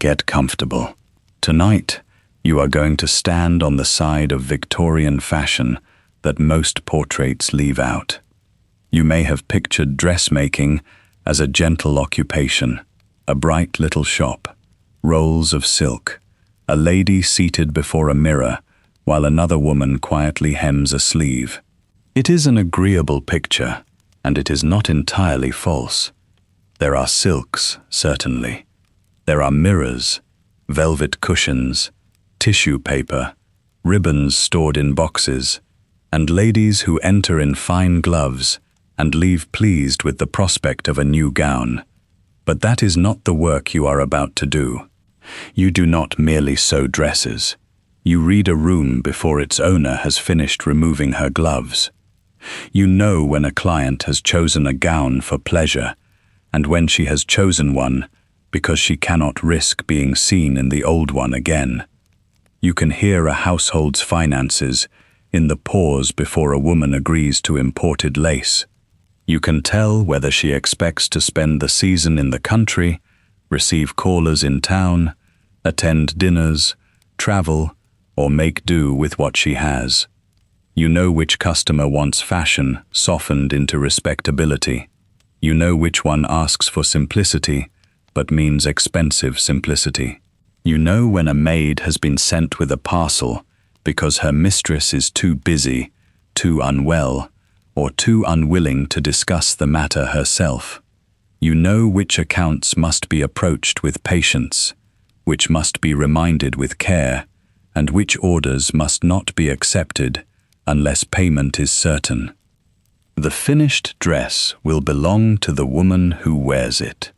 Get comfortable. Tonight, you are going to stand on the side of Victorian fashion that most portraits leave out. You may have pictured dressmaking as a gentle occupation, a bright little shop, rolls of silk, a lady seated before a mirror while another woman quietly hems a sleeve. It is an agreeable picture, and it is not entirely false. There are silks, certainly. There are mirrors, velvet cushions, tissue paper, ribbons stored in boxes, and ladies who enter in fine gloves and leave pleased with the prospect of a new gown. But that is not the work you are about to do. You do not merely sew dresses. You read a room before its owner has finished removing her gloves. You know when a client has chosen a gown for pleasure, and when she has chosen one because she cannot risk being seen in the old one again. You can hear a household's finances in the pause before a woman agrees to imported lace. You can tell whether she expects to spend the season in the country, receive callers in town, attend dinners, travel, or make do with what she has. You know which customer wants fashion softened into respectability. You know which one asks for simplicity, but means expensive simplicity. You know when a maid has been sent with a parcel because her mistress is too busy, too unwell, or too unwilling to discuss the matter herself. You know which accounts must be approached with patience, which must be reminded with care, and which orders must not be accepted unless payment is certain. The finished dress will belong to the woman who wears it.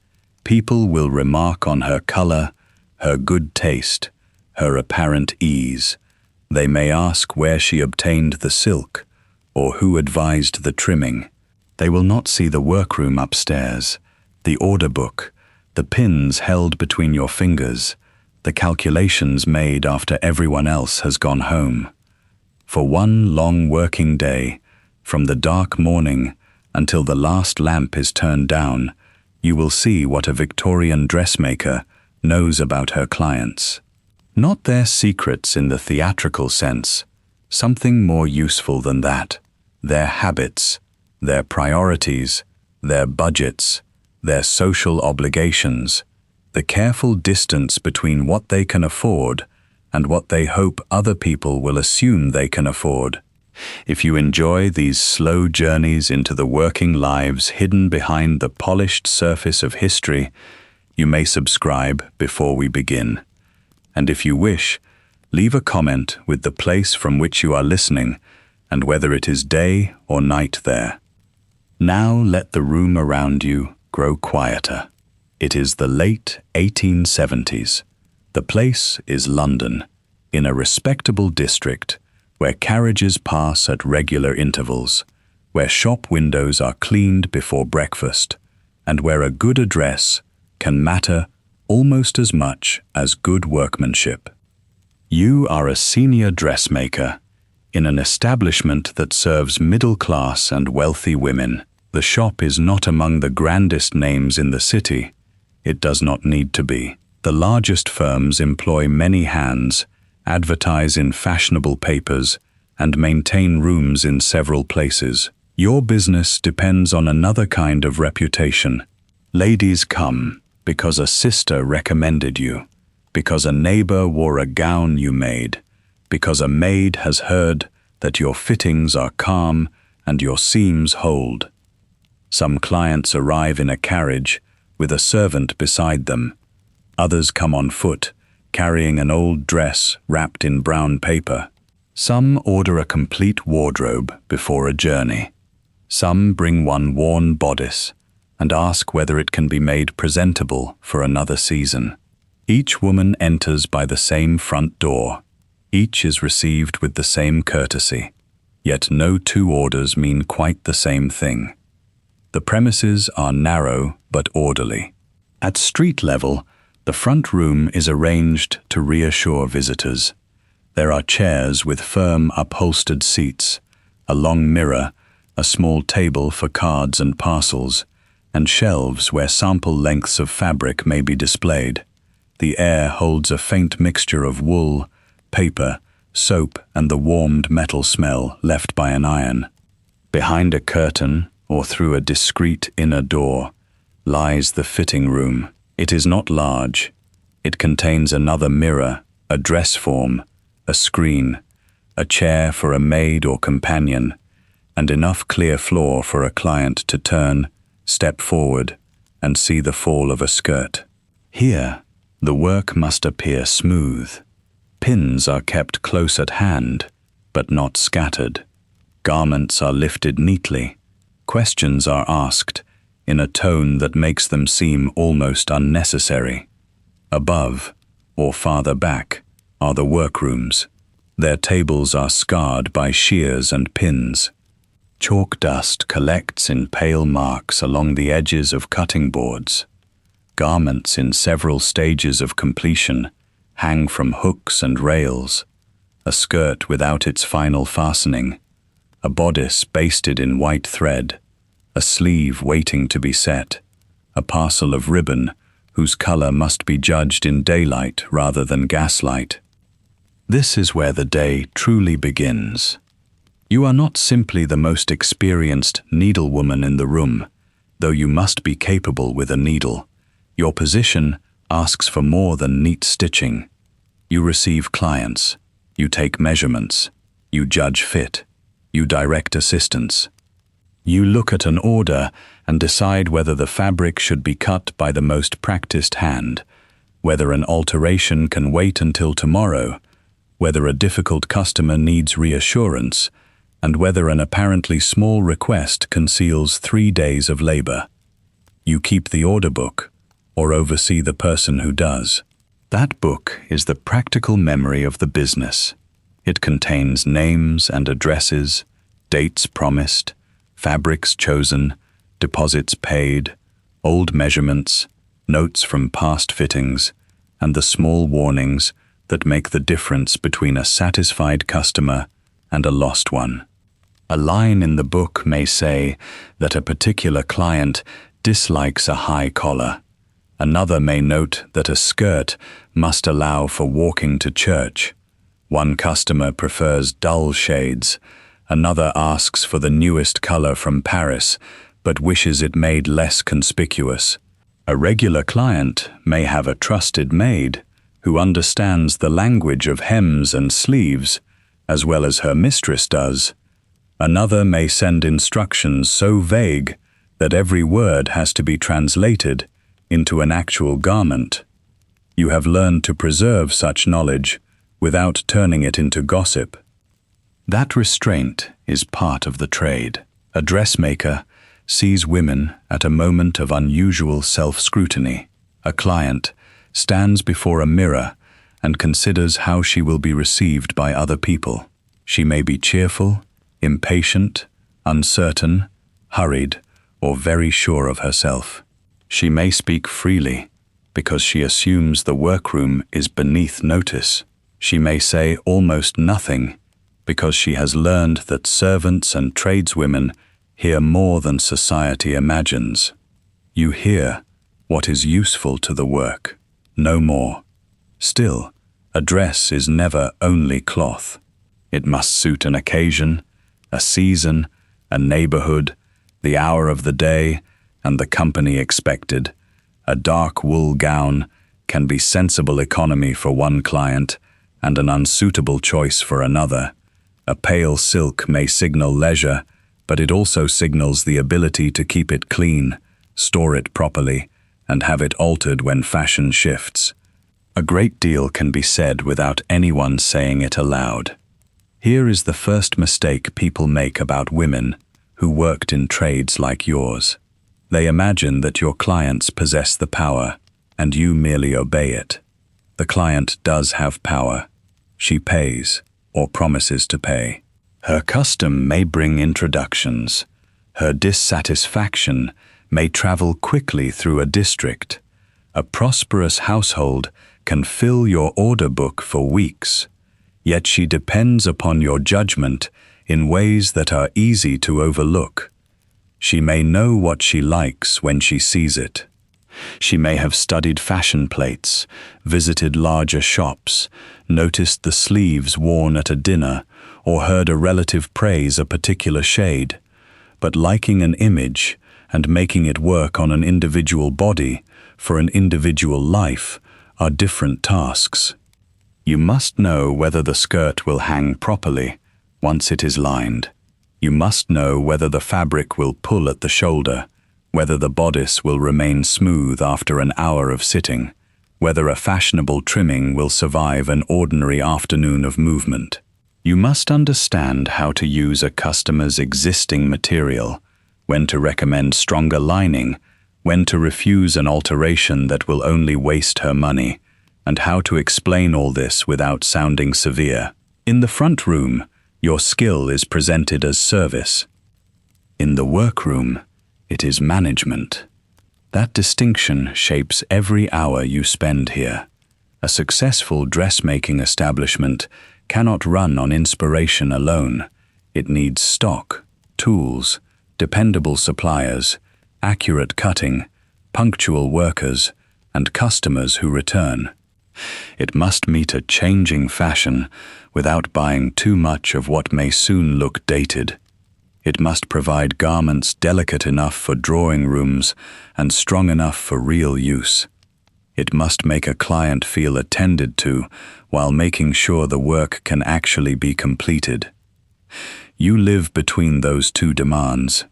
People will remark on her color, her good taste, her apparent ease. They may ask where she obtained the silk, or who advised the trimming. They will not see the workroom upstairs, the order book, the pins held between your fingers, the calculations made after everyone else has gone home. For one long working day, from the dark morning until the last lamp is turned down, you will see what a Victorian dressmaker knows about her clients. Not their secrets in the theatrical sense, something more useful than that. Their habits, their priorities, their budgets, their social obligations, the careful distance between what they can afford and what they hope other people will assume they can afford. If you enjoy these slow journeys into the working lives hidden behind the polished surface of history, you may subscribe before we begin. And if you wish, leave a comment with the place from which you are listening and whether it is day or night there. Now let the room around you grow quieter. It is the late 1870s. The place is London, in a respectable district where carriages pass at regular intervals, where shop windows are cleaned before breakfast, and where a good address can matter almost as much as good workmanship. You are a senior dressmaker in an establishment that serves middle-class and wealthy women. The shop is not among the grandest names in the city. It does not need to be. The largest firms employ many hands, advertise in fashionable papers, and maintain rooms in several places. Your business depends on another kind of reputation. Ladies come because a sister recommended you, because a neighbor wore a gown you made, because a maid has heard that your fittings are calm and your seams hold. Some clients arrive in a carriage with a servant beside them. Others come on foot, carrying an old dress wrapped in brown paper. Some order a complete wardrobe before a journey. Some bring one worn bodice and ask whether it can be made presentable for another season. Each woman enters by the same front door. Each is received with the same courtesy. Yet no two orders mean quite the same thing. The premises are narrow but orderly. At street level, the front room is arranged to reassure visitors. There are chairs with firm upholstered seats, a long mirror, a small table for cards and parcels, and shelves where sample lengths of fabric may be displayed. The air holds a faint mixture of wool, paper, soap, and the warmed metal smell left by an iron. Behind a curtain, or through a discreet inner door, lies the fitting room. It is not large. It contains another mirror, a dress form, a screen, a chair for a maid or companion, and enough clear floor for a client to turn, step forward, and see the fall of a skirt. Here, the work must appear smooth. Pins are kept close at hand, but not scattered. Garments are lifted neatly. Questions are asked in a tone that makes them seem almost unnecessary. Above, or farther back, are the workrooms. Their tables are scarred by shears and pins. Chalk dust collects in pale marks along the edges of cutting boards. Garments in several stages of completion hang from hooks and rails. A skirt without its final fastening, a bodice basted in white thread, a sleeve waiting to be set, a parcel of ribbon whose color must be judged in daylight rather than gaslight. This is where the day truly begins. You are not simply the most experienced needlewoman in the room, though you must be capable with a needle. Your position asks for more than neat stitching. You receive clients, you take measurements, you judge fit, you direct assistance. You look at an order and decide whether the fabric should be cut by the most practiced hand, whether an alteration can wait until tomorrow, whether a difficult customer needs reassurance, and whether an apparently small request conceals 3 days of labor. You keep the order book, or oversee the person who does. That book is the practical memory of the business. It contains names and addresses, dates promised, fabrics chosen, deposits paid, old measurements, notes from past fittings, and the small warnings that make the difference between a satisfied customer and a lost one. A line in the book may say that a particular client dislikes a high collar. Another may note that a skirt must allow for walking to church. One customer prefers dull shades. Another asks for the newest color from Paris, but wishes it made less conspicuous. A regular client may have a trusted maid who understands the language of hems and sleeves, as well as her mistress does. Another may send instructions so vague that every word has to be translated into an actual garment. You have learned to preserve such knowledge without turning it into gossip. That restraint is part of the trade. A dressmaker sees women at a moment of unusual self-scrutiny. A client stands before a mirror and considers how she will be received by other people. She may be cheerful, impatient, uncertain, hurried, or very sure of herself. She may speak freely because she assumes the workroom is beneath notice. She may say almost nothing because she has learned that servants and tradeswomen hear more than society imagines. You hear what is useful to the work, no more. Still, a dress is never only cloth. It must suit an occasion, a season, a neighborhood, the hour of the day, and the company expected. A dark wool gown can be sensible economy for one client and an unsuitable choice for another. A pale silk may signal leisure, but it also signals the ability to keep it clean, store it properly, and have it altered when fashion shifts. A great deal can be said without anyone saying it aloud. Here is the first mistake people make about women who worked in trades like yours. They imagine that your clients possess the power, and you merely obey it. The client does have power. She pays, or promises to pay. Her custom may bring introductions. Her dissatisfaction may travel quickly through a district. A prosperous household can fill your order book for weeks, yet she depends upon your judgment in ways that are easy to overlook. She may know what she likes when she sees it. She may have studied fashion plates, visited larger shops, noticed the sleeves worn at a dinner, or heard a relative praise a particular shade. But liking an image and making it work on an individual body for an individual life are different tasks. You must know whether the skirt will hang properly once it is lined. You must know whether the fabric will pull at the shoulder, whether the bodice will remain smooth after an hour of sitting, whether a fashionable trimming will survive an ordinary afternoon of movement. You must understand how to use a customer's existing material, when to recommend stronger lining, when to refuse an alteration that will only waste her money, and how to explain all this without sounding severe. In the front room, your skill is presented as service. In the workroom, it is management. That distinction shapes every hour you spend here. A successful dressmaking establishment cannot run on inspiration alone. It needs stock, tools, dependable suppliers, accurate cutting, punctual workers, and customers who return. It must meet a changing fashion without buying too much of what may soon look dated. It must provide garments delicate enough for drawing rooms and strong enough for real use. It must make a client feel attended to while making sure the work can actually be completed. You live between those two demands.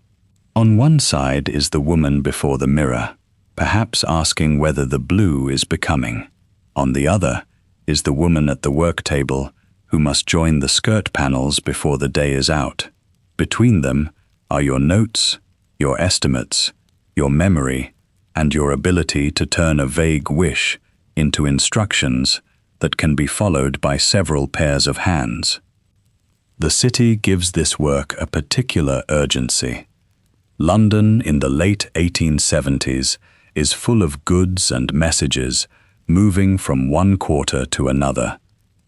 On one side is the woman before the mirror, perhaps asking whether the blue is becoming. On the other is the woman at the work table who must join the skirt panels before the day is out. Between them are your notes, your estimates, your memory, and your ability to turn a vague wish into instructions that can be followed by several pairs of hands. The city gives this work a particular urgency. London in the late 1870s is full of goods and messages moving from one quarter to another.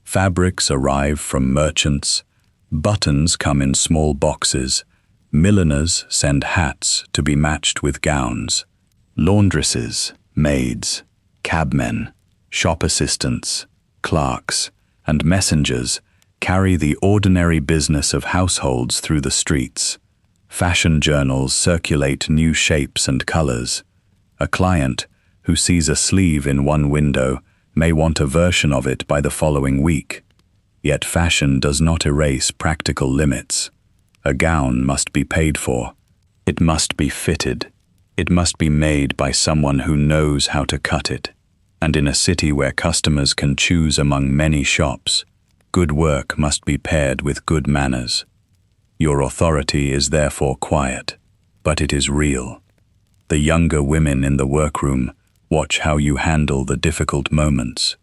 Fabrics arrive from merchants, buttons come in small boxes, milliners send hats to be matched with gowns. Laundresses, maids, cabmen, shop assistants, clerks, and messengers carry the ordinary business of households through the streets. Fashion journals circulate new shapes and colors. A client who sees a sleeve in one window may want a version of it by the following week. Yet fashion does not erase practical limits. A gown must be paid for. It must be fitted. It must be made by someone who knows how to cut it. And in a city where customers can choose among many shops, good work must be paired with good manners. Your authority is therefore quiet, but it is real. The younger women in the workroom watch how you handle the difficult moments.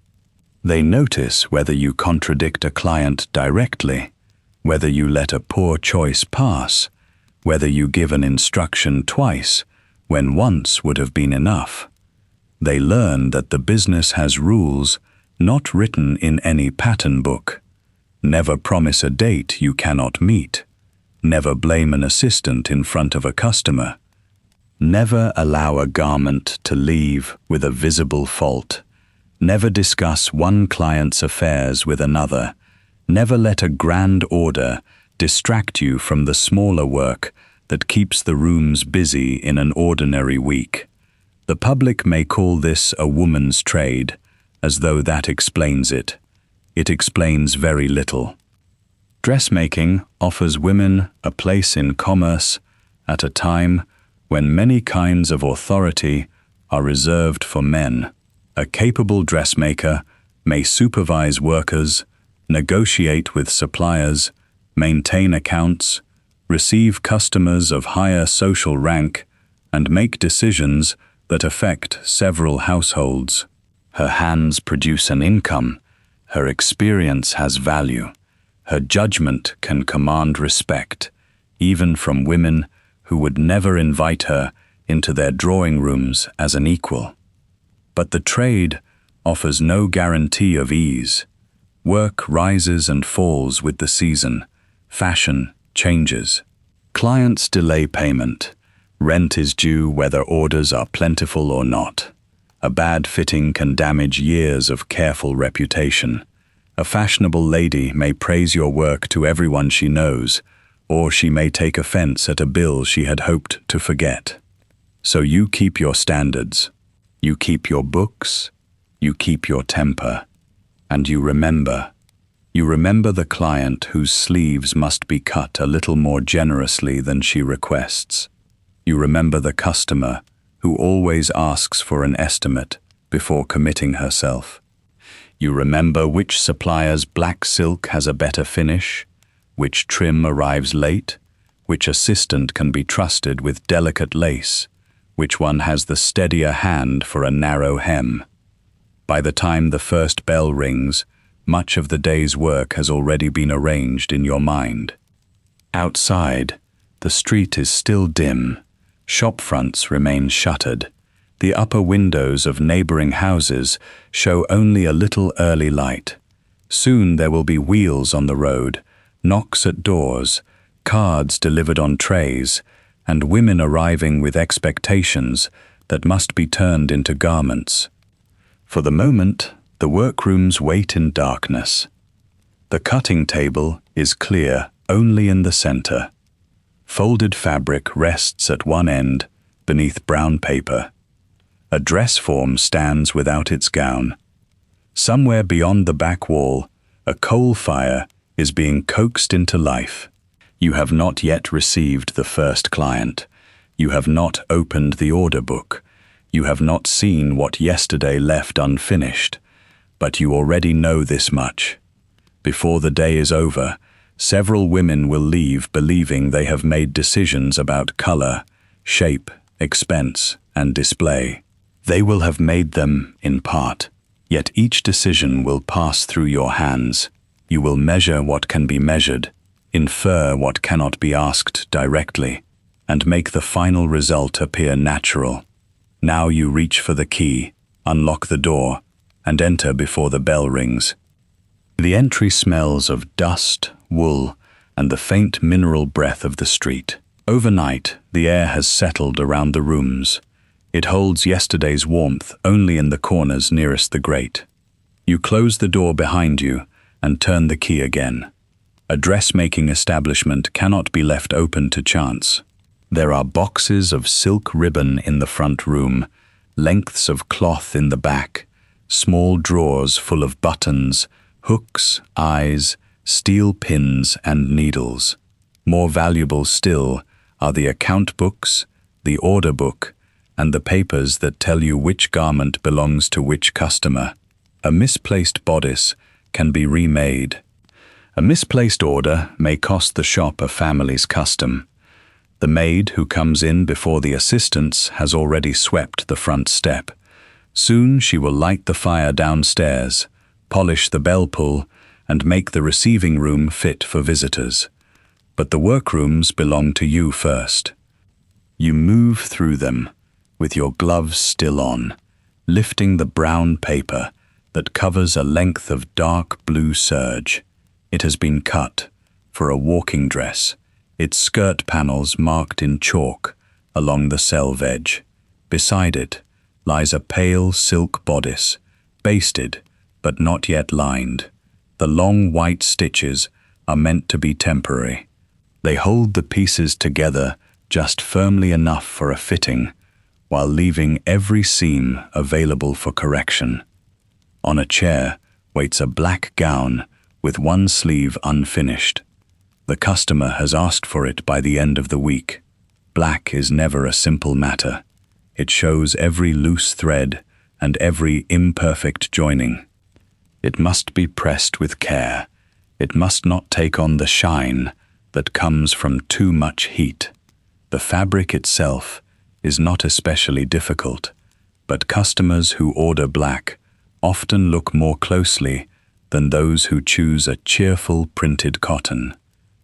They notice whether you contradict a client directly, whether you let a poor choice pass, whether you give an instruction twice when once would have been enough. They learn that the business has rules not written in any pattern book. Never promise a date you cannot meet. Never blame an assistant in front of a customer. Never allow a garment to leave with a visible fault. Never discuss one client's affairs with another. Never let a grand order distract you from the smaller work that keeps the rooms busy in an ordinary week. The public may call this a woman's trade, as though that explains it. It explains very little. Dressmaking offers women a place in commerce at a time when many kinds of authority are reserved for men. A capable dressmaker may supervise workers, negotiate with suppliers, maintain accounts, receive customers of higher social rank, and make decisions that affect several households. Her hands produce an income. Her experience has value. Her judgment can command respect, even from women who would never invite her into their drawing rooms as an equal. But the trade offers no guarantee of ease. Work rises and falls with the season. Fashion changes. Clients delay payment. Rent is due whether orders are plentiful or not. A bad fitting can damage years of careful reputation. A fashionable lady may praise your work to everyone she knows, or she may take offense at a bill she had hoped to forget. So you keep your standards, you keep your books, you keep your temper, and you remember. You remember the client whose sleeves must be cut a little more generously than she requests. You remember the customer who always asks for an estimate before committing herself. You remember which supplier's black silk has a better finish, which trim arrives late, which assistant can be trusted with delicate lace, which one has the steadier hand for a narrow hem. By the time the first bell rings, much of the day's work has already been arranged in your mind. Outside, the street is still dim. Shop fronts remain shuttered. The upper windows of neighboring houses show only a little early light. Soon there will be wheels on the road, knocks at doors, cards delivered on trays, and women arriving with expectations that must be turned into garments. For the moment, the workrooms wait in darkness. The cutting table is clear only in the center. Folded fabric rests at one end, beneath brown paper. A dress form stands without its gown. Somewhere beyond the back wall, a coal fire is being coaxed into life. You have not yet received the first client. You have not opened the order book. You have not seen what yesterday left unfinished. But you already know this much. Before the day is over, several women will leave believing they have made decisions about color, shape, expense, and display. They will have made them in part, yet each decision will pass through your hands. You will measure what can be measured, infer what cannot be asked directly, and make the final result appear natural. Now you reach for the key, unlock the door, and enter before the bell rings. The entry smells of dust, wool, and the faint mineral breath of the street. Overnight, the air has settled around the rooms. It holds yesterday's warmth only in the corners nearest the grate. You close the door behind you and turn the key again. A dressmaking establishment cannot be left open to chance. There are boxes of silk ribbon in the front room, lengths of cloth in the back, small drawers full of buttons, hooks, eyes, steel pins, and needles. More valuable still are the account books, the order book, and the papers that tell you which garment belongs to which customer. A misplaced bodice can be remade. A misplaced order may cost the shop a family's custom. The maid who comes in before the assistants has already swept the front step. Soon she will light the fire downstairs, polish the bell pull, and make the receiving room fit for visitors. But the workrooms belong to you first. You move through them, with your gloves still on, lifting the brown paper that covers a length of dark blue serge. It has been cut for a walking dress, its skirt panels marked in chalk along the selve edge. Beside it lies a pale silk bodice, basted but not yet lined. The long white stitches are meant to be temporary. They hold the pieces together just firmly enough for a fitting, while leaving every seam available for correction. On a chair waits a black gown with one sleeve unfinished. The customer has asked for it by the end of the week. Black is never a simple matter. It shows every loose thread and every imperfect joining. It must be pressed with care. It must not take on the shine that comes from too much heat. The fabric itself is not especially difficult, but customers who order black often look more closely than those who choose a cheerful printed cotton.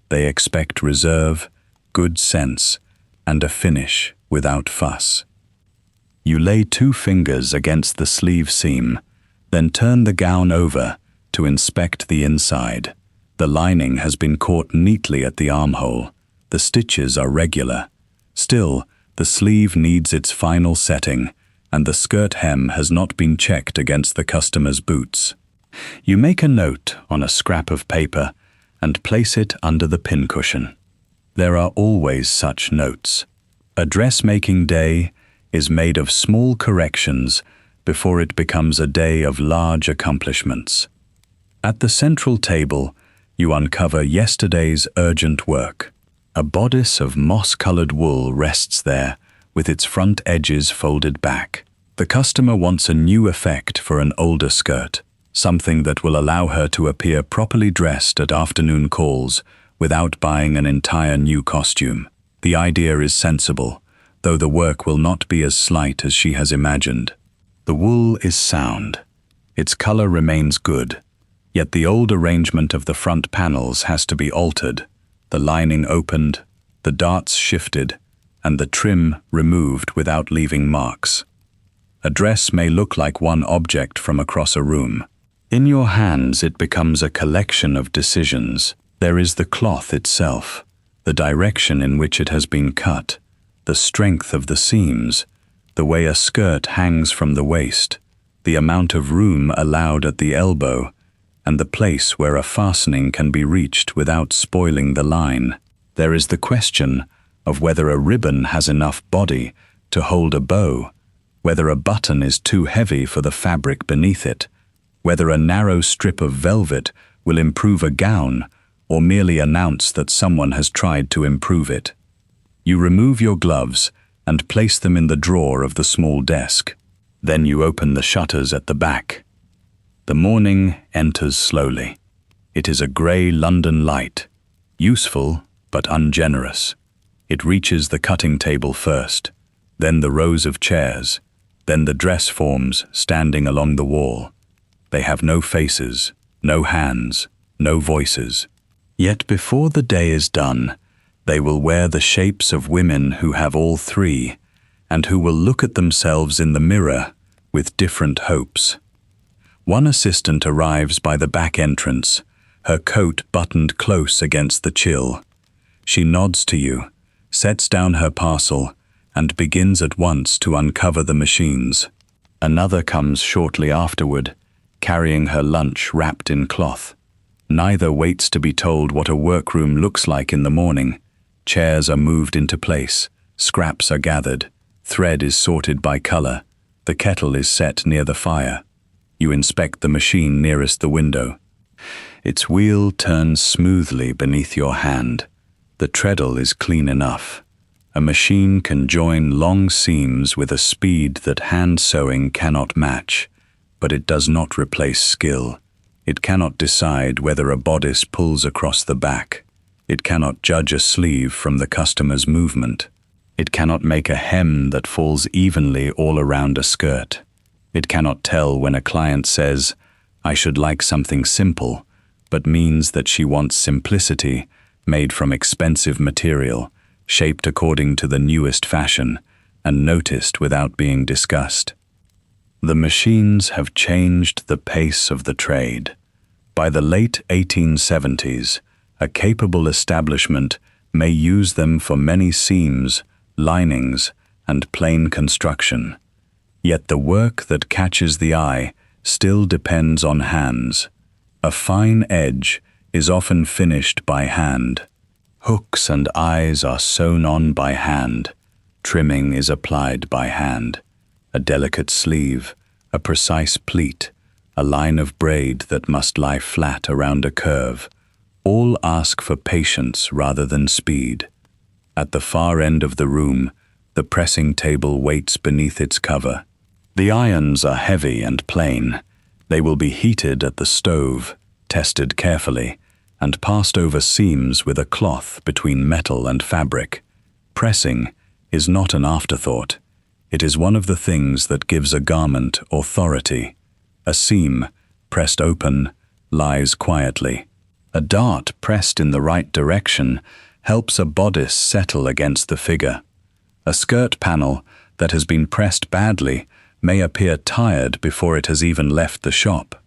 They expect reserve, good sense, and a finish without fuss. You lay 2 fingers against the sleeve seam, then turn the gown over to inspect the inside. The lining has been caught neatly at the armhole. The stitches are regular. Still, The sleeve needs its final setting, and the skirt hem has not been checked against the customer's boots. You make a note on a scrap of paper and place it under the pincushion. There are always such notes. A dressmaking day is made of small corrections before it becomes a day of large accomplishments. At the central table, you uncover yesterday's urgent work. A bodice of moss-colored wool rests there, with its front edges folded back. The customer wants a new effect for an older skirt, something that will allow her to appear properly dressed at afternoon calls without buying an entire new costume. The idea is sensible, though the work will not be as slight as she has imagined. The wool is sound. Its color remains good, yet the old arrangement of the front panels has to be altered, the lining opened, the darts shifted, and the trim removed without leaving marks. A dress may look like one object from across a room. In your hands it becomes a collection of decisions. There is the cloth itself, the direction in which it has been cut, the strength of the seams, the way a skirt hangs from the waist, the amount of room allowed at the elbow, and the place where a fastening can be reached without spoiling the line. There is the question of whether a ribbon has enough body to hold a bow, whether a button is too heavy for the fabric beneath it, whether a narrow strip of velvet will improve a gown or merely announce that someone has tried to improve it. You remove your gloves and place them in the drawer of the small desk. Then you open the shutters at the back. The morning enters slowly. It is a grey London light, useful but ungenerous. It reaches the cutting table first, then the rows of chairs, then the dress forms standing along the wall. They have no faces, no hands, no voices. Yet before the day is done, they will wear the shapes of women who have all three, and who will look at themselves in the mirror with different hopes. One assistant arrives by the back entrance, her coat buttoned close against the chill. She nods to you, sets down her parcel, and begins at once to uncover the machines. Another comes shortly afterward, carrying her lunch wrapped in cloth. Neither waits to be told what a workroom looks like in the morning. Chairs are moved into place, scraps are gathered, thread is sorted by color, the kettle is set near the fire. You inspect the machine nearest the window. Its wheel turns smoothly beneath your hand. The treadle is clean enough. A machine can join long seams with a speed that hand sewing cannot match, but it does not replace skill. It cannot decide whether a bodice pulls across the back. It cannot judge a sleeve from the customer's movement. It cannot make a hem that falls evenly all around a skirt. It cannot tell when a client says, "I should like something simple," but means that she wants simplicity, made from expensive material, shaped according to the newest fashion, and noticed without being discussed. The machines have changed the pace of the trade. By the late 1870s, a capable establishment may use them for many seams, linings, and plain construction. Yet the work that catches the eye still depends on hands. A fine edge is often finished by hand. Hooks and eyes are sewn on by hand. Trimming is applied by hand. A delicate sleeve, a precise pleat, a line of braid that must lie flat around a curve, all ask for patience rather than speed. At the far end of the room, the pressing table waits beneath its cover. The irons are heavy and plain. They will be heated at the stove, tested carefully, and passed over seams with a cloth between metal and fabric. Pressing is not an afterthought. It is one of the things that gives a garment authority. A seam, pressed open, lies quietly. A dart pressed in the right direction helps a bodice settle against the figure. A skirt panel that has been pressed badly may appear tired before it has even left the shop.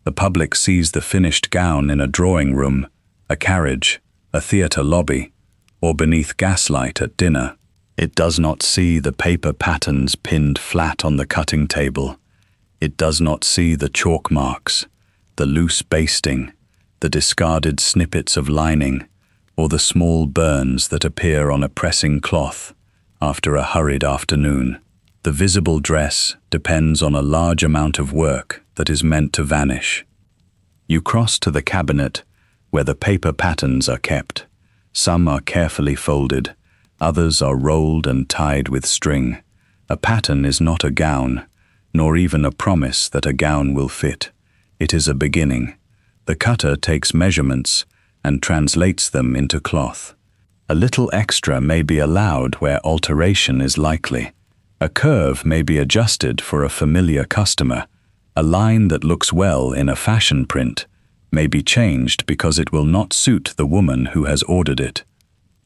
The public sees the finished gown in a drawing room, a carriage, a theatre lobby, or beneath gaslight at dinner. It does not see the paper patterns pinned flat on the cutting table. It does not see the chalk marks, the loose basting, the discarded snippets of lining, or the small burns that appear on a pressing cloth after a hurried afternoon. The visible dress depends on a large amount of work that is meant to vanish. You cross to the cabinet where the paper patterns are kept. Some are carefully folded, others are rolled and tied with string. A pattern is not a gown, nor even a promise that a gown will fit. It is a beginning. The cutter takes measurements and translates them into cloth. A little extra may be allowed where alteration is likely. A curve may be adjusted for a familiar customer. A line that looks well in a fashion print may be changed because it will not suit the woman who has ordered it.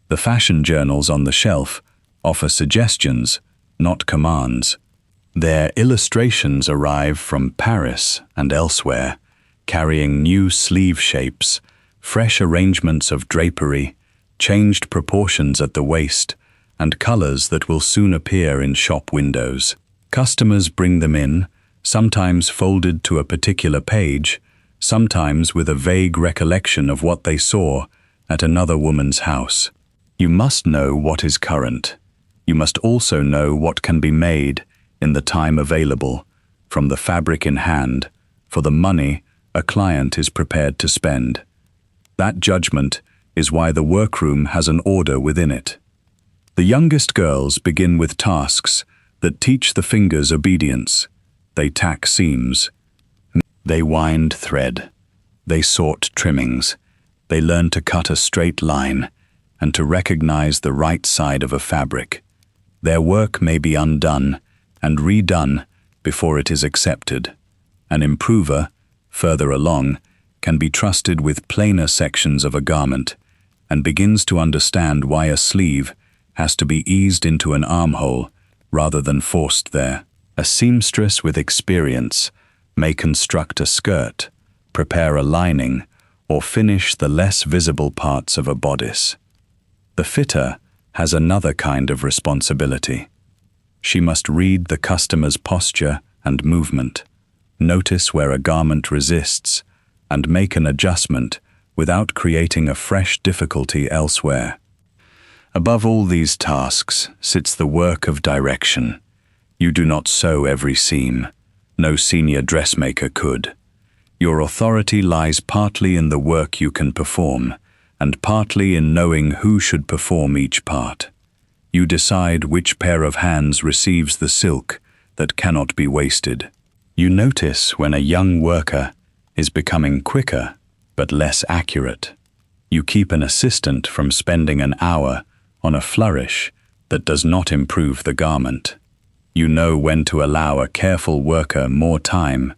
The fashion journals on the shelf offer suggestions, not commands. Their illustrations arrive from Paris and elsewhere, carrying new sleeve shapes, fresh arrangements of drapery, changed proportions at the waist, and colors that will soon appear in shop windows. Customers bring them in, sometimes folded to a particular page, sometimes with a vague recollection of what they saw at another woman's house. You must know what is current. You must also know what can be made in the time available, from the fabric in hand, for the money a client is prepared to spend. That judgment is why the workroom has an order within it. The youngest girls begin with tasks that teach the fingers obedience. They tack seams. They wind thread. They sort trimmings. They learn to cut a straight line and to recognize the right side of a fabric. Their work may be undone and redone before it is accepted. An improver, further along, can be trusted with plainer sections of a garment and begins to understand why a sleeve has to be eased into an armhole rather than forced there. A seamstress with experience may construct a skirt, prepare a lining, or finish the less visible parts of a bodice. The fitter has another kind of responsibility. She must read the customer's posture and movement, notice where a garment resists, and make an adjustment without creating a fresh difficulty elsewhere. Above all these tasks sits the work of direction. You do not sew every seam. No senior dressmaker could. Your authority lies partly in the work you can perform, and partly in knowing who should perform each part. You decide which pair of hands receives the silk that cannot be wasted. You notice when a young worker is becoming quicker but less accurate. You keep an assistant from spending an hour on a flourish that does not improve the garment. You know when to allow a careful worker more time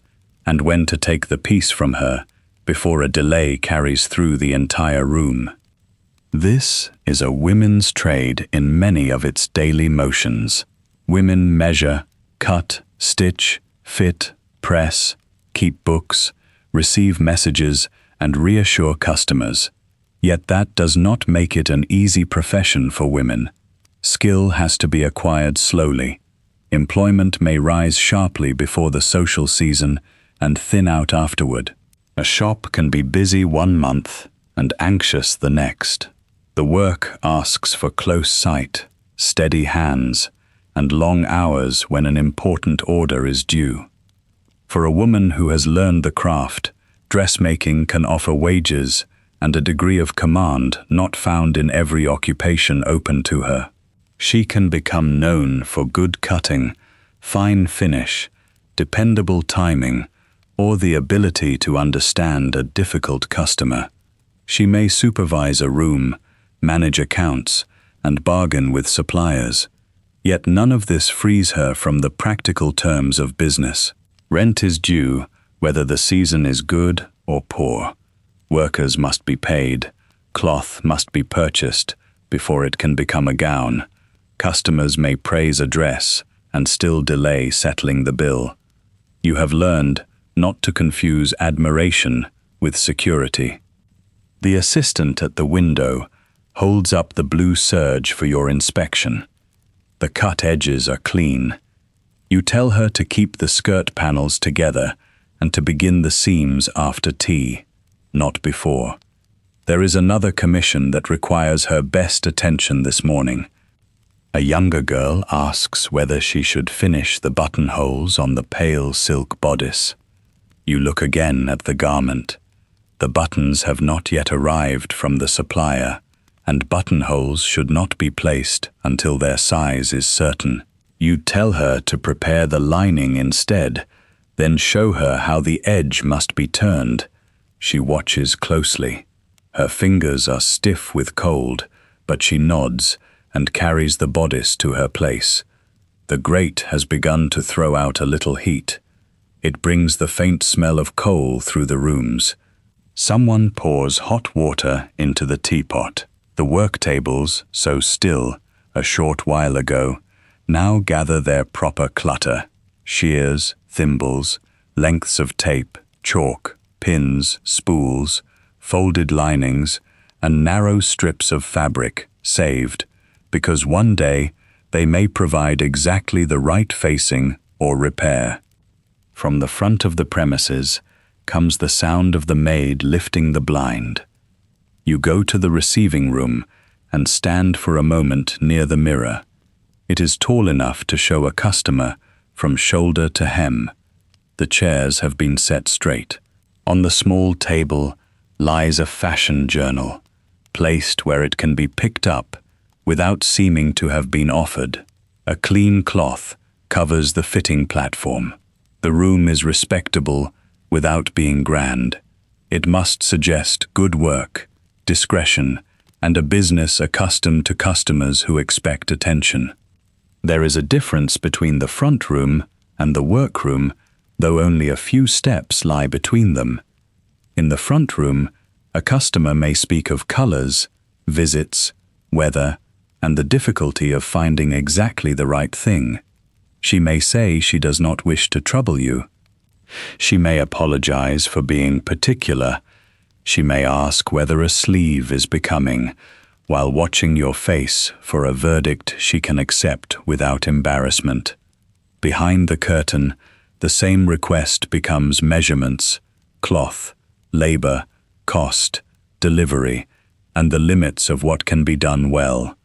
and when to take the piece from her before a delay carries through the entire room. This is a women's trade in many of its daily motions. Women measure, cut, stitch, fit, press, keep books, receive messages, and reassure customers. Yet that does not make it an easy profession for women. Skill has to be acquired slowly. Employment may rise sharply before the social season and thin out afterward. A shop can be busy one month and anxious the next. The work asks for close sight, steady hands, and long hours when an important order is due. For a woman who has learned the craft, dressmaking can offer wages and a degree of command not found in every occupation open to her. She can become known for good cutting, fine finish, dependable timing, or the ability to understand a difficult customer. She may supervise a room, manage accounts, and bargain with suppliers. Yet none of this frees her from the practical terms of business. Rent is due, whether the season is good or poor. Workers must be paid. Cloth must be purchased before it can become a gown. Customers may praise a dress and still delay settling the bill. You have learned not to confuse admiration with security. The assistant at the window holds up the blue serge for your inspection. The cut edges are clean. You tell her to keep the skirt panels together and to begin the seams after tea, not before. There is another commission that requires her best attention this morning. A younger girl asks whether she should finish the buttonholes on the pale silk bodice. You look again at the garment. The buttons have not yet arrived from the supplier, and buttonholes should not be placed until their size is certain. You tell her to prepare the lining instead, then show her how the edge must be turned. She watches closely. Her fingers are stiff with cold, but she nods and carries the bodice to her place. The grate has begun to throw out a little heat. It brings the faint smell of coal through the rooms. Someone pours hot water into the teapot. The work tables, so still a short while ago, now gather their proper clutter. Shears, thimbles, lengths of tape, chalk, pins, spools, folded linings, and narrow strips of fabric saved, because one day they may provide exactly the right facing or repair. From the front of the premises comes the sound of the maid lifting the blind. You go to the receiving room and stand for a moment near the mirror. It is tall enough to show a customer from shoulder to hem. The chairs have been set straight. On the small table lies a fashion journal, placed where it can be picked up without seeming to have been offered. A clean cloth covers the fitting platform. The room is respectable without being grand. It must suggest good work, discretion, and a business accustomed to customers who expect attention. There is a difference between the front room and the workroom, though only a few steps lie between them. In the front room, a customer may speak of colors, visits, weather, and the difficulty of finding exactly the right thing. She may say she does not wish to trouble you. She may apologize for being particular. She may ask whether a sleeve is becoming, while watching your face for a verdict she can accept without embarrassment. Behind the curtain, the same request becomes measurements, cloth, labor, cost, delivery, and the limits of what can be done well.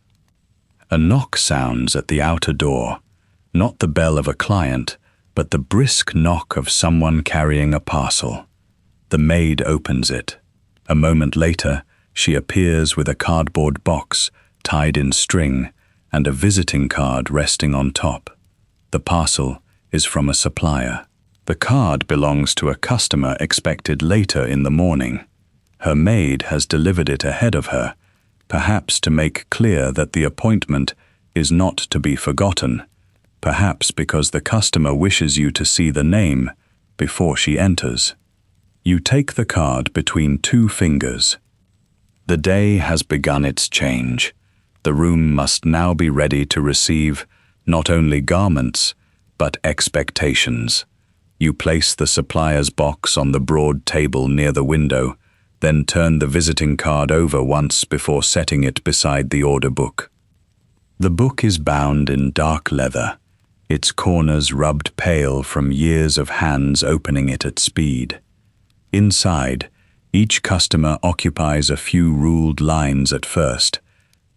A knock sounds at the outer door, not the bell of a client, but the brisk knock of someone carrying a parcel. The maid opens it. A moment later, she appears with a cardboard box tied in string and a visiting card resting on top. The parcel is from a supplier. The card belongs to a customer expected later in the morning. Her maid has delivered it ahead of her, perhaps to make clear that the appointment is not to be forgotten, perhaps because the customer wishes you to see the name before she enters. You take the card between two fingers. The day has begun its change. The room must now be ready to receive not only garments, but expectations. You place the supplier's box on the broad table near the window, then turn the visiting card over once before setting it beside the order book. The book is bound in dark leather, its corners rubbed pale from years of hands opening it at speed. Inside, each customer occupies a few ruled lines at first,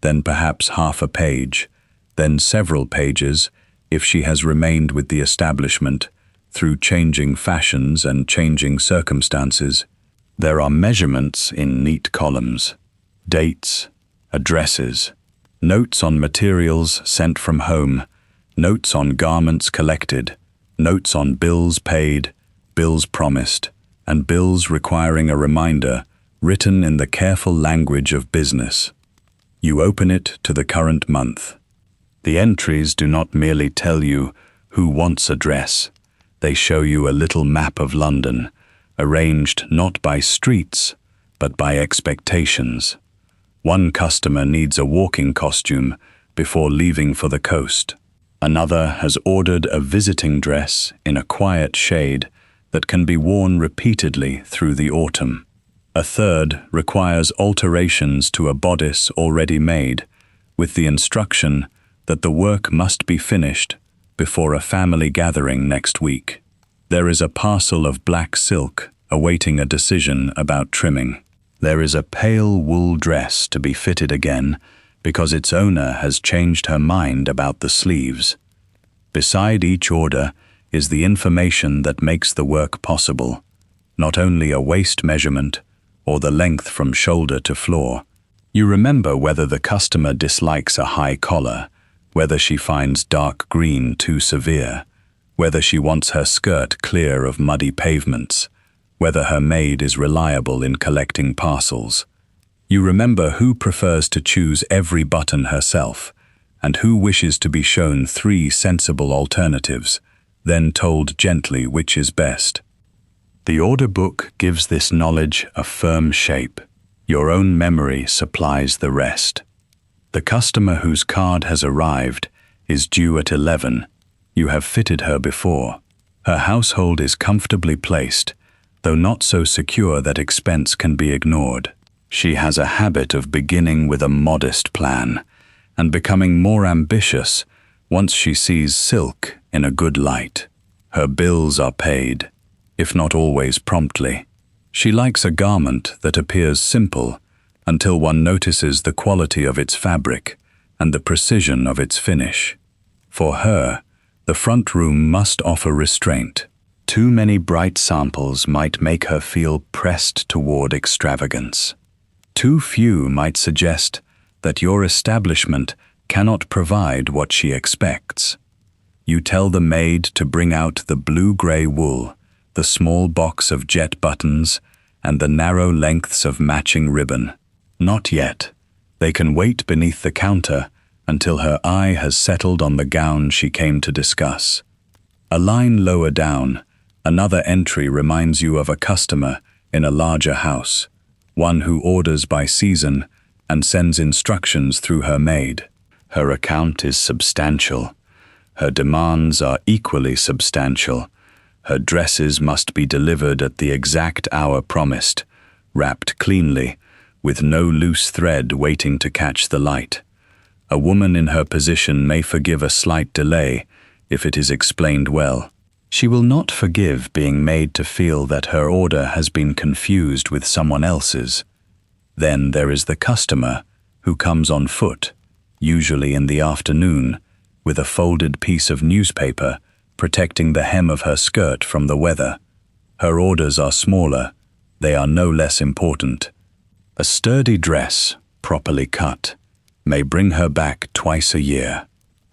then perhaps half a page, then several pages if she has remained with the establishment through changing fashions and changing circumstances. There are measurements in neat columns, dates, addresses, notes on materials sent from home, notes on garments collected, notes on bills paid, bills promised, and bills requiring a reminder written in the careful language of business. You open it to the current month. The entries do not merely tell you who wants a dress. They show you a little map of London, arranged not by streets, but by expectations. One customer needs a walking costume before leaving for the coast. Another has ordered a visiting dress in a quiet shade that can be worn repeatedly through the autumn. A third requires alterations to a bodice already made, with the instruction that the work must be finished before a family gathering next week. There is a parcel of black silk awaiting a decision about trimming. There is a pale wool dress to be fitted again because its owner has changed her mind about the sleeves. Beside each order is the information that makes the work possible, not only a waist measurement or the length from shoulder to floor. You remember whether the customer dislikes a high collar, whether she finds dark green too severe, whether she wants her skirt clear of muddy pavements, whether her maid is reliable in collecting parcels. You remember who prefers to choose every button herself, and who wishes to be shown 3 sensible alternatives, then told gently which is best. The order book gives this knowledge a firm shape. Your own memory supplies the rest. The customer whose card has arrived is due at 11. You have fitted her before. Her household is comfortably placed, though not so secure that expense can be ignored. She has a habit of beginning with a modest plan and becoming more ambitious once she sees silk in a good light. Her bills are paid, if not always promptly. She likes a garment that appears simple until one notices the quality of its fabric and the precision of its finish. For her, the front room must offer restraint. Too many bright samples might make her feel pressed toward extravagance. Too few might suggest that your establishment cannot provide what she expects. You tell the maid to bring out the blue-gray wool, the small box of jet buttons, and the narrow lengths of matching ribbon. Not yet. They can wait beneath the counter until her eye has settled on the gown she came to discuss. A line lower down, another entry reminds you of a customer in a larger house, one who orders by season and sends instructions through her maid. Her account is substantial. Her demands are equally substantial. Her dresses must be delivered at the exact hour promised, wrapped cleanly, with no loose thread waiting to catch the light. A woman in her position may forgive a slight delay if it is explained well. She will not forgive being made to feel that her order has been confused with someone else's. Then there is the customer who comes on foot, usually in the afternoon, with a folded piece of newspaper protecting the hem of her skirt from the weather. Her orders are smaller. They are no less important. A sturdy dress, properly cut, may bring her back twice a year.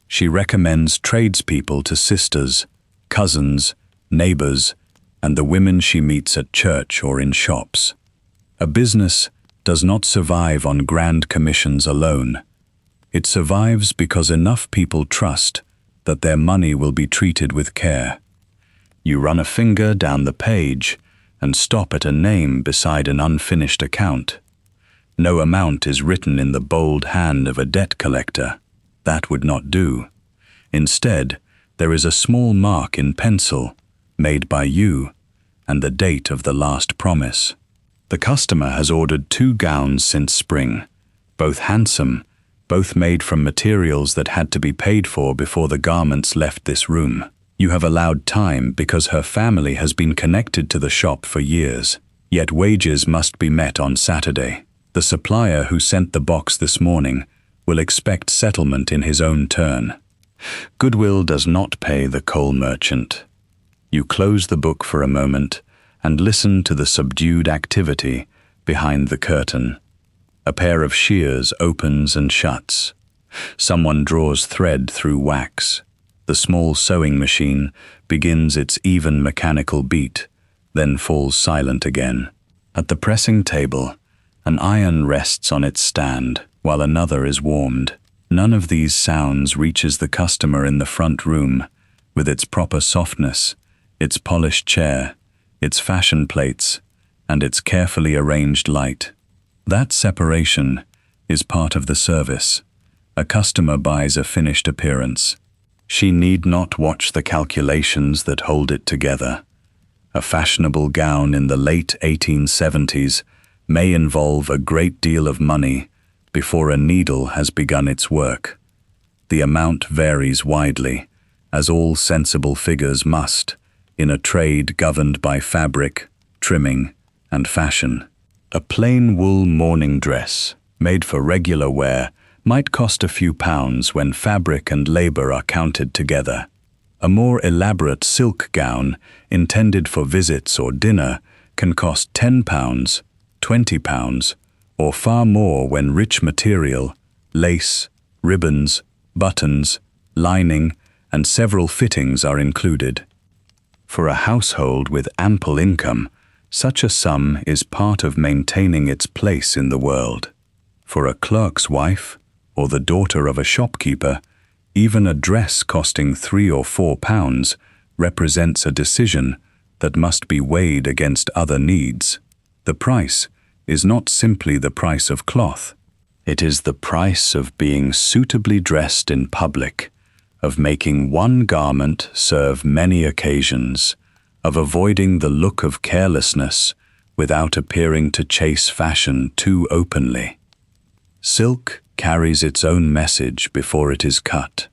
She recommends tradespeople to sisters, cousins, neighbors, and the women she meets at church or in shops. A business does not survive on grand commissions alone. It survives because enough people trust that their money will be treated with care. You run a finger down the page and stop at a name beside an unfinished account. No amount is written in the bold hand of a debt collector. That would not do. Instead, there is a small mark in pencil, made by you, and the date of the last promise. The customer has ordered 2 gowns since spring, both handsome, both made from materials that had to be paid for before the garments left this room. You have allowed time because her family has been connected to the shop for years, yet wages must be met on Saturday. The supplier who sent the box this morning will expect settlement in his own turn. Goodwill does not pay the coal merchant. You close the book for a moment and listen to the subdued activity behind the curtain. A pair of shears opens and shuts. Someone draws thread through wax. The small sewing machine begins its even mechanical beat, then falls silent again. At the pressing table, an iron rests on its stand while another is warmed. None of these sounds reaches the customer in the front room, with its proper softness, its polished chair, its fashion plates, and its carefully arranged light. That separation is part of the service. A customer buys a finished appearance. She need not watch the calculations that hold it together. A fashionable gown in the late 1870s may involve a great deal of money before a needle has begun its work. The amount varies widely, as all sensible figures must, in a trade governed by fabric, trimming, and fashion. A plain wool morning dress, made for regular wear, might cost a few pounds when fabric and labor are counted together. A more elaborate silk gown, intended for visits or dinner, can cost £10, £20, or far more when rich material, lace, ribbons, buttons, lining, and several fittings are included. For a household with ample income, such a sum is part of maintaining its place in the world. For a clerk's wife, or the daughter of a shopkeeper, even a dress costing £3 or £4 represents a decision that must be weighed against other needs. The price is not simply the price of cloth. It is the price of being suitably dressed in public, of making one garment serve many occasions, of avoiding the look of carelessness without appearing to chase fashion too openly. Silk carries its own message before it is cut.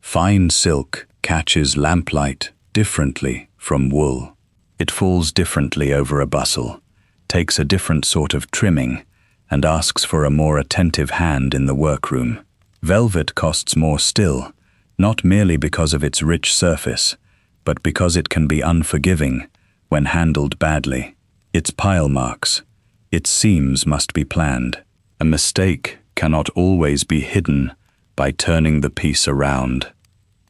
Fine silk catches lamplight differently from wool. It falls differently over a bustle, takes a different sort of trimming, and asks for a more attentive hand in the workroom. Velvet costs more still, not merely because of its rich surface, but because it can be unforgiving when handled badly. Its pile marks, its seams must be planned. A mistake cannot always be hidden by turning the piece around.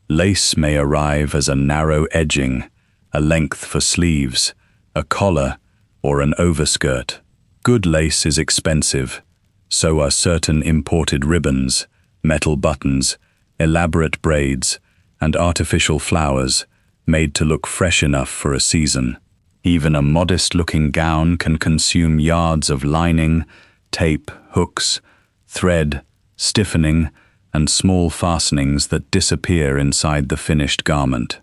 Lace may arrive as a narrow edging, a length for sleeves, a collar, or an overskirt. Good lace is expensive. So are certain imported ribbons, metal buttons, elaborate braids, and artificial flowers made to look fresh enough for a season. Even a modest-looking gown can consume yards of lining, tape, hooks, thread, stiffening, and small fastenings that disappear inside the finished garment.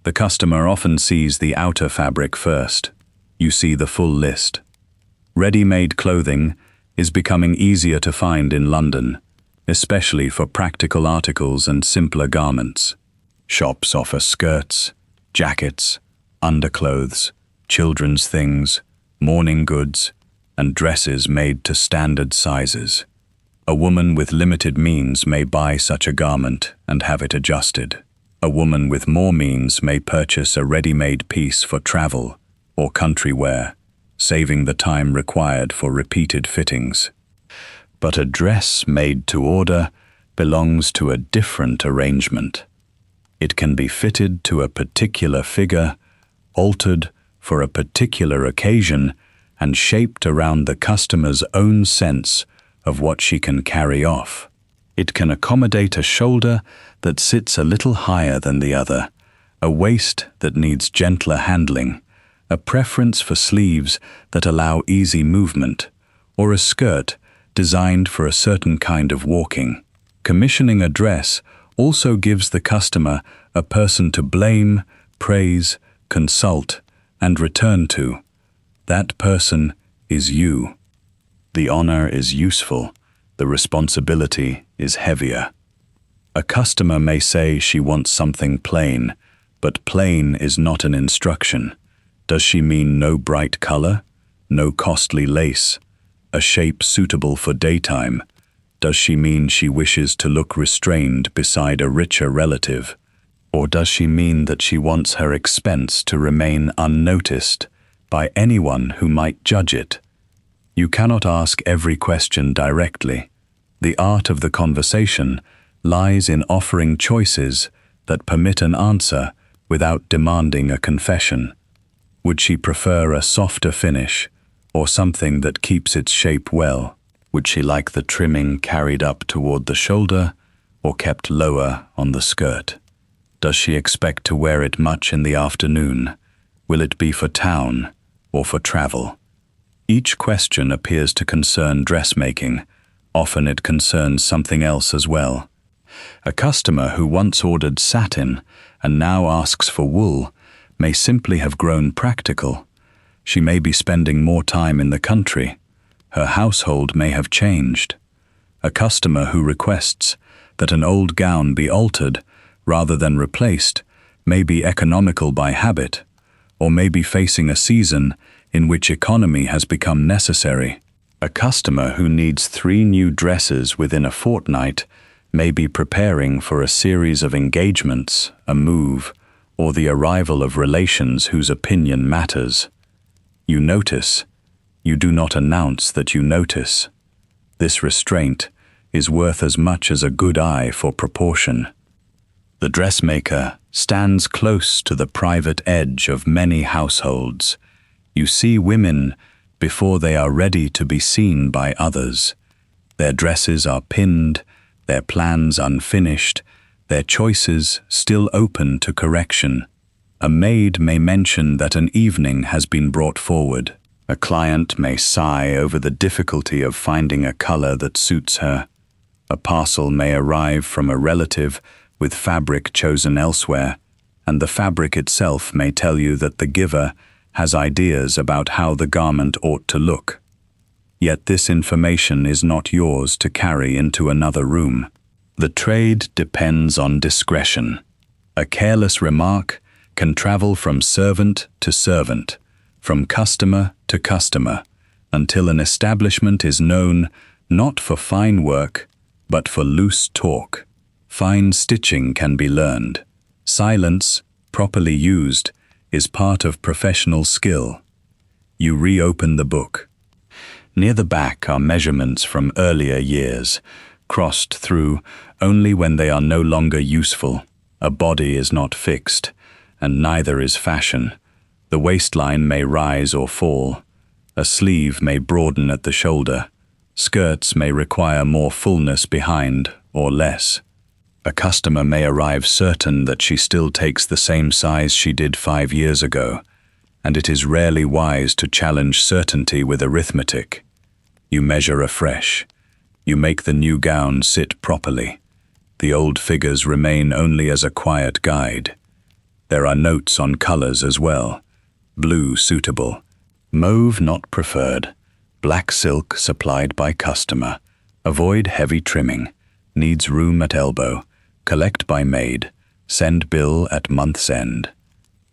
The customer often sees the outer fabric first. You see the full list. Ready-made clothing is becoming easier to find in London, especially for practical articles and simpler garments. Shops offer skirts, jackets, underclothes, children's things, morning goods, and dresses made to standard sizes. A woman with limited means may buy such a garment and have it adjusted. A woman with more means may purchase a ready-made piece for travel or country wear, saving the time required for repeated fittings. But a dress made to order belongs to a different arrangement. It can be fitted to a particular figure, altered for a particular occasion, and shaped around the customer's own sense of what she can carry off. It can accommodate a shoulder that sits a little higher than the other, a waist that needs gentler handling, a preference for sleeves that allow easy movement, or a skirt designed for a certain kind of walking. Commissioning a dress also gives the customer a person to blame, praise, consult, and return to. That person is you. The honor is useful, the responsibility is heavier. A customer may say she wants something plain, but plain is not an instruction. Does she mean no bright color, no costly lace, a shape suitable for daytime? Does she mean she wishes to look restrained beside a richer relative? Or does she mean that she wants her expense to remain unnoticed by anyone who might judge it? You cannot ask every question directly. The art of the conversation lies in offering choices that permit an answer without demanding a confession. Would she prefer a softer finish, or something that keeps its shape well? Would she like the trimming carried up toward the shoulder, or kept lower on the skirt? Does she expect to wear it much in the afternoon? Will it be for town or for travel? Each question appears to concern dressmaking. Often it concerns something else as well. A customer who once ordered satin and now asks for wool may simply have grown practical. She may be spending more time in the country. Her household may have changed. A customer who requests that an old gown be altered rather than replaced may be economical by habit, or may be facing a season in which economy has become necessary. A customer who needs 3 new dresses within a fortnight may be preparing for a series of engagements, a move, or the arrival of relations whose opinion matters. You notice. You do not announce that you notice. This restraint is worth as much as a good eye for proportion. The dressmaker stands close to the private edge of many households. You see women before they are ready to be seen by others. Their dresses are pinned, their plans unfinished, their choices still open to correction. A maid may mention that an evening has been brought forward. A client may sigh over the difficulty of finding a color that suits her. A parcel may arrive from a relative with fabric chosen elsewhere, and the fabric itself may tell you that the giver has ideas about how the garment ought to look. Yet this information is not yours to carry into another room. The trade depends on discretion. A careless remark can travel from servant to servant, from customer to customer, until an establishment is known not for fine work, but for loose talk. Fine stitching can be learned. Silence, properly used, is part of professional skill. You reopen the book. Near the back are measurements from earlier years, crossed through only when they are no longer useful. A body is not fixed, and neither is fashion. The waistline may rise or fall. A sleeve may broaden at the shoulder. Skirts may require more fullness behind or less. A customer may arrive certain that she still takes the same size she did 5 years ago, and it is rarely wise to challenge certainty with arithmetic. You measure afresh. You make the new gown sit properly. The old figures remain only as a quiet guide. There are notes on colors as well. Blue suitable. Mauve not preferred. Black silk supplied by customer. Avoid heavy trimming. Needs room at elbow. Collect by maid. Send bill at month's end.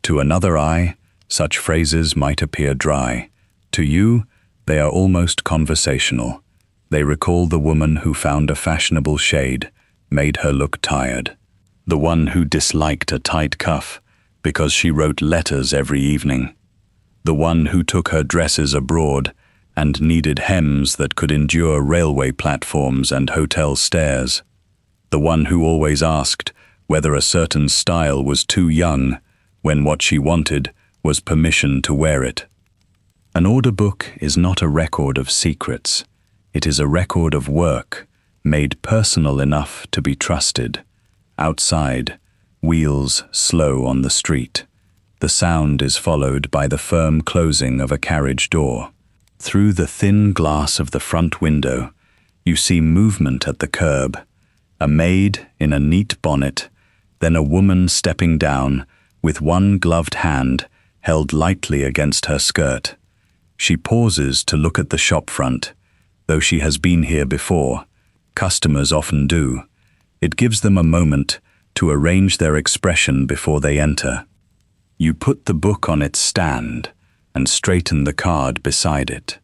To another eye, such phrases might appear dry. To you, they are almost conversational. They recall the woman who found a fashionable shade, made her look tired. The one who disliked a tight cuff because she wrote letters every evening. The one who took her dresses abroad and needed hems that could endure railway platforms and hotel stairs. The one who always asked whether a certain style was too young when what she wanted was permission to wear it. An order book is not a record of secrets. It is a record of work, made personal enough to be trusted. Outside, wheels slow on the street. The sound is followed by the firm closing of a carriage door. Through the thin glass of the front window, you see movement at the curb. A maid in a neat bonnet, then a woman stepping down with one gloved hand held lightly against her skirt. She pauses to look at the shop front. Though she has been here before, customers often do. It gives them a moment to arrange their expression before they enter. You put the book on its stand and straighten the card beside it.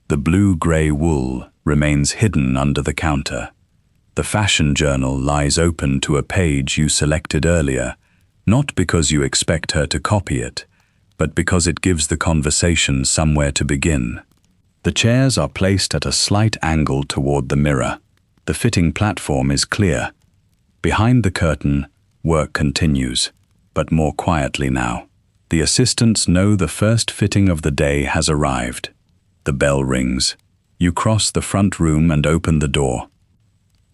The blue-gray wool remains hidden under the counter. The fashion journal lies open to a page you selected earlier, not because you expect her to copy it, but because it gives the conversation somewhere to begin. The chairs are placed at a slight angle toward the mirror. The fitting platform is clear. Behind the curtain, work continues, but more quietly now. The assistants know the first fitting of the day has arrived. The bell rings. You cross the front room and open the door.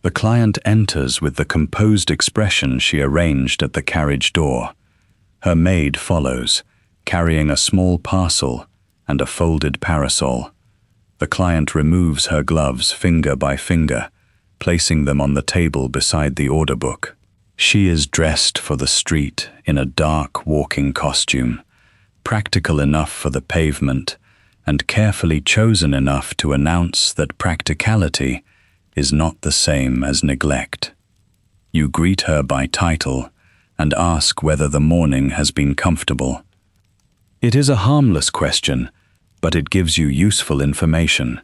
The client enters with the composed expression she arranged at the carriage door. Her maid follows, carrying a small parcel and a folded parasol. The client removes her gloves finger by finger, placing them on the table beside the order book. She is dressed for the street in a dark walking costume, practical enough for the pavement and carefully chosen enough to announce that practicality is not the same as neglect. You greet her by title and ask whether the morning has been comfortable. It is a harmless question, but it gives you useful information.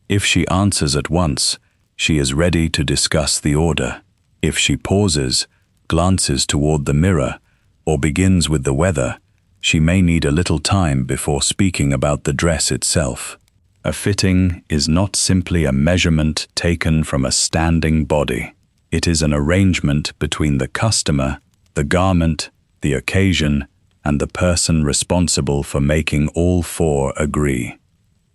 If she answers at once, she is ready to discuss the order. If she pauses, glances toward the mirror, or begins with the weather, she may need a little time before speaking about the dress itself. A fitting is not simply a measurement taken from a standing body. It is an arrangement between the customer, the garment, the occasion, and the person responsible for making all four agree.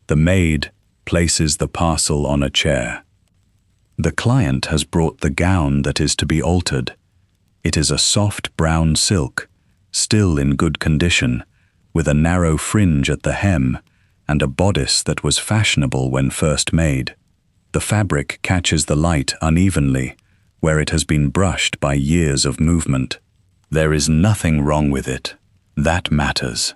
The maid places the parcel on a chair. The client has brought the gown that is to be altered. It is a soft brown silk, still in good condition, with a narrow fringe at the hem and a bodice that was fashionable when first made. The fabric catches the light unevenly, where it has been brushed by years of movement. There is nothing wrong with it. That matters.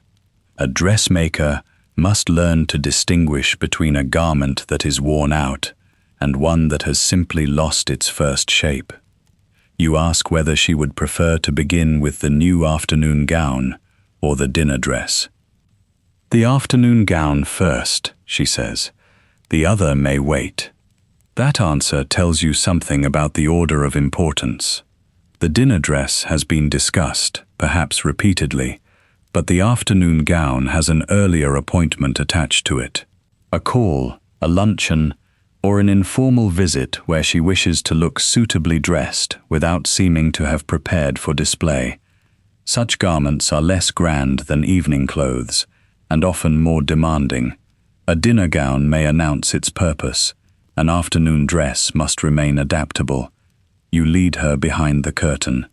A dressmaker must learn to distinguish between a garment that is worn out and one that has simply lost its first shape. You ask whether she would prefer to begin with the new afternoon gown or the dinner dress. The afternoon gown first, she says. The other may wait. That answer tells you something about the order of importance. The dinner dress has been discussed, perhaps repeatedly, but the afternoon gown has an earlier appointment attached to it. A call, a luncheon, or an informal visit where she wishes to look suitably dressed without seeming to have prepared for display. Such garments are less grand than evening clothes, and often more demanding. A dinner gown may announce its purpose. An afternoon dress must remain adaptable. You lead her behind the curtain.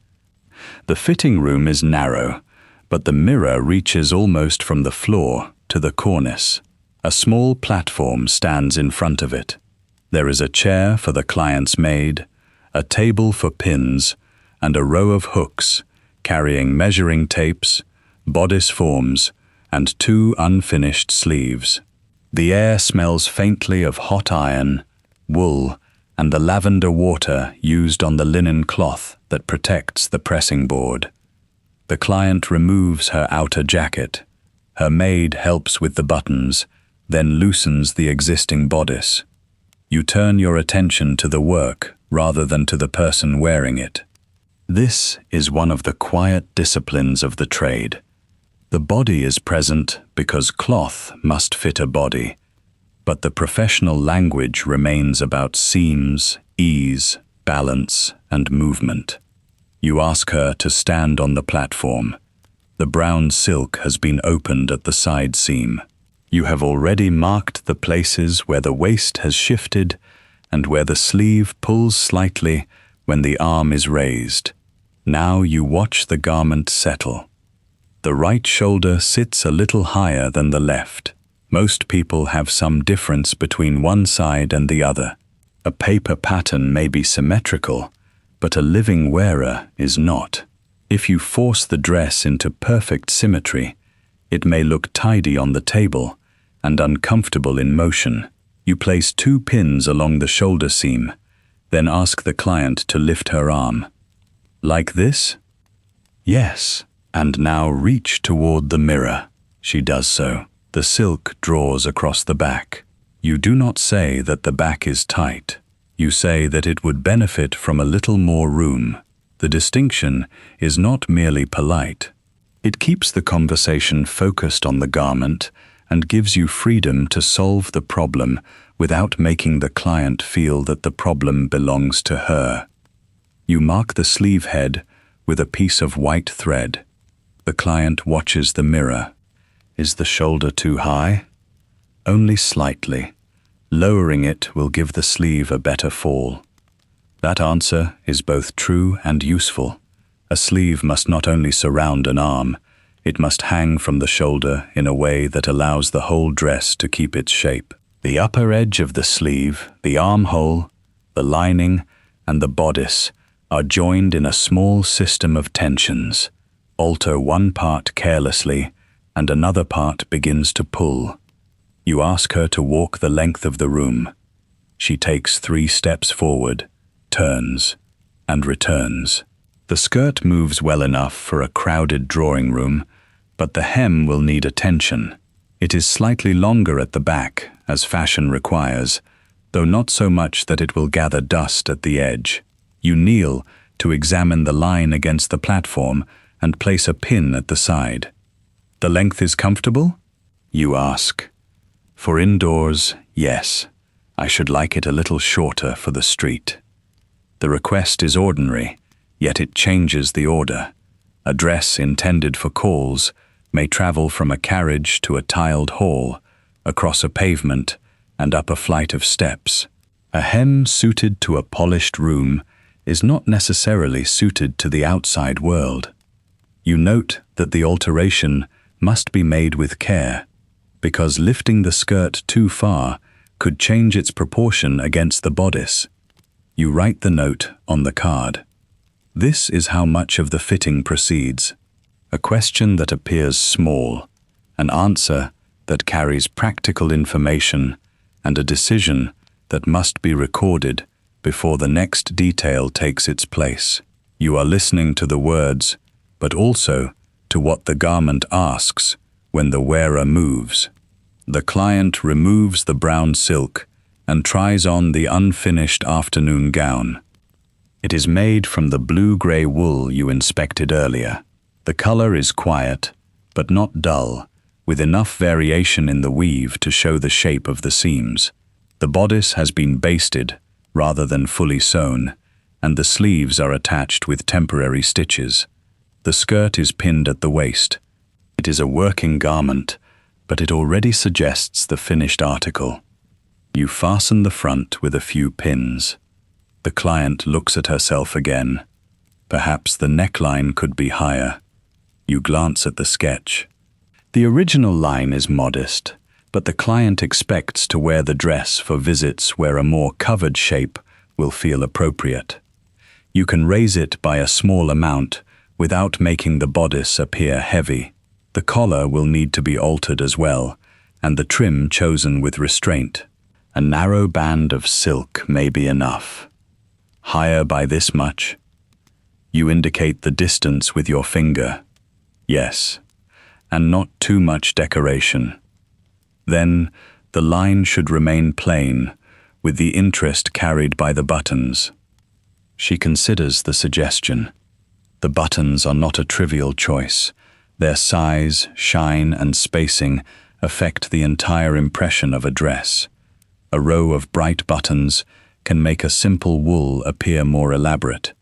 The fitting room is narrow, but the mirror reaches almost from the floor to the cornice. A small platform stands in front of it. There is a chair for the client's maid, a table for pins, and a row of hooks carrying measuring tapes, bodice forms, and 2 unfinished sleeves. The air smells faintly of hot iron, wool, and the lavender water used on the linen cloth that protects the pressing board. The client removes her outer jacket. Her maid helps with the buttons, then loosens the existing bodice. You turn your attention to the work rather than to the person wearing it. This is one of the quiet disciplines of the trade. The body is present because cloth must fit a body, but the professional language remains about seams, ease, balance, and movement. You ask her to stand on the platform. The brown silk has been opened at the side seam. You have already marked the places where the waist has shifted and where the sleeve pulls slightly when the arm is raised. Now you watch the garment settle. The right shoulder sits a little higher than the left. Most people have some difference between one side and the other. A paper pattern may be symmetrical, but a living wearer is not. If you force the dress into perfect symmetry, it may look tidy on the table and uncomfortable in motion. You place 2 pins along the shoulder seam, then ask the client to lift her arm. Like this? Yes. And now reach toward the mirror. She does so. The silk draws across the back. You do not say that the back is tight. You say that it would benefit from a little more room. The distinction is not merely polite. It keeps the conversation focused on the garment and gives you freedom to solve the problem without making the client feel that the problem belongs to her. You mark the sleeve head with a piece of white thread. The client watches the mirror. Is the shoulder too high? Only slightly. Lowering it will give the sleeve a better fall. That answer is both true and useful. A sleeve must not only surround an arm, it must hang from the shoulder in a way that allows the whole dress to keep its shape. The upper edge of the sleeve, the armhole, the lining, and the bodice are joined in a small system of tensions. Alter one part carelessly, and another part begins to pull. You ask her to walk the length of the room. She takes 3 steps forward, turns. and returns. The skirt moves well enough for a crowded drawing room, but the hem will need attention. It is slightly longer at the back, as fashion requires, though not so much that it will gather dust at the edge. You kneel to examine the line against the platform and place a pin at the side. The length is comfortable? You ask. For indoors, yes. I should like it a little shorter for the street. The request is ordinary, yet it changes the order. A dress intended for calls may travel from a carriage to a tiled hall, across a pavement, and up a flight of steps. A hem suited to a polished room is not necessarily suited to the outside world. You note that the alteration must be made with care, because lifting the skirt too far could change its proportion against the bodice. You write the note on the card. This is how much of the fitting proceeds. A question that appears small, an answer that carries practical information, and a decision that must be recorded before the next detail takes its place. You are listening to the words, but also to what the garment asks when the wearer moves. The client removes the brown silk and tries on the unfinished afternoon gown. It is made from the blue-gray wool you inspected earlier. The color is quiet, but not dull, with enough variation in the weave to show the shape of the seams. The bodice has been basted rather than fully sewn, and the sleeves are attached with temporary stitches. The skirt is pinned at the waist. It is a working garment, but it already suggests the finished article. You fasten the front with a few pins. The client looks at herself again. Perhaps the neckline could be higher. You glance at the sketch. The original line is modest, but the client expects to wear the dress for visits where a more covered shape will feel appropriate. You can raise it by a small amount without making the bodice appear heavy. The collar will need to be altered as well, and the trim chosen with restraint. A narrow band of silk may be enough. Higher by this much? You indicate the distance with your finger. Yes, and not too much decoration. Then, the line should remain plain, with the interest carried by the buttons. She considers the suggestion. The buttons are not a trivial choice. Their size, shine, and spacing affect the entire impression of a dress. A row of bright buttons can make a simple wool appear more elaborate.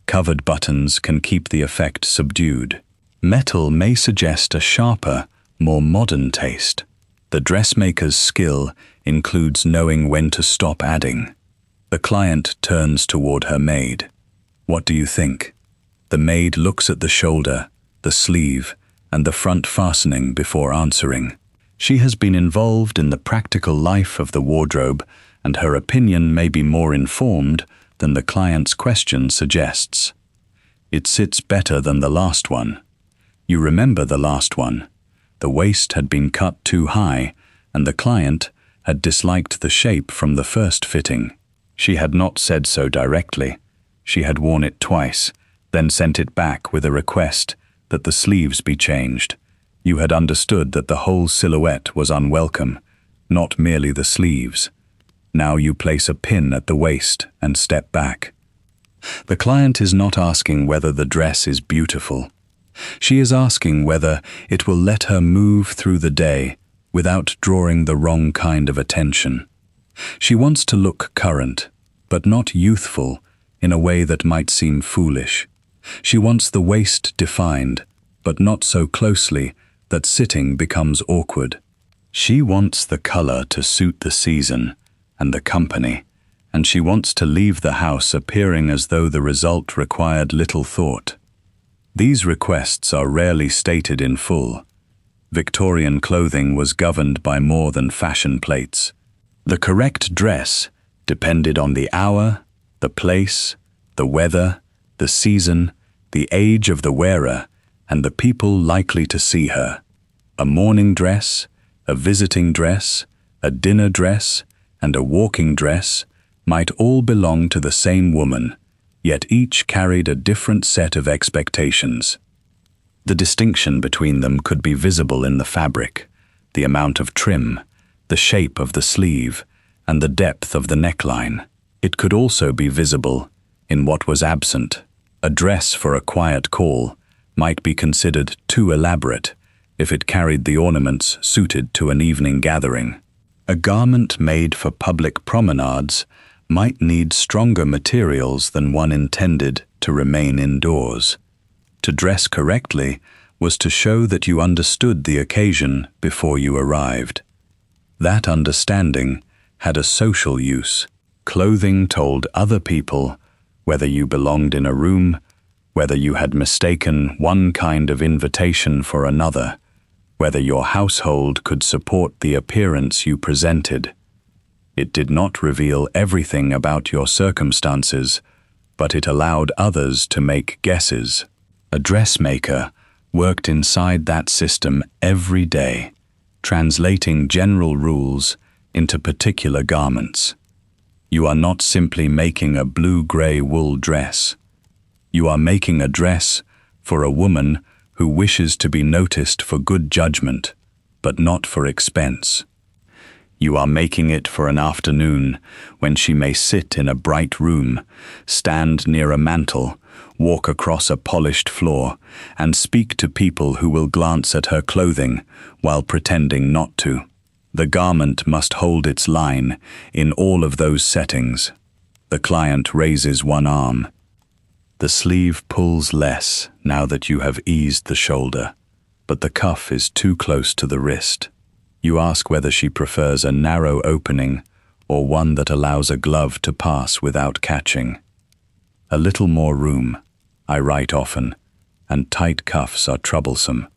Covered buttons can keep the effect subdued. Metal may suggest a sharper, more modern taste. The dressmaker's skill includes knowing when to stop adding. The client turns toward her maid. What do you think? The maid looks at the shoulder, the sleeve, and the front fastening before answering. She has been involved in the practical life of the wardrobe, and her opinion may be more informed than the client's question suggests. It sits better than the last one. You remember the last one. The waist had been cut too high, and the client had disliked the shape from the first fitting. She had not said so directly. She had worn it twice, then sent it back with a request that the sleeves be changed. You had understood that the whole silhouette was unwelcome, not merely the sleeves. Now you place a pin at the waist and step back. The client is not asking whether the dress is beautiful. She is asking whether it will let her move through the day without drawing the wrong kind of attention. She wants to look current, but not youthful in a way that might seem foolish. She wants the waist defined, but not so closely that sitting becomes awkward. She wants the color to suit the season and the company, and she wants to leave the house appearing as though the result required little thought. These requests are rarely stated in full. Victorian clothing was governed by more than fashion plates. The correct dress depended on the hour, the place, the weather, the season, the age of the wearer, and the people likely to see her. A morning dress, a visiting dress, a dinner dress, and a walking dress might all belong to the same woman, yet each carried a different set of expectations. The distinction between them could be visible in the fabric, the amount of trim, the shape of the sleeve, and the depth of the neckline. It could also be visible in what was absent. A dress for a quiet call might be considered too elaborate if it carried the ornaments suited to an evening gathering. A garment made for public promenades might need stronger materials than one intended to remain indoors. To dress correctly was to show that you understood the occasion before you arrived. That understanding had a social use. Clothing told other people whether you belonged in a room, whether you had mistaken one kind of invitation for another, whether your household could support the appearance you presented. It did not reveal everything about your circumstances, but it allowed others to make guesses. A dressmaker worked inside that system every day, translating general rules into particular garments. You are not simply making a blue-gray wool dress. You are making a dress for a woman who wishes to be noticed for good judgment, but not for expense. You are making it for an afternoon when she may sit in a bright room, stand near a mantel, walk across a polished floor, and speak to people who will glance at her clothing while pretending not to. The garment must hold its line in all of those settings. The client raises one arm. The sleeve pulls less now that you have eased the shoulder, but the cuff is too close to the wrist. You ask whether she prefers a narrow opening or one that allows a glove to pass without catching. A little more room, I write often, and tight cuffs are troublesome.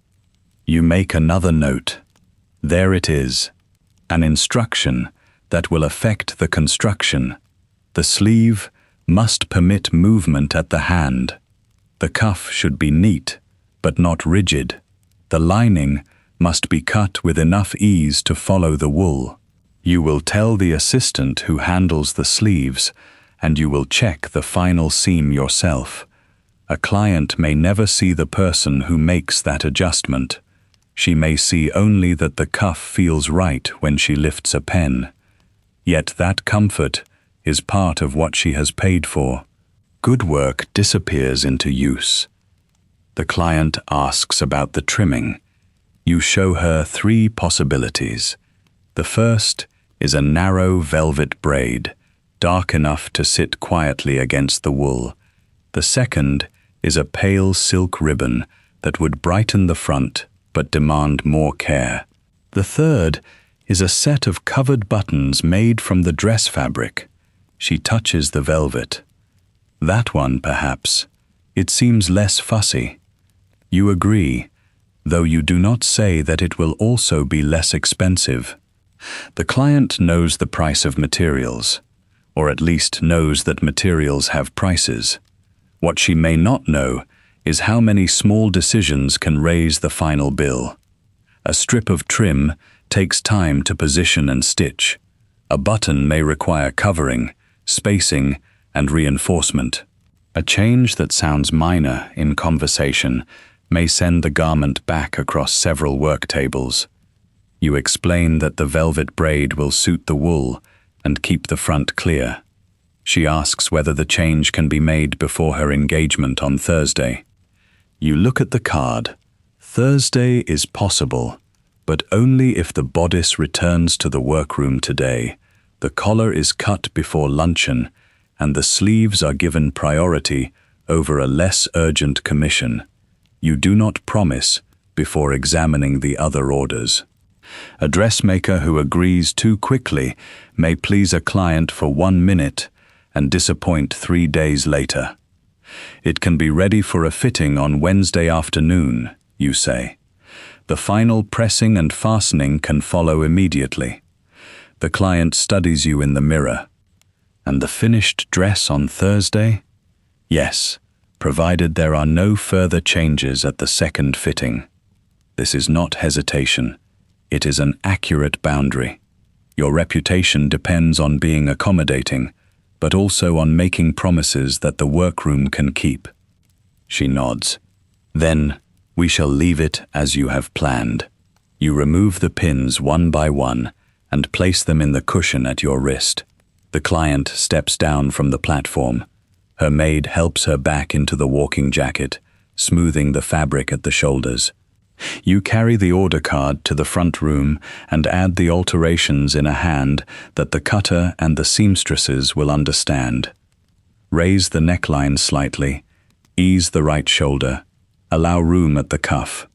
You make another note. There it is, an instruction that will affect the construction. The sleeve must permit movement at the hand. The cuff should be neat, but not rigid. The lining must be cut with enough ease to follow the wool. You will tell the assistant who handles the sleeves, and you will check the final seam yourself. A client may never see the person who makes that adjustment. She may see only that the cuff feels right when she lifts a pen. Yet that comfort is part of what she has paid for. Good work disappears into use. The client asks about the trimming. You show her 3 possibilities. The first is a narrow velvet braid, dark enough to sit quietly against the wool. The second is a pale silk ribbon that would brighten the front but demand more care. The third is a set of covered buttons made from the dress fabric. She touches the velvet. That one, perhaps. It seems less fussy. You agree, though you do not say that it will also be less expensive. The client knows the price of materials, or at least knows that materials have prices. What she may not know is how many small decisions can raise the final bill. A strip of trim takes time to position and stitch. A button may require covering, spacing, and reinforcement. A change that sounds minor in conversation may send the garment back across several work tables. You explain that the velvet braid will suit the wool and keep the front clear. She asks whether the change can be made before her engagement on Thursday. You look at the card. Thursday is possible, but only if the bodice returns to the workroom today, the collar is cut before luncheon, and the sleeves are given priority over a less urgent commission. You do not promise before examining the other orders. A dressmaker who agrees too quickly may please a client for 1 minute and disappoint 3 days later. It can be ready for a fitting on Wednesday afternoon, you say. The final pressing and fastening can follow immediately. The client studies you in the mirror. And the finished dress on Thursday? Yes, provided there are no further changes at the second fitting. This is not hesitation. It is an accurate boundary. Your reputation depends on being accommodating, but also on making promises that the workroom can keep. She nods. Then, we shall leave it as you have planned. You remove the pins one by one and place them in the cushion at your wrist. The client steps down from the platform. Her maid helps her back into the walking jacket, smoothing the fabric at the shoulders. You carry the order card to the front room and add the alterations in a hand that the cutter and the seamstresses will understand. Raise the neckline slightly, ease the right shoulder, allow room at the cuff.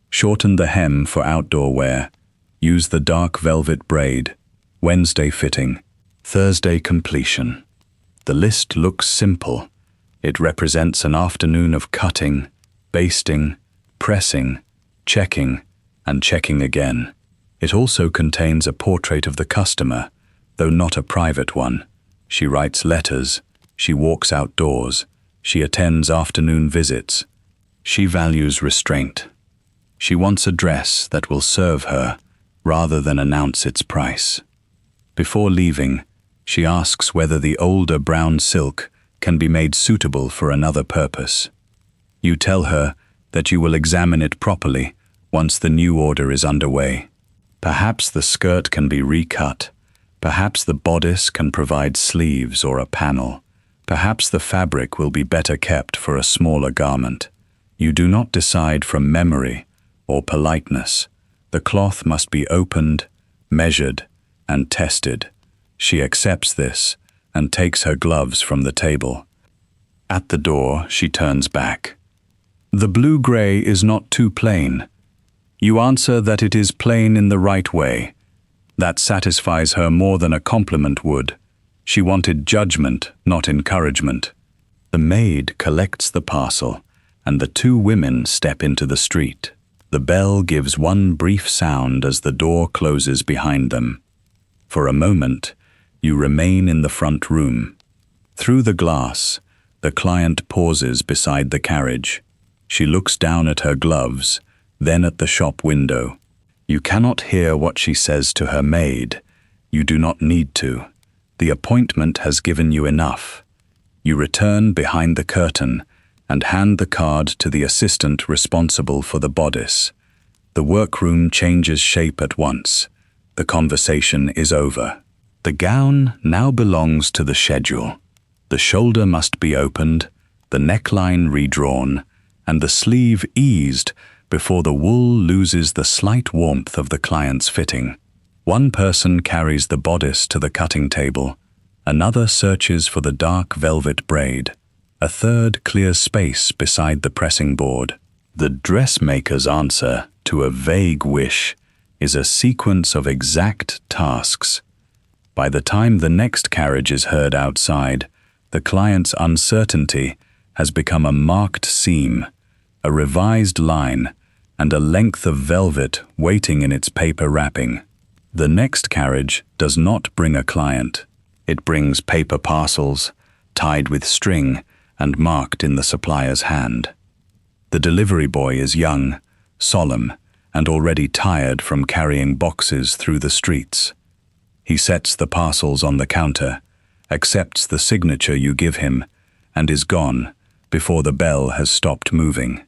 Shorten the hem for outdoor wear. Use the dark velvet braid. Wednesday fitting. Thursday completion. The list looks simple. It represents an afternoon of cutting, basting, pressing, checking, and checking again. It also contains a portrait of the customer, though not a private one. She writes letters. She walks outdoors. She attends afternoon visits. She values restraint. She wants a dress that will serve her rather than announce its price. Before leaving, she asks whether the older brown silk can be made suitable for another purpose. You tell her that you will examine it properly once the new order is underway. Perhaps the skirt can be recut. Perhaps the bodice can provide sleeves or a panel. Perhaps the fabric will be better kept for a smaller garment. You do not decide from memory or politeness. The cloth must be opened, measured, and tested. She accepts this and takes her gloves from the table. At the door, she turns back. The blue-gray is not too plain. You answer that it is plain in the right way. That satisfies her more than a compliment would. She wanted judgment, not encouragement. The maid collects the parcel, and the two women step into the street. The bell gives one brief sound as the door closes behind them. For a moment, you remain in the front room. Through the glass, the client pauses beside the carriage. She looks down at her gloves, then at the shop window. You cannot hear what she says to her maid. You do not need to. The appointment has given you enough. You return behind the curtain and hand the card to the assistant responsible for the bodice. The workroom changes shape at once. The conversation is over. The gown now belongs to the schedule. The shoulder must be opened, the neckline redrawn, and the sleeve eased before the wool loses the slight warmth of the client's fitting. One person carries the bodice to the cutting table. Another searches for the dark velvet braid. A third clears space beside the pressing board. The dressmaker's answer to a vague wish is a sequence of exact tasks. By the time the next carriage is heard outside, the client's uncertainty has become a marked seam, a revised line, and a length of velvet waiting in its paper wrapping. The next carriage does not bring a client. It brings paper parcels, tied with string and marked in the supplier's hand. The delivery boy is young, solemn, and already tired from carrying boxes through the streets. He sets the parcels on the counter, accepts the signature you give him, and is gone before the bell has stopped moving.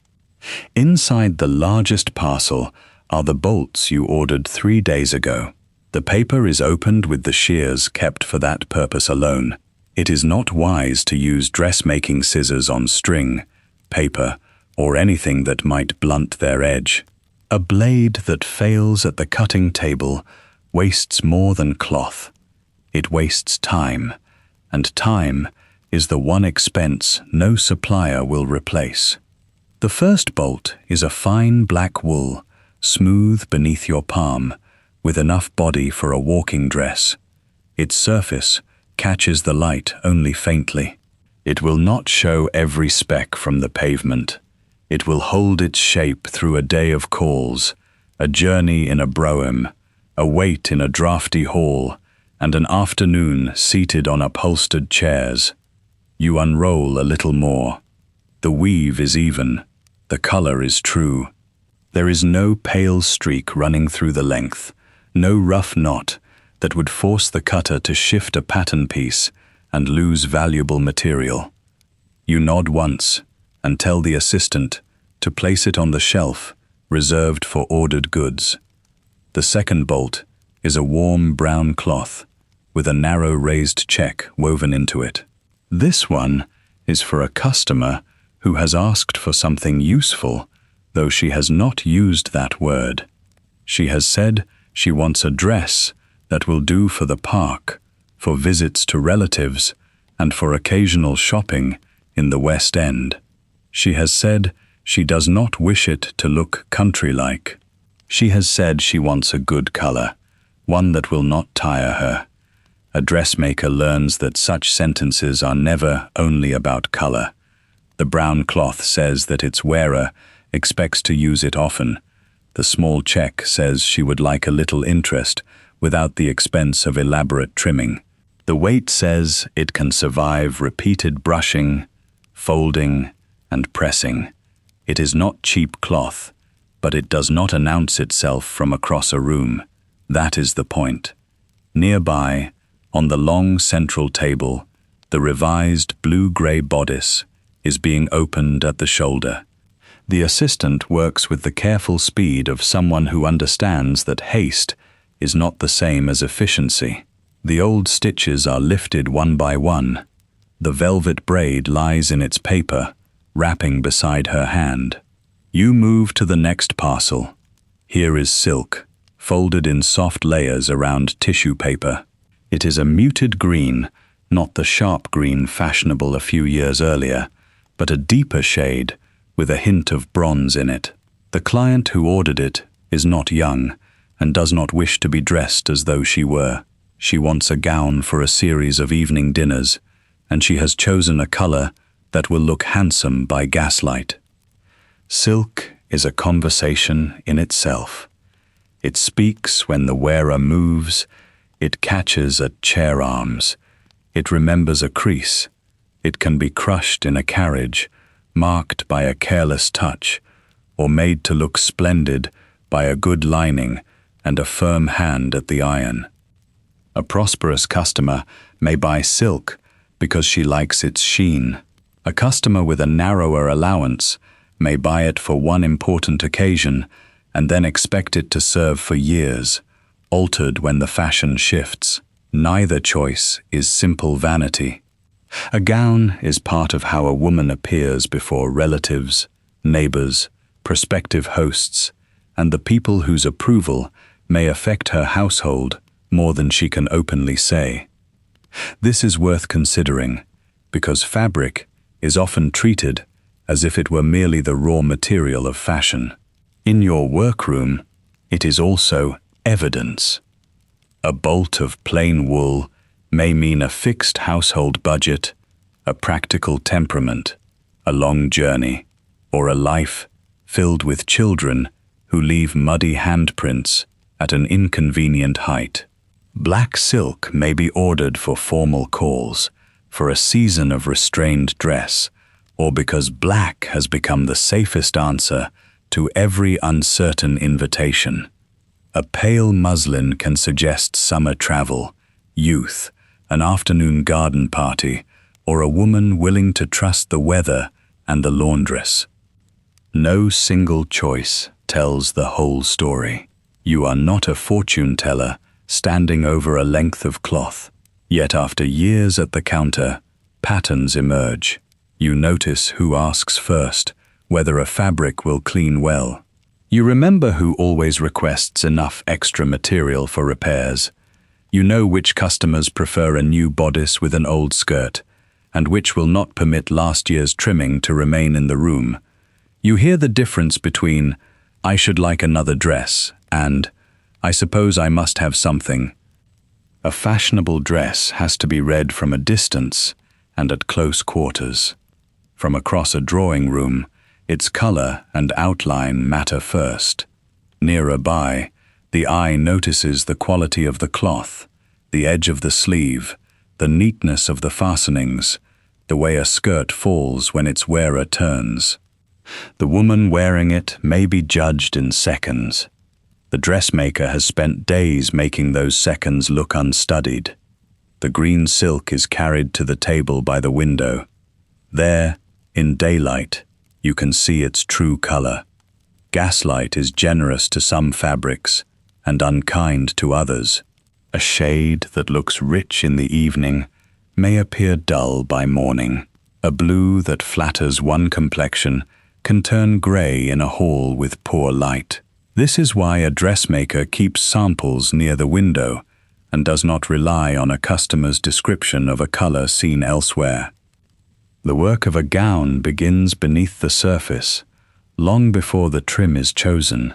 Inside the largest parcel are the bolts you ordered 3 days ago. The paper is opened with the shears kept for that purpose alone. It is not wise to use dressmaking scissors on string, paper, or anything that might blunt their edge. A blade that fails at the cutting table wastes more than cloth. It wastes time, and time is the one expense no supplier will replace. The first bolt is a fine black wool, smooth beneath your palm, with enough body for a walking dress. Its surface catches the light only faintly. It will not show every speck from the pavement. It will hold its shape through a day of calls, a journey in a brougham, a wait in a draughty hall, and an afternoon seated on upholstered chairs. You unroll a little more. The weave is even. The color is true. There is no pale streak running through the length, no rough knot that would force the cutter to shift a pattern piece and lose valuable material. You nod once and tell the assistant to place it on the shelf reserved for ordered goods. The second bolt is a warm brown cloth with a narrow raised check woven into it. This one is for a customer who has asked for something useful, though she has not used that word. She has said she wants a dress that will do for the park, for visits to relatives, and for occasional shopping in the West End. She has said she does not wish it to look country-like. She has said she wants a good color, one that will not tire her. A dressmaker learns that such sentences are never only about color. The brown cloth says that its wearer expects to use it often. The small check says she would like a little interest without the expense of elaborate trimming. The weight says it can survive repeated brushing, folding, and pressing. It is not cheap cloth, but it does not announce itself from across a room. That is the point. Nearby, on the long central table, the revised blue-gray bodice is being opened at the shoulder. The assistant works with the careful speed of someone who understands that haste is not the same as efficiency. The old stitches are lifted one by one. The velvet braid lies in its paper, wrapping beside her hand. You move to the next parcel. Here is silk, folded in soft layers around tissue paper. It is a muted green, not the sharp green fashionable a few years earlier, but a deeper shade with a hint of bronze in it. The client who ordered it is not young and does not wish to be dressed as though she were. She wants a gown for a series of evening dinners, and she has chosen a color that will look handsome by gaslight. Silk is a conversation in itself. It speaks when the wearer moves. It catches at chair arms. It remembers a crease. It can be crushed in a carriage, marked by a careless touch, or made to look splendid by a good lining and a firm hand at the iron. A prosperous customer may buy silk because she likes its sheen. A customer with a narrower allowance may buy it for one important occasion and then expect it to serve for years, altered when the fashion shifts. Neither choice is simple vanity. A gown is part of how a woman appears before relatives, neighbors, prospective hosts, and the people whose approval may affect her household more than she can openly say. This is worth considering, because fabric is often treated as if it were merely the raw material of fashion. In your workroom, it is also evidence. A bolt of plain wool may mean a fixed household budget, a practical temperament, a long journey, or a life filled with children who leave muddy handprints at an inconvenient height. Black silk may be ordered for formal calls, for a season of restrained dress, or because black has become the safest answer to every uncertain invitation. A pale muslin can suggest summer travel, youth, an afternoon garden party, or a woman willing to trust the weather and the laundress. No single choice tells the whole story. You are not a fortune teller standing over a length of cloth. Yet after years at the counter, patterns emerge. You notice who asks first, whether a fabric will clean well. You remember who always requests enough extra material for repairs. You know which customers prefer a new bodice with an old skirt, and which will not permit last year's trimming to remain in the room. You hear the difference between, "I should like another dress," and, "I suppose I must have something." A fashionable dress has to be read from a distance and at close quarters. From across a drawing room, its color and outline matter first. Nearer by, the eye notices the quality of the cloth, the edge of the sleeve, the neatness of the fastenings, the way a skirt falls when its wearer turns. The woman wearing it may be judged in seconds. The dressmaker has spent days making those seconds look unstudied. The green silk is carried to the table by the window. There, in daylight, you can see its true color. Gaslight is generous to some fabrics and unkind to others. A shade that looks rich in the evening may appear dull by morning. A blue that flatters one complexion can turn gray in a hall with poor light. This is why a dressmaker keeps samples near the window and does not rely on a customer's description of a color seen elsewhere. The work of a gown begins beneath the surface, long before the trim is chosen.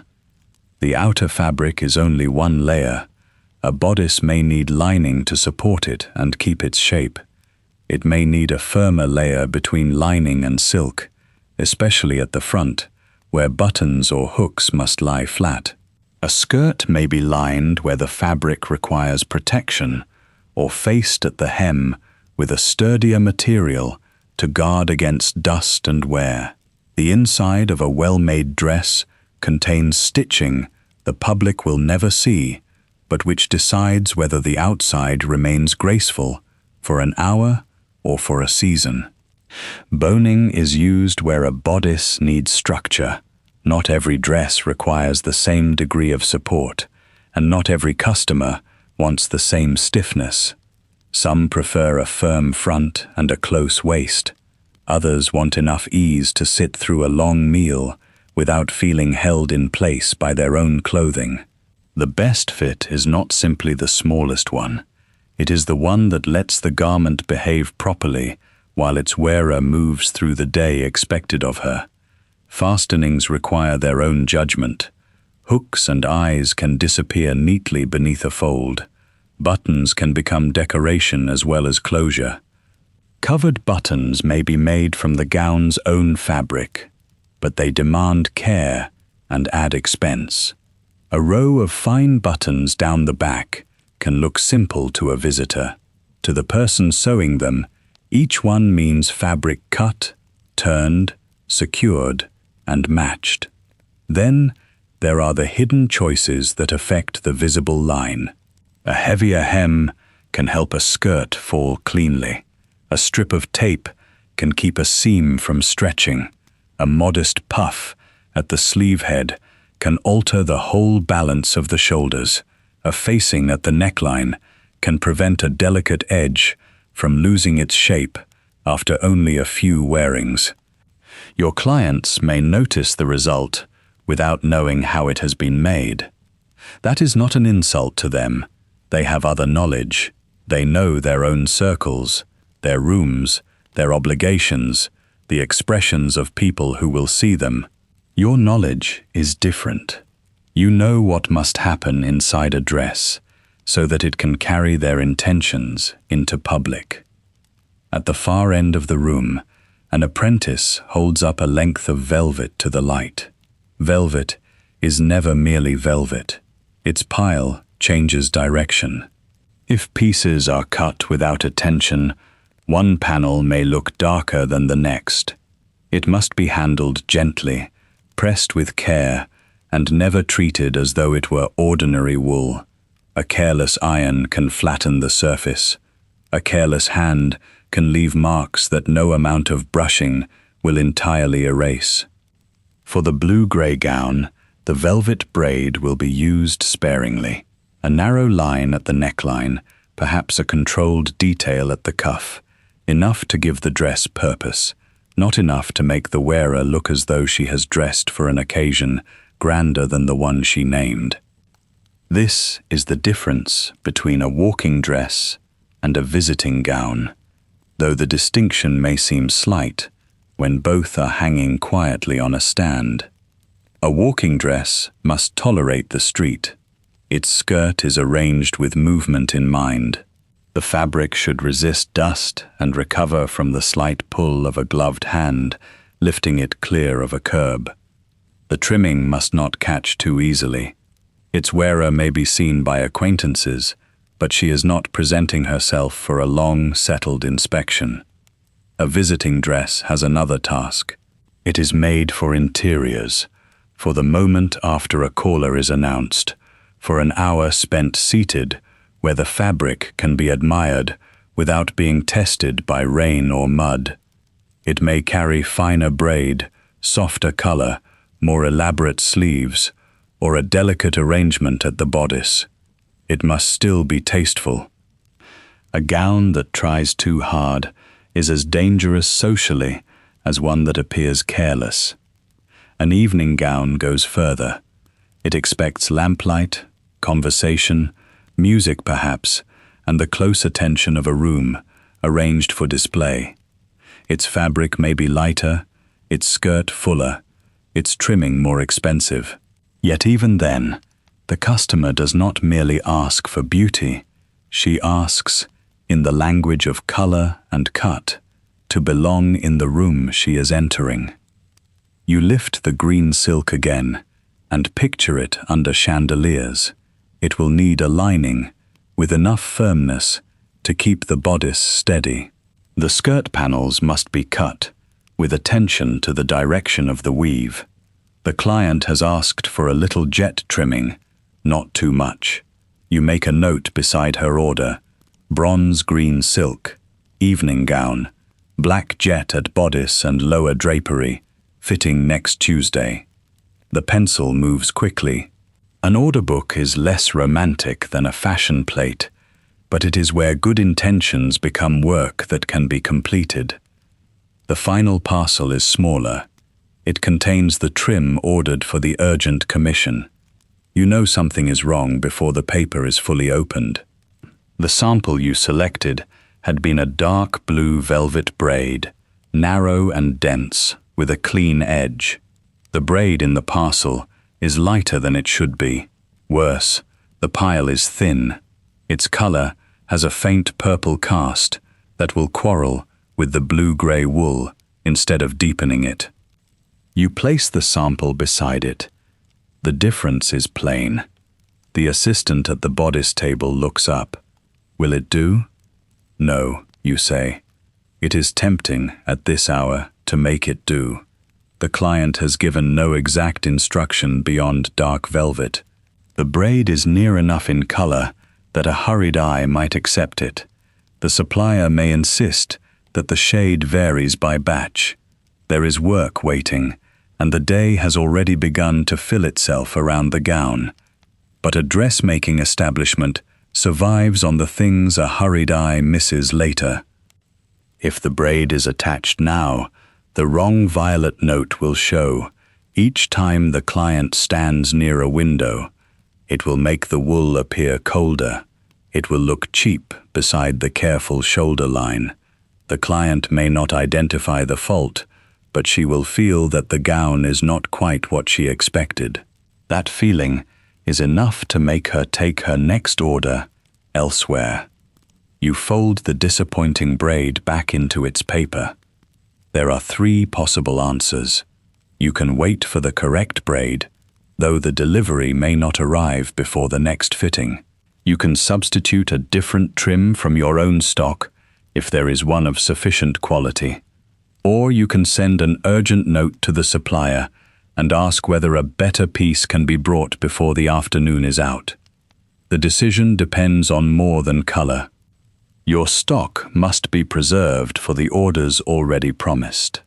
The outer fabric is only one layer. A bodice may need lining to support it and keep its shape. It may need a firmer layer between lining and silk, especially at the front, where buttons or hooks must lie flat. A skirt may be lined where the fabric requires protection, or faced at the hem with a sturdier material to guard against dust and wear. The inside of a well-made dress contains stitching the public will never see, but which decides whether the outside remains graceful for an hour or for a season. Boning is used where a bodice needs structure. Not every dress requires the same degree of support, and not every customer wants the same stiffness. Some prefer a firm front and a close waist. Others want enough ease to sit through a long meal without feeling held in place by their own clothing. The best fit is not simply the smallest one. It is the one that lets the garment behave properly while its wearer moves through the day expected of her. Fastenings require their own judgment. Hooks and eyes can disappear neatly beneath a fold. Buttons can become decoration as well as closure. Covered buttons may be made from the gown's own fabric, but they demand care and add expense. A row of fine buttons down the back can look simple to a visitor. To the person sewing them, each one means fabric cut, turned, secured, and matched. Then there are the hidden choices that affect the visible line. A heavier hem can help a skirt fall cleanly. A strip of tape can keep a seam from stretching. A modest puff at the sleeve head can alter the whole balance of the shoulders. A facing at the neckline can prevent a delicate edge from losing its shape after only a few wearings. Your clients may notice the result without knowing how it has been made. That is not an insult to them. They have other knowledge. They know their own circles, their rooms, their obligations, the expressions of people who will see them. Your knowledge is different. You know what must happen inside a dress so that it can carry their intentions into public. At the far end of the room, an apprentice holds up a length of velvet to the light. Velvet is never merely velvet. Its pile changes direction. If pieces are cut without attention, one panel may look darker than the next. It must be handled gently, pressed with care, and never treated as though it were ordinary wool. A careless iron can flatten the surface. A careless hand can leave marks that no amount of brushing will entirely erase. For the blue-gray gown, the velvet braid will be used sparingly. A narrow line at the neckline, perhaps a controlled detail at the cuff, enough to give the dress purpose, not enough to make the wearer look as though she has dressed for an occasion grander than the one she named. This is the difference between a walking dress and a visiting gown, though the distinction may seem slight when both are hanging quietly on a stand. A walking dress must tolerate the street. Its skirt is arranged with movement in mind. The fabric should resist dust and recover from the slight pull of a gloved hand, lifting it clear of a curb. The trimming must not catch too easily. Its wearer may be seen by acquaintances, but she is not presenting herself for a long, settled inspection. A visiting dress has another task. It is made for interiors, for the moment after a caller is announced, for an hour spent seated where the fabric can be admired without being tested by rain or mud. It may carry finer braid, softer color, more elaborate sleeves, or a delicate arrangement at the bodice. It must still be tasteful. A gown that tries too hard is as dangerous socially as one that appears careless. An evening gown goes further. It expects lamplight, conversation, music perhaps, and the close attention of a room arranged for display. Its fabric may be lighter, its skirt fuller, its trimming more expensive. Yet even then, the customer does not merely ask for beauty. She asks, in the language of color and cut, to belong in the room she is entering. You lift the green silk again and picture it under chandeliers. It will need a lining with enough firmness to keep the bodice steady. The skirt panels must be cut with attention to the direction of the weave. The client has asked for a little jet trimming, not too much. You make a note beside her order: bronze green silk, evening gown, black jet at bodice and lower drapery, fitting next Tuesday. The pencil moves quickly. An order book is less romantic than a fashion plate, but it is where good intentions become work that can be completed. The final parcel is smaller. It contains the trim ordered for the urgent commission. You know something is wrong before the paper is fully opened. The sample you selected had been a dark blue velvet braid, narrow and dense, with a clean edge. The braid in the parcel is lighter than it should be. Worse, the pile is thin. Its color has a faint purple cast that will quarrel with the blue-gray wool instead of deepening it. You place the sample beside it. The difference is plain. The assistant at the bodice table looks up. Will it do? No, you say. It is tempting at this hour to make it do. The client has given no exact instruction beyond dark velvet. The braid is near enough in color that a hurried eye might accept it. The supplier may insist that the shade varies by batch. There is work waiting, and the day has already begun to fill itself around the gown. But a dressmaking establishment survives on the things a hurried eye misses later. If the braid is attached now, the wrong violet note will show each time the client stands near a window. It will make the wool appear colder. It will look cheap beside the careful shoulder line. The client may not identify the fault, but she will feel that the gown is not quite what she expected. That feeling is enough to make her take her next order elsewhere. You fold the disappointing braid back into its paper. There are 3 possible answers. You can wait for the correct braid, though the delivery may not arrive before the next fitting. You can substitute a different trim from your own stock if there is one of sufficient quality. Or you can send an urgent note to the supplier and ask whether a better piece can be brought before the afternoon is out. The decision depends on more than color. Your stock must be preserved for the orders already promised.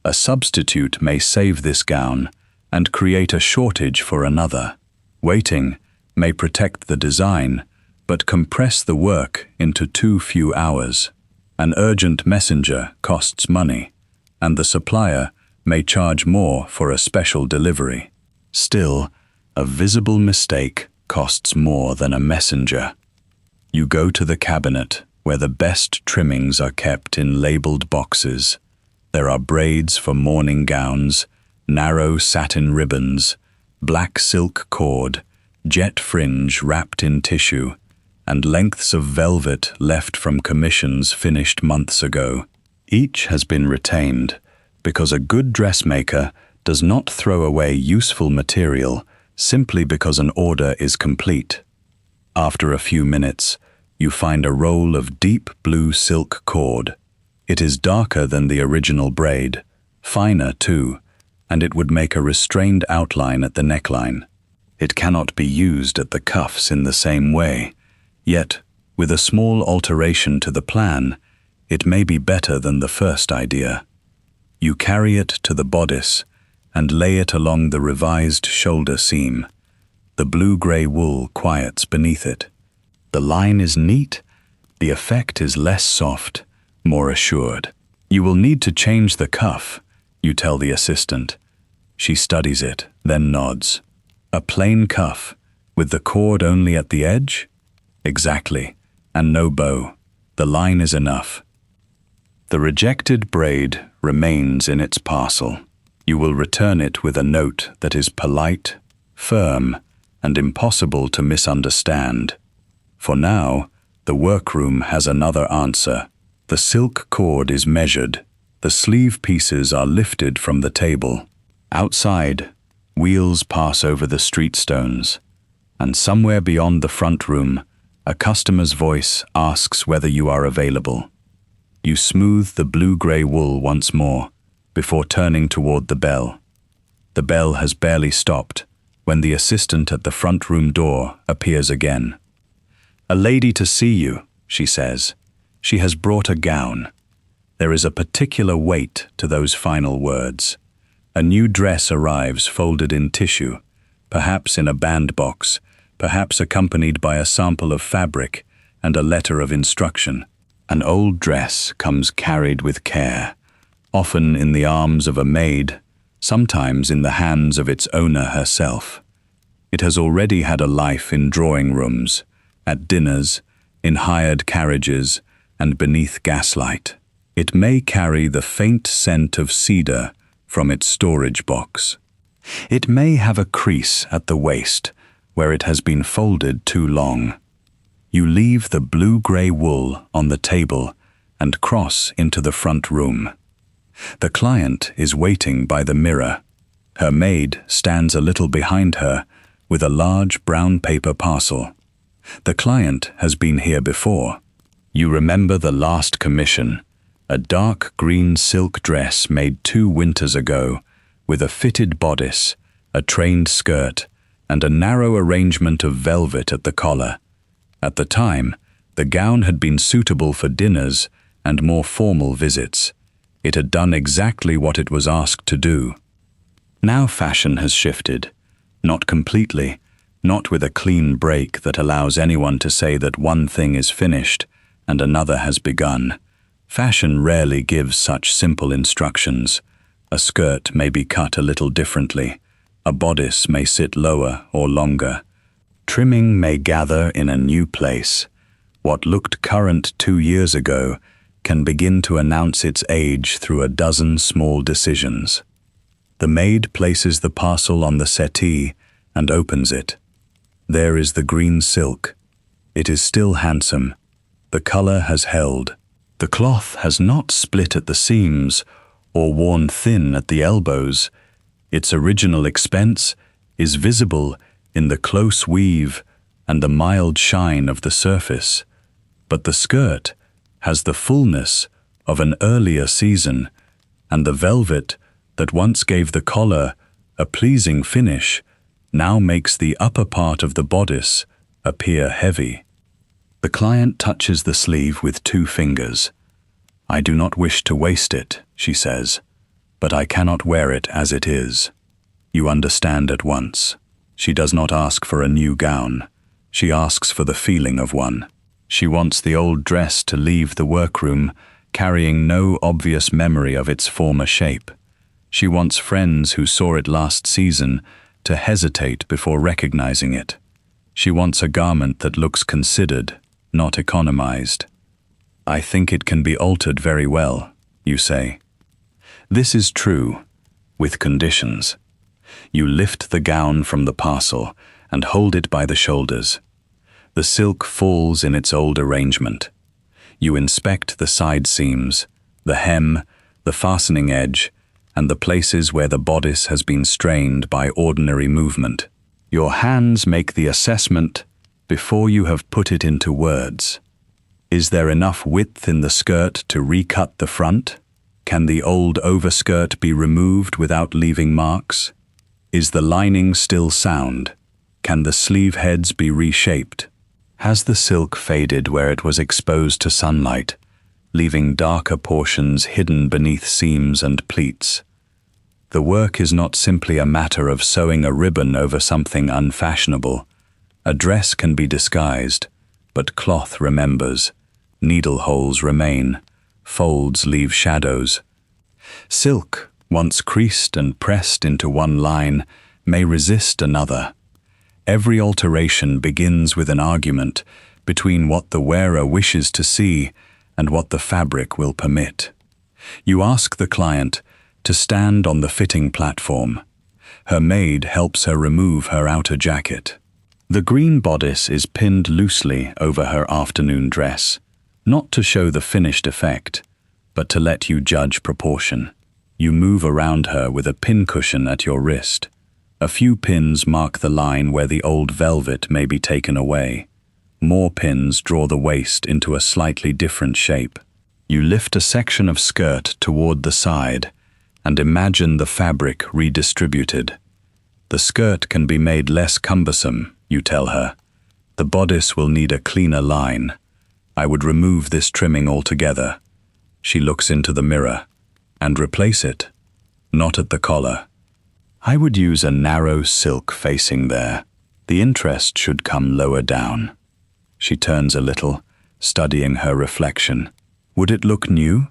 A substitute may save this gown and create a shortage for another. Waiting may protect the design, but compress the work into too few hours. An urgent messenger costs money, and the supplier may charge more for a special delivery. Still, a visible mistake costs more than a messenger. You go to the cabinet where the best trimmings are kept in labeled boxes. There are braids for morning gowns, narrow satin ribbons, black silk cord, jet fringe wrapped in tissue, and lengths of velvet left from commissions finished months ago. Each has been retained because a good dressmaker does not throw away useful material simply because an order is complete. After a few minutes, you find a roll of deep blue silk cord. It is darker than the original braid, finer too, and it would make a restrained outline at the neckline. It cannot be used at the cuffs in the same way. Yet, with a small alteration to the plan, it may be better than the first idea. You carry it to the bodice and lay it along the revised shoulder seam. The blue-gray wool quiets beneath it. The line is neat, the effect is less soft, more assured. You will need to change the cuff, you tell the assistant. She studies it, then nods. A plain cuff, with the cord only at the edge? Exactly, and no bow. The line is enough. The rejected braid remains in its parcel. You will return it with a note that is polite, firm, and impossible to misunderstand. For now, the workroom has another answer. The silk cord is measured. The sleeve pieces are lifted from the table. Outside, wheels pass over the street stones, and somewhere beyond the front room, a customer's voice asks whether you are available. You smooth the blue-gray wool once more, before turning toward the bell. The bell has barely stopped when the assistant at the front room door appears again. "A lady to see you," she says. She has brought a gown. There is a particular weight to those final words. A new dress arrives folded in tissue, perhaps in a bandbox, perhaps accompanied by a sample of fabric and a letter of instruction. An old dress comes carried with care, often in the arms of a maid, sometimes in the hands of its owner herself. It has already had a life in drawing rooms, at dinners, in hired carriages, and beneath gaslight. It may carry the faint scent of cedar from its storage box. It may have a crease at the waist where it has been folded too long. You leave the blue-gray wool on the table and cross into the front room. The client is waiting by the mirror. Her maid stands a little behind her with a large brown paper parcel. The client has been here before. You remember the last commission, a dark green silk dress made 2 winters ago, with a fitted bodice, a trained skirt, and a narrow arrangement of velvet at the collar. At the time, the gown had been suitable for dinners and more formal visits. It had done exactly what it was asked to do. Now fashion has shifted. Not completely, not with a clean break that allows anyone to say that one thing is finished and another has begun. Fashion rarely gives such simple instructions. A skirt may be cut a little differently. A bodice may sit lower or longer. Trimming may gather in a new place. What looked current 2 years ago can begin to announce its age through a dozen small decisions. The maid places the parcel on the settee and opens it. There is the green silk. It is still handsome. The color has held. The cloth has not split at the seams or worn thin at the elbows. Its original expense is visible in the close weave and the mild shine of the surface. But the skirt has the fullness of an earlier season, and the velvet that once gave the collar a pleasing finish now makes the upper part of the bodice appear heavy. The client touches the sleeve with 2 fingers. "I do not wish to waste it," she says, "but I cannot wear it as it is." You understand at once. She does not ask for a new gown. She asks for the feeling of one. She wants the old dress to leave the workroom, carrying no obvious memory of its former shape. She wants friends who saw it last season to hesitate before recognizing it. She wants a garment that looks considered, not economized. "I think it can be altered very well," you say. This is true, with conditions. You lift the gown from the parcel and hold it by the shoulders. The silk falls in its old arrangement. You inspect the side seams, the hem, the fastening edge, and the places where the bodice has been strained by ordinary movement. Your hands make the assessment before you have put it into words. Is there enough width in the skirt to recut the front? Can the old overskirt be removed without leaving marks? Is the lining still sound? Can the sleeve heads be reshaped? Has the silk faded where it was exposed to sunlight, leaving darker portions hidden beneath seams and pleats? The work is not simply a matter of sewing a ribbon over something unfashionable. A dress can be disguised, but cloth remembers. Needle holes remain. Folds leave shadows. Silk, once creased and pressed into one line, may resist another. Every alteration begins with an argument between what the wearer wishes to see and what the fabric will permit. You ask the client to stand on the fitting platform. Her maid helps her remove her outer jacket. The green bodice is pinned loosely over her afternoon dress, not to show the finished effect, but to let you judge proportion. You move around her with a pincushion at your wrist. A few pins mark the line where the old velvet may be taken away. More pins draw the waist into a slightly different shape. You lift a section of skirt toward the side and imagine the fabric redistributed. The skirt can be made less cumbersome, you tell her. The bodice will need a cleaner line. I would remove this trimming altogether. She looks into the mirror. And replace it. Not at the collar. I would use a narrow silk facing there. The interest should come lower down. She turns a little, studying her reflection. Would it look new?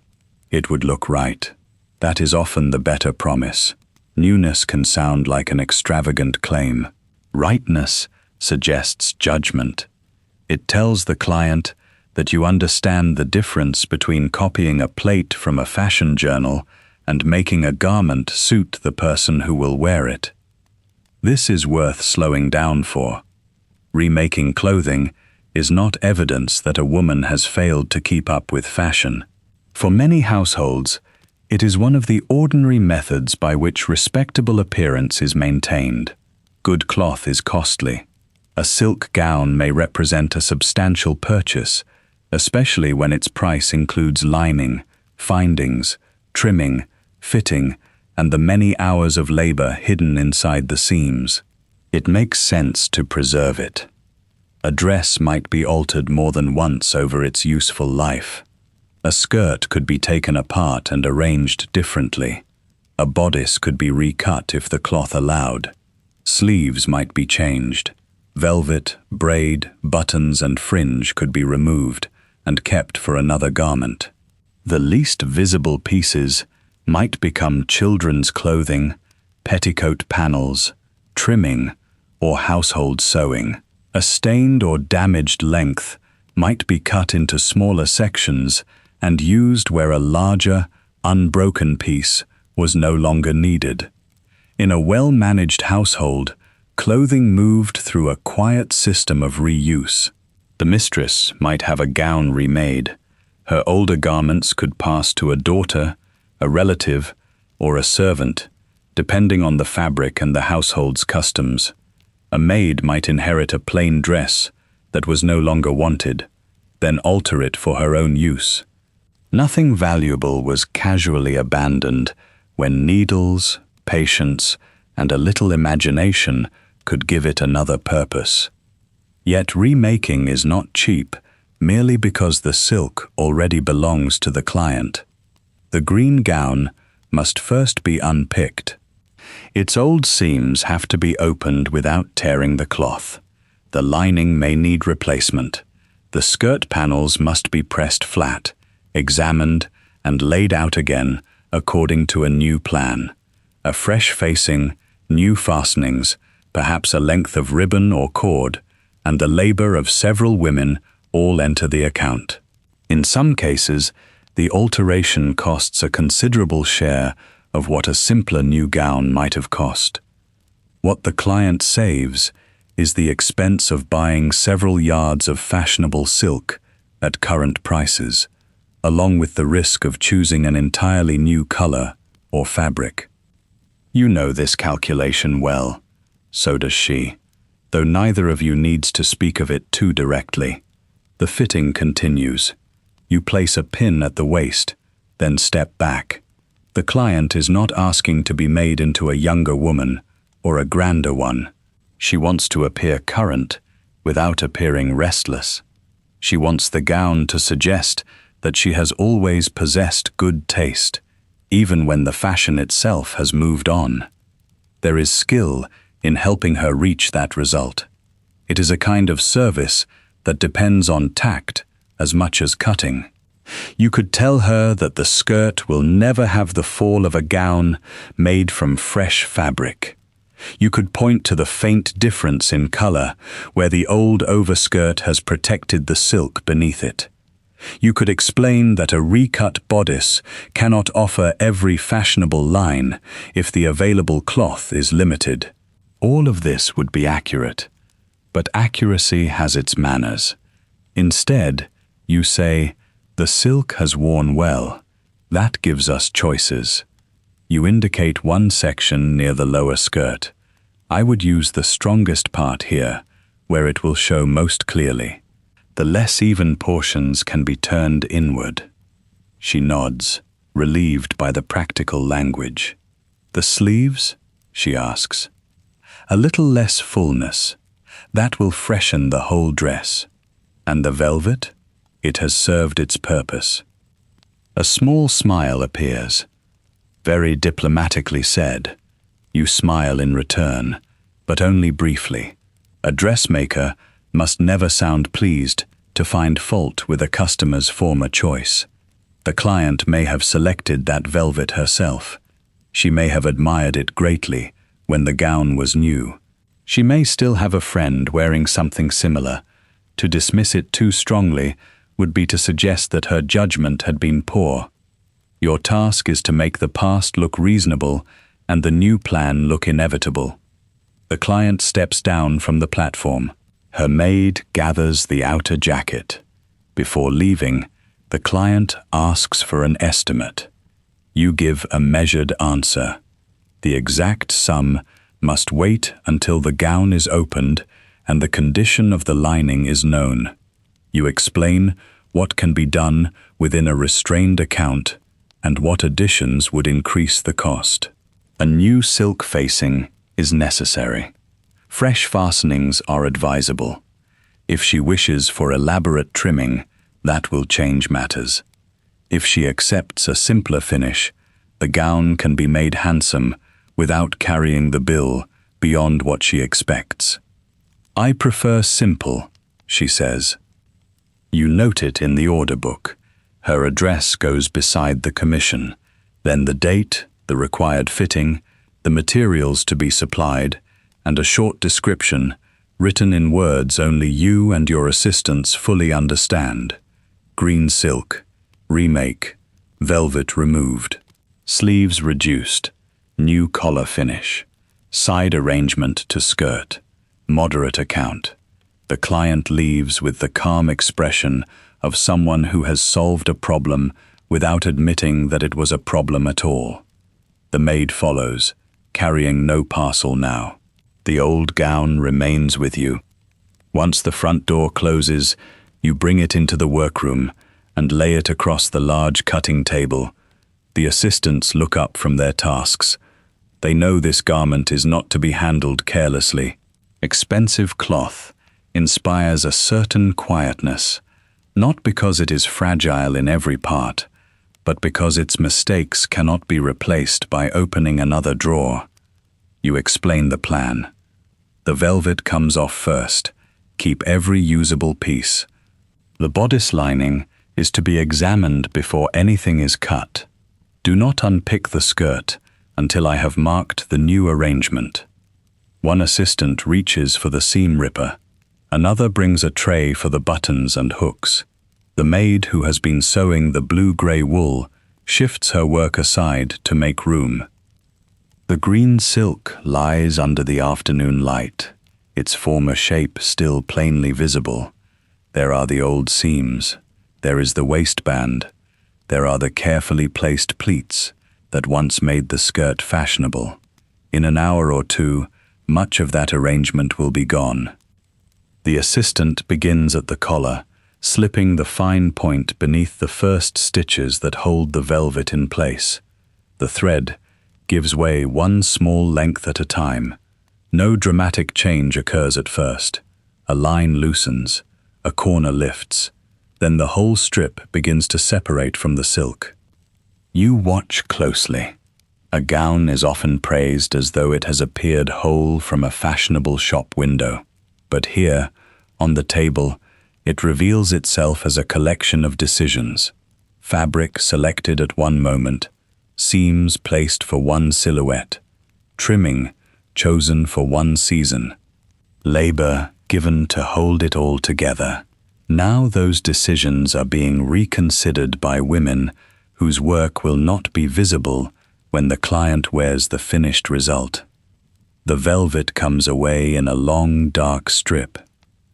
It would look right. That is often the better promise. Newness can sound like an extravagant claim. Rightness suggests judgment. It tells the client that you understand the difference between copying a plate from a fashion journal and making a garment suit the person who will wear it. This is worth slowing down for. Remaking clothing is not evidence that a woman has failed to keep up with fashion. For many households, it is one of the ordinary methods by which respectable appearance is maintained. Good cloth is costly. A silk gown may represent a substantial purchase, especially when its price includes lining, findings, trimming, fitting, and the many hours of labor hidden inside the seams. It makes sense to preserve it. A dress might be altered more than once over its useful life. A skirt could be taken apart and arranged differently. A bodice could be recut if the cloth allowed. Sleeves might be changed. Velvet, braid, buttons, and fringe could be removed and kept for another garment. The least visible pieces might become children's clothing, petticoat panels, trimming, or household sewing. A stained or damaged length might be cut into smaller sections and used where a larger, unbroken piece was no longer needed. In a well-managed household, clothing moved through a quiet system of reuse. The mistress might have a gown remade. Her older garments could pass to a daughter, a relative, or a servant, depending on the fabric and the household's customs. A maid might inherit a plain dress that was no longer wanted, then alter it for her own use. Nothing valuable was casually abandoned when needles, patience, and a little imagination could give it another purpose. Yet remaking is not cheap merely because the silk already belongs to the client. The green gown must first be unpicked. Its old seams have to be opened without tearing the cloth. The lining may need replacement. The skirt panels must be pressed flat, examined, and laid out again according to a new plan. A fresh facing, new fastenings, perhaps a length of ribbon or cord, and the labor of several women all enter the account. In some cases, the alteration costs a considerable share of what a simpler new gown might have cost. What the client saves is the expense of buying several yards of fashionable silk at current prices, along with the risk of choosing an entirely new color or fabric. You know this calculation well. So does she, though neither of you needs to speak of it too directly. The fitting continues. You place a pin at the waist, then step back. The client is not asking to be made into a younger woman or a grander one. She wants to appear current, without appearing restless. She wants the gown to suggest that she has always possessed good taste, even when the fashion itself has moved on. There is skill in helping her reach that result. It is a kind of service that depends on tact as much as cutting. You could tell her that the skirt will never have the fall of a gown made from fresh fabric. You could point to the faint difference in color where the old overskirt has protected the silk beneath it. You could explain that a recut bodice cannot offer every fashionable line if the available cloth is limited. All of this would be accurate, but accuracy has its manners. Instead, you say, "The silk has worn well. That gives us choices." You indicate one section near the lower skirt. "I would use the strongest part here, where it will show most clearly. The less even portions can be turned inward." She nods, relieved by the practical language. "The sleeves?" she asks. "A little less fullness. That will freshen the whole dress. And the velvet? It has served its purpose." A small smile appears. Very diplomatically said. You smile in return, but only briefly. A dressmaker must never sound pleased to find fault with a customer's former choice. The client may have selected that velvet herself. She may have admired it greatly when the gown was new. She may still have a friend wearing something similar. To dismiss it too strongly would be to suggest that her judgment had been poor. Your task is to make the past look reasonable and the new plan look inevitable. The client steps down from the platform. Her maid gathers the outer jacket. Before leaving, the client asks for an estimate. You give a measured answer. The exact sum must wait until the gown is opened and the condition of the lining is known. You explain what can be done within a restrained account and what additions would increase the cost. A new silk facing is necessary. Fresh fastenings are advisable. If she wishes for elaborate trimming, that will change matters. If she accepts a simpler finish, the gown can be made handsome without carrying the bill beyond what she expects. "I prefer simple," she says. You note it in the order book. Her address goes beside the commission, then the date, the required fitting, the materials to be supplied, and a short description, written in words only you and your assistants fully understand. Green silk, remake, velvet removed, sleeves reduced, new collar finish, side arrangement to skirt, moderate account. The client leaves with the calm expression of someone who has solved a problem without admitting that it was a problem at all. The maid follows, carrying no parcel now. The old gown remains with you. Once the front door closes, you bring it into the workroom and lay it across the large cutting table. The assistants look up from their tasks. They know this garment is not to be handled carelessly. Expensive cloth inspires a certain quietness, not because it is fragile in every part, but because its mistakes cannot be replaced by opening another drawer. You explain the plan. The velvet comes off first. Keep every usable piece. The bodice lining is to be examined before anything is cut. Do not unpick the skirt until I have marked the new arrangement. One assistant reaches for the seam ripper. Another brings a tray for the buttons and hooks. The maid who has been sewing the blue-gray wool shifts her work aside to make room. The green silk lies under the afternoon light, its former shape still plainly visible. There are the old seams. There is the waistband. There are the carefully placed pleats that once made the skirt fashionable. In an hour or two, much of that arrangement will be gone. The assistant begins at the collar, slipping the fine point beneath the first stitches that hold the velvet in place. The thread gives way one small length at a time. No dramatic change occurs at first. A line loosens, a corner lifts, then the whole strip begins to separate from the silk. You watch closely. A gown is often praised as though it has appeared whole from a fashionable shop window. But here, on the table, it reveals itself as a collection of decisions. Fabric selected at one moment, seams placed for one silhouette, trimming chosen for one season, labor given to hold it all together. Now those decisions are being reconsidered by women whose work will not be visible when the client wears the finished result. The velvet comes away in a long, dark strip.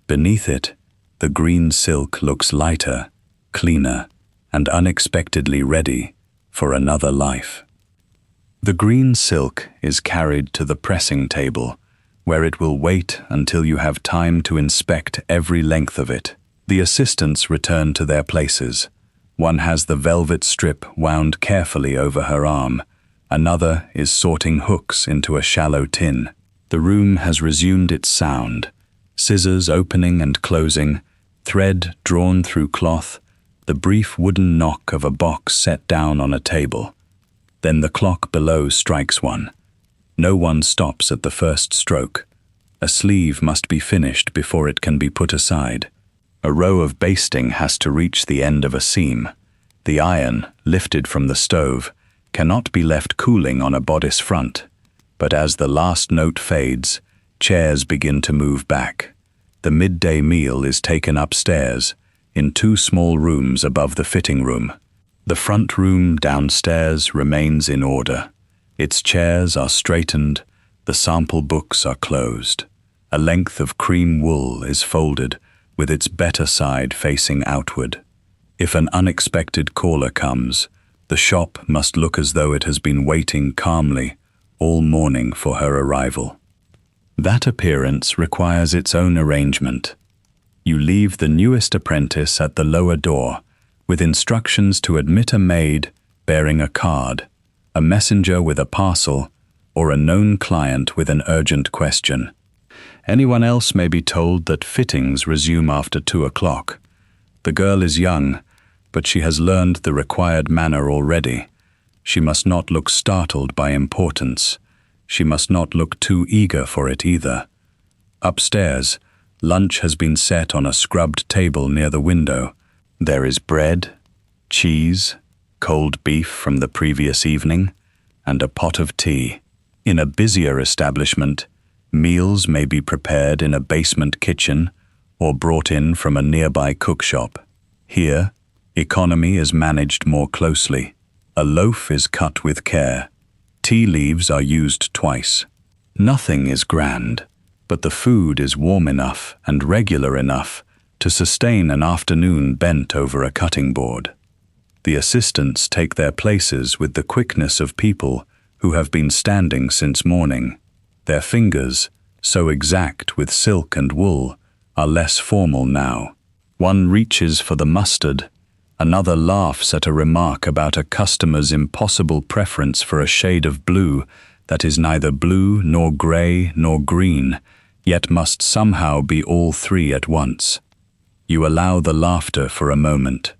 Beneath it, the green silk looks lighter, cleaner, and unexpectedly ready for another life. The green silk is carried to the pressing table, where it will wait until you have time to inspect every length of it. The assistants return to their places. One has the velvet strip wound carefully over her arm. Another is sorting hooks into a shallow tin. The room has resumed its sound. Scissors opening and closing, thread drawn through cloth, the brief wooden knock of a box set down on a table. Then the clock below strikes one. No one stops at the first stroke. A sleeve must be finished before it can be put aside. A row of basting has to reach the end of a seam. The iron, lifted from the stove, cannot be left cooling on a bodice front. But as the last note fades, chairs begin to move back. The midday meal is taken upstairs, in two small rooms above the fitting room. The front room downstairs remains in order. Its chairs are straightened, the sample books are closed. A length of cream wool is folded, with its better side facing outward. If an unexpected caller comes, the shop must look as though it has been waiting calmly all morning for her arrival. That appearance requires its own arrangement. You leave the newest apprentice at the lower door, with instructions to admit a maid bearing a card, a messenger with a parcel, or a known client with an urgent question. Anyone else may be told that fittings resume after 2 o'clock. The girl is young, but she has learned the required manner already. She must not look startled by importance. She must not look too eager for it either. Upstairs, lunch has been set on a scrubbed table near the window. There is bread, cheese, cold beef from the previous evening, and a pot of tea. In a busier establishment, meals may be prepared in a basement kitchen or brought in from a nearby cookshop. Here, economy is managed more closely. A loaf is cut with care. Tea leaves are used twice. Nothing is grand, but the food is warm enough and regular enough to sustain an afternoon bent over a cutting board. The assistants take their places with the quickness of people who have been standing since morning. Their fingers, so exact with silk and wool, are less formal now. One reaches for the mustard, another laughs at a remark about a customer's impossible preference for a shade of blue that is neither blue nor grey nor green, yet must somehow be all three at once. You allow the laughter for a moment.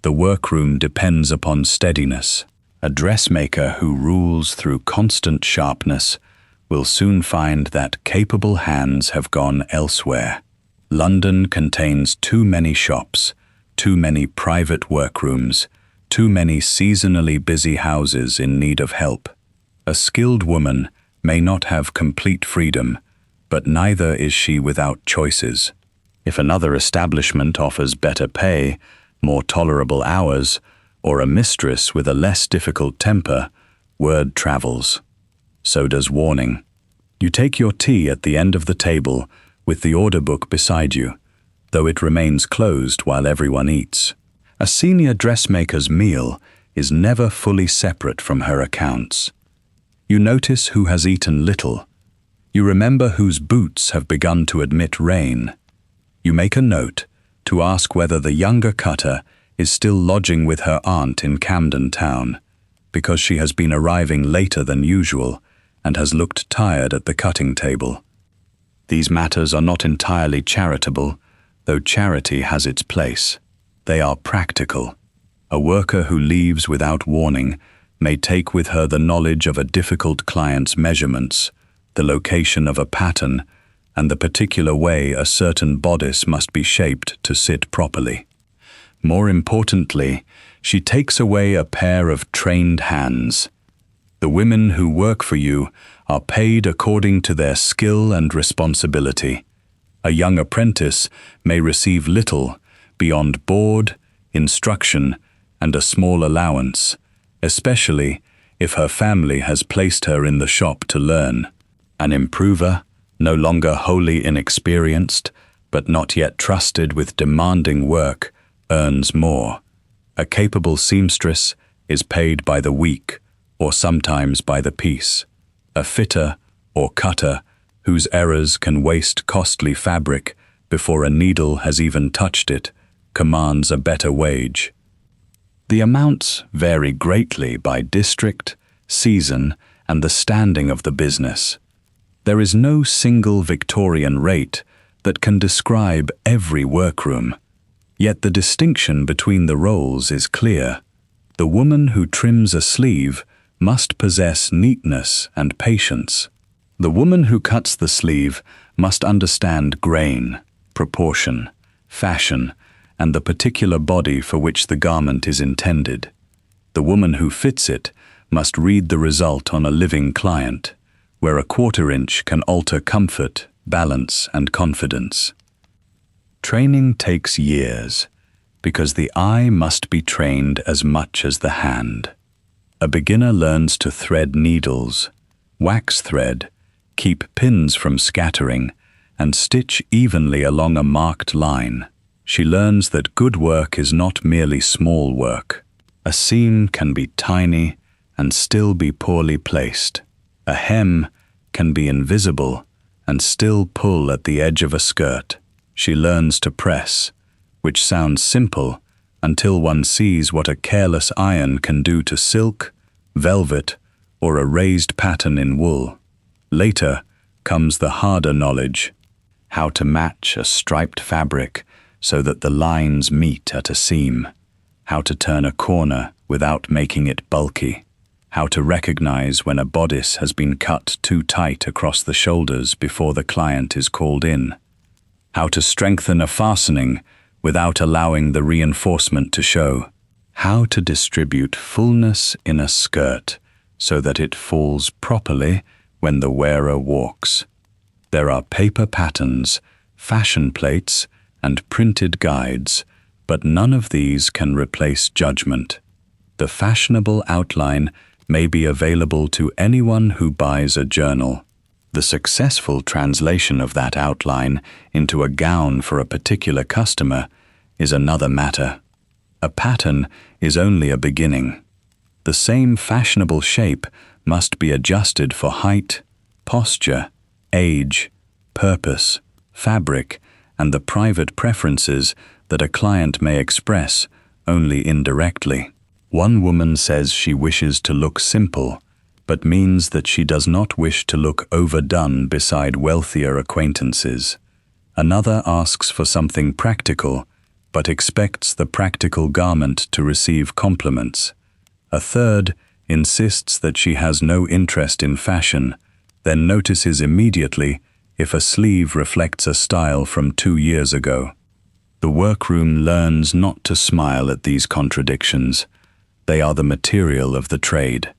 The workroom depends upon steadiness. A dressmaker who rules through constant sharpness will soon find that capable hands have gone elsewhere. London contains too many shops, too many private workrooms, too many seasonally busy houses in need of help. A skilled woman may not have complete freedom, but neither is she without choices. If another establishment offers better pay, more tolerable hours, or a mistress with a less difficult temper, word travels. So does warning. You take your tea at the end of the table with the order book beside you, though it remains closed while everyone eats. A senior dressmaker's meal is never fully separate from her accounts. You notice who has eaten little. You remember whose boots have begun to admit rain. You make a note to ask whether the younger cutter is still lodging with her aunt in Camden Town, because she has been arriving later than usual and has looked tired at the cutting table. These matters are not entirely charitable, though charity has its place. They are practical. A worker who leaves without warning may take with her the knowledge of a difficult client's measurements, the location of a pattern, and the particular way a certain bodice must be shaped to sit properly. More importantly, she takes away a pair of trained hands. The women who work for you are paid according to their skill and responsibility. A young apprentice may receive little beyond board, instruction, and a small allowance, especially if her family has placed her in the shop to learn. An improver, no longer wholly inexperienced, but not yet trusted with demanding work, earns more. A capable seamstress is paid by the week, or sometimes by the piece. A fitter or cutter, whose errors can waste costly fabric before a needle has even touched it, commands a better wage. The amounts vary greatly by district, season, and the standing of the business. There is no single Victorian rate that can describe every workroom. Yet the distinction between the roles is clear. The woman who trims a sleeve must possess neatness and patience. The woman who cuts the sleeve must understand grain, proportion, fashion, and the particular body for which the garment is intended. The woman who fits it must read the result on a living client, where a quarter-inch can alter comfort, balance, and confidence. Training takes years, because the eye must be trained as much as the hand. A beginner learns to thread needles, wax thread, keep pins from scattering, and stitch evenly along a marked line. She learns that good work is not merely small work. A seam can be tiny and still be poorly placed. A hem can be invisible and still pull at the edge of a skirt. She learns to press, which sounds simple until one sees what a careless iron can do to silk, velvet, or a raised pattern in wool. Later comes the harder knowledge: how to match a striped fabric so that the lines meet at a seam, how to turn a corner without making it bulky, how to recognize when a bodice has been cut too tight across the shoulders before the client is called in, how to strengthen a fastening without allowing the reinforcement to show, how to distribute fullness in a skirt so that it falls properly when the wearer walks. There are paper patterns, fashion plates, and printed guides, but none of these can replace judgment. The fashionable outline may be available to anyone who buys a journal. The successful translation of that outline into a gown for a particular customer is another matter. A pattern is only a beginning. The same fashionable shape must be adjusted for height, posture, age, purpose, fabric, and the private preferences that a client may express only indirectly. One woman says she wishes to look simple, but means that she does not wish to look overdone beside wealthier acquaintances. Another asks for something practical, but expects the practical garment to receive compliments. A third insists that she has no interest in fashion, then notices immediately if a sleeve reflects a style from 2 years ago. The workroom learns not to smile at these contradictions. They are the material of the trade.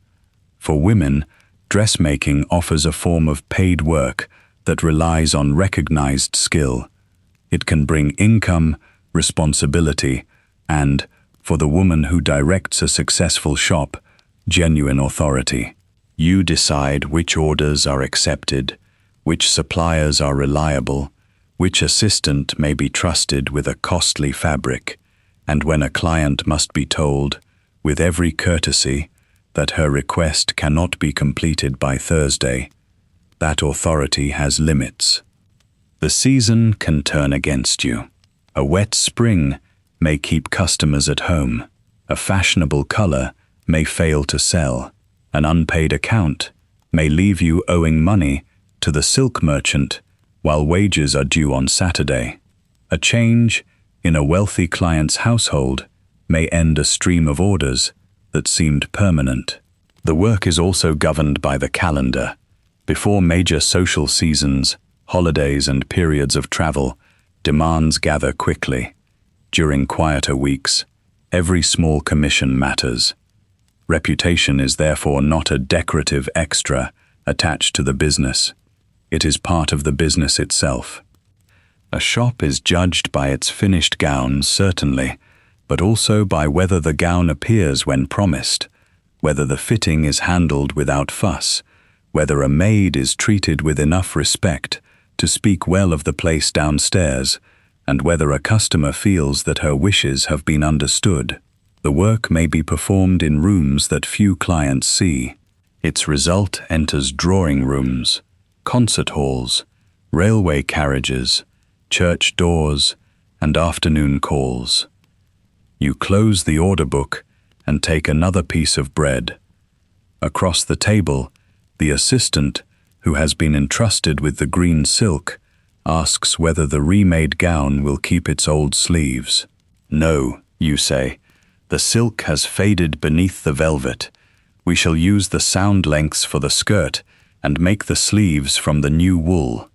For women, dressmaking offers a form of paid work that relies on recognized skill. It can bring income, responsibility, and, for the woman who directs a successful shop, genuine authority. You decide which orders are accepted, which suppliers are reliable, which assistant may be trusted with a costly fabric, and when a client must be told, with every courtesy, that her request cannot be completed by Thursday, that authority has limits. The season can turn against you. A wet spring may keep customers at home. A fashionable color may fail to sell. An unpaid account may leave you owing money to the silk merchant while wages are due on Saturday. A change in a wealthy client's household may end a stream of orders that seemed permanent. The work is also governed by the calendar. Before major social seasons, holidays and periods of travel, demands gather quickly. During quieter weeks, every small commission matters. Reputation is therefore not a decorative extra attached to the business. It is part of the business itself. A shop is judged by its finished gown, certainly, but also by whether the gown appears when promised, whether the fitting is handled without fuss, whether a maid is treated with enough respect to speak well of the place downstairs, and whether a customer feels that her wishes have been understood. The work may be performed in rooms that few clients see. Its result enters drawing rooms, concert halls, railway carriages, church doors, and afternoon calls. You close the order book and take another piece of bread. Across the table, the assistant, who has been entrusted with the green silk, asks whether the remade gown will keep its old sleeves. No, you say. The silk has faded beneath the velvet. We shall use the sound lengths for the skirt and make the sleeves from the new wool.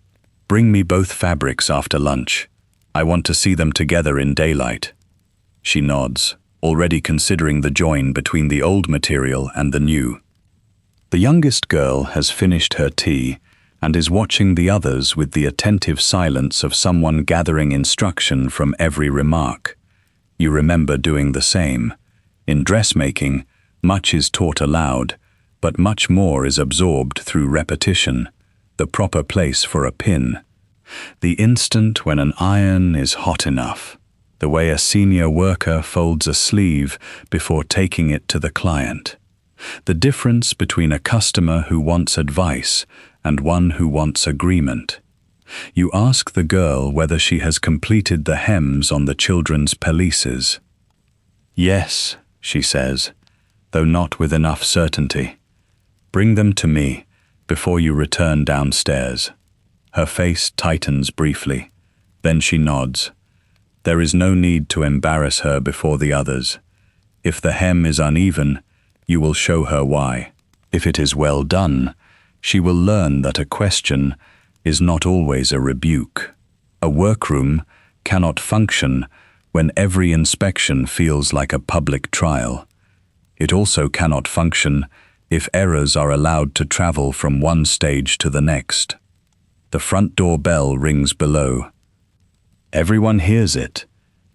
Bring me both fabrics after lunch. I want to see them together in daylight. She nods, already considering the join between the old material and the new. The youngest girl has finished her tea and is watching the others with the attentive silence of someone gathering instruction from every remark. You remember doing the same. In dressmaking, much is taught aloud, but much more is absorbed through repetition, the proper place for a pin, the instant when an iron is hot enough, the way a senior worker folds a sleeve before taking it to the client, the difference between a customer who wants advice and one who wants agreement. You ask the girl whether she has completed the hems on the children's pelisses. Yes, she says, though not with enough certainty. Bring them to me before you return downstairs. Her face tightens briefly. Then she nods. There is no need to embarrass her before the others. If the hem is uneven, you will show her why. If it is well done, she will learn that a question is not always a rebuke. A workroom cannot function when every inspection feels like a public trial. It also cannot function if errors are allowed to travel from one stage to the next. The front door bell rings below. Everyone hears it.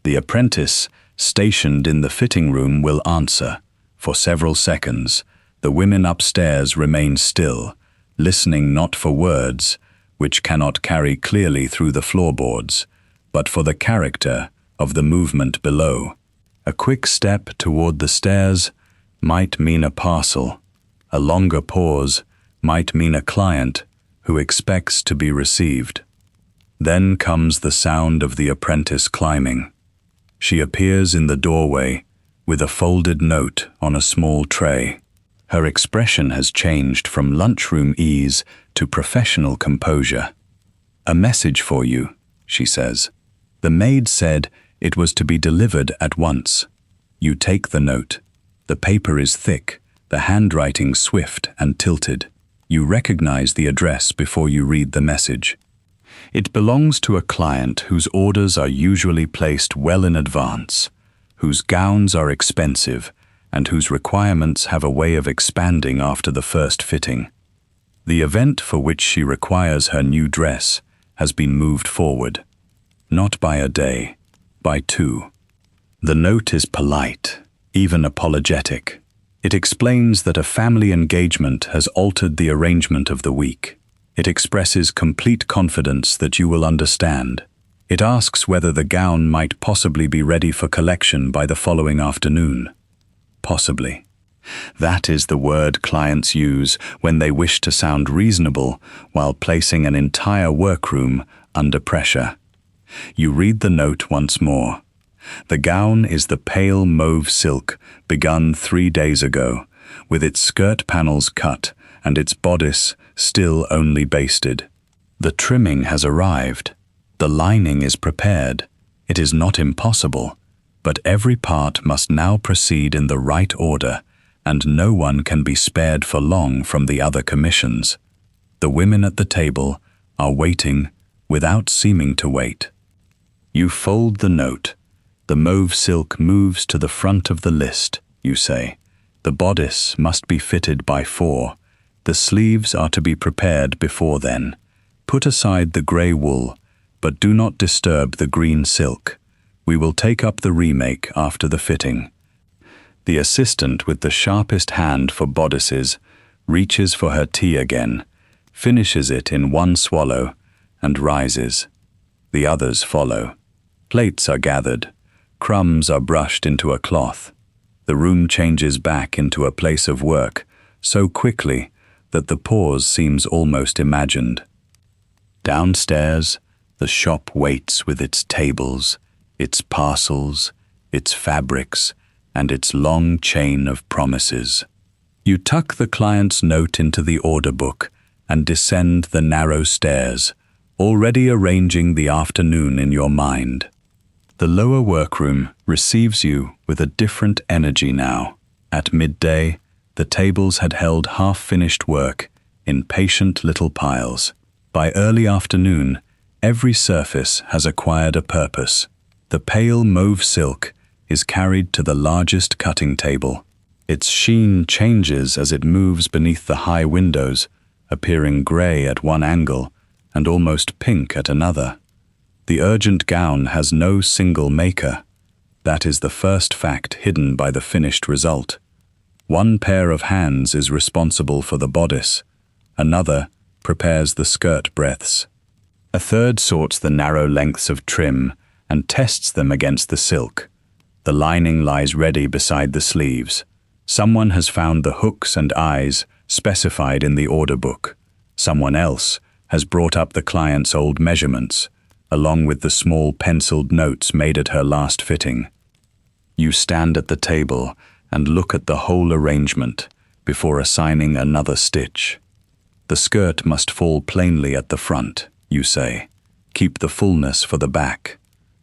The apprentice, stationed in the fitting room, will answer. For several seconds, the women upstairs remain still, listening not for words, which cannot carry clearly through the floorboards, but for the character of the movement below. A quick step toward the stairs might mean a parcel. A longer pause might mean a client who expects to be received. Then comes the sound of the apprentice climbing. She appears in the doorway with a folded note on a small tray. Her expression has changed from lunchroom ease to professional composure. A message for you, she says. The maid said it was to be delivered at once. You take the note. The paper is thick, the handwriting swift and tilted. You recognize the address before you read the message. It belongs to a client whose orders are usually placed well in advance, whose gowns are expensive, and whose requirements have a way of expanding after the first fitting. The event for which she requires her new dress has been moved forward, not by a day, by 2. The note is polite, even apologetic. It explains that a family engagement has altered the arrangement of the week. It expresses complete confidence that you will understand. It asks whether the gown might possibly be ready for collection by the following afternoon. Possibly. That is the word clients use when they wish to sound reasonable while placing an entire workroom under pressure. You read the note once more. The gown is the pale mauve silk begun 3 days ago, with its skirt panels cut and its bodice still only basted. The trimming has arrived. The lining is prepared. It is not impossible, but every part must now proceed in the right order, and no one can be spared for long from the other commissions. The women at the table are waiting without seeming to wait. You fold the note. The mauve silk moves to the front of the list, you say. The bodice must be fitted by 4. The sleeves are to be prepared before then. Put aside the grey wool, but do not disturb the green silk. We will take up the remake after the fitting. The assistant with the sharpest hand for bodices reaches for her tea again, finishes it in one swallow, and rises. The others follow. Plates are gathered. Crumbs are brushed into a cloth. The room changes back into a place of work so quickly that the pause seems almost imagined. Downstairs, the shop waits with its tables, its parcels, its fabrics, and its long chain of promises. You tuck the client's note into the order book and descend the narrow stairs, already arranging the afternoon in your mind. The lower workroom receives you with a different energy now. At midday, the tables had held half-finished work in patient little piles. By early afternoon, every surface has acquired a purpose. The pale mauve silk is carried to the largest cutting table. Its sheen changes as it moves beneath the high windows, appearing grey at one angle and almost pink at another. The urgent gown has no single maker. That is the first fact hidden by the finished result. One pair of hands is responsible for the bodice. Another prepares the skirt breadths. A third sorts the narrow lengths of trim and tests them against the silk. The lining lies ready beside the sleeves. Someone has found the hooks and eyes specified in the order book. Someone else has brought up the client's old measurements, along with the small penciled notes made at her last fitting. You stand at the table and look at the whole arrangement before assigning another stitch. The skirt must fall plainly at the front, you say. Keep the fullness for the back.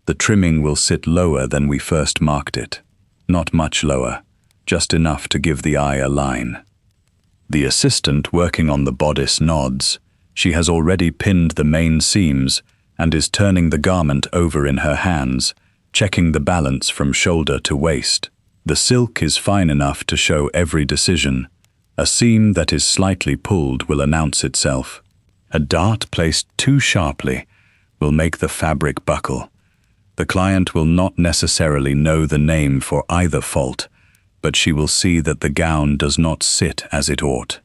The trimming will sit lower than we first marked it. Not much lower, just enough to give the eye a line. The assistant working on the bodice nods. She has already pinned the main seams and is turning the garment over in her hands, checking the balance from shoulder to waist. The silk is fine enough to show every decision. A seam that is slightly pulled will announce itself. A dart placed too sharply will make the fabric buckle. The client will not necessarily know the name for either fault, but she will see that the gown does not sit as it ought.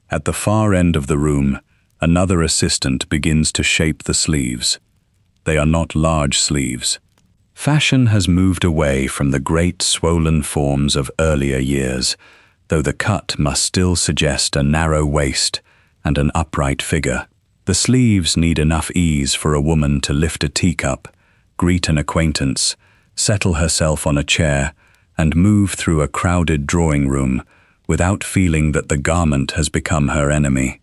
At the far end of the room, another assistant begins to shape the sleeves. They are not large sleeves. Fashion has moved away from the great swollen forms of earlier years, though the cut must still suggest a narrow waist and an upright figure. The sleeves need enough ease for a woman to lift a teacup, greet an acquaintance, settle herself on a chair, and move through a crowded drawing room without feeling that the garment has become her enemy.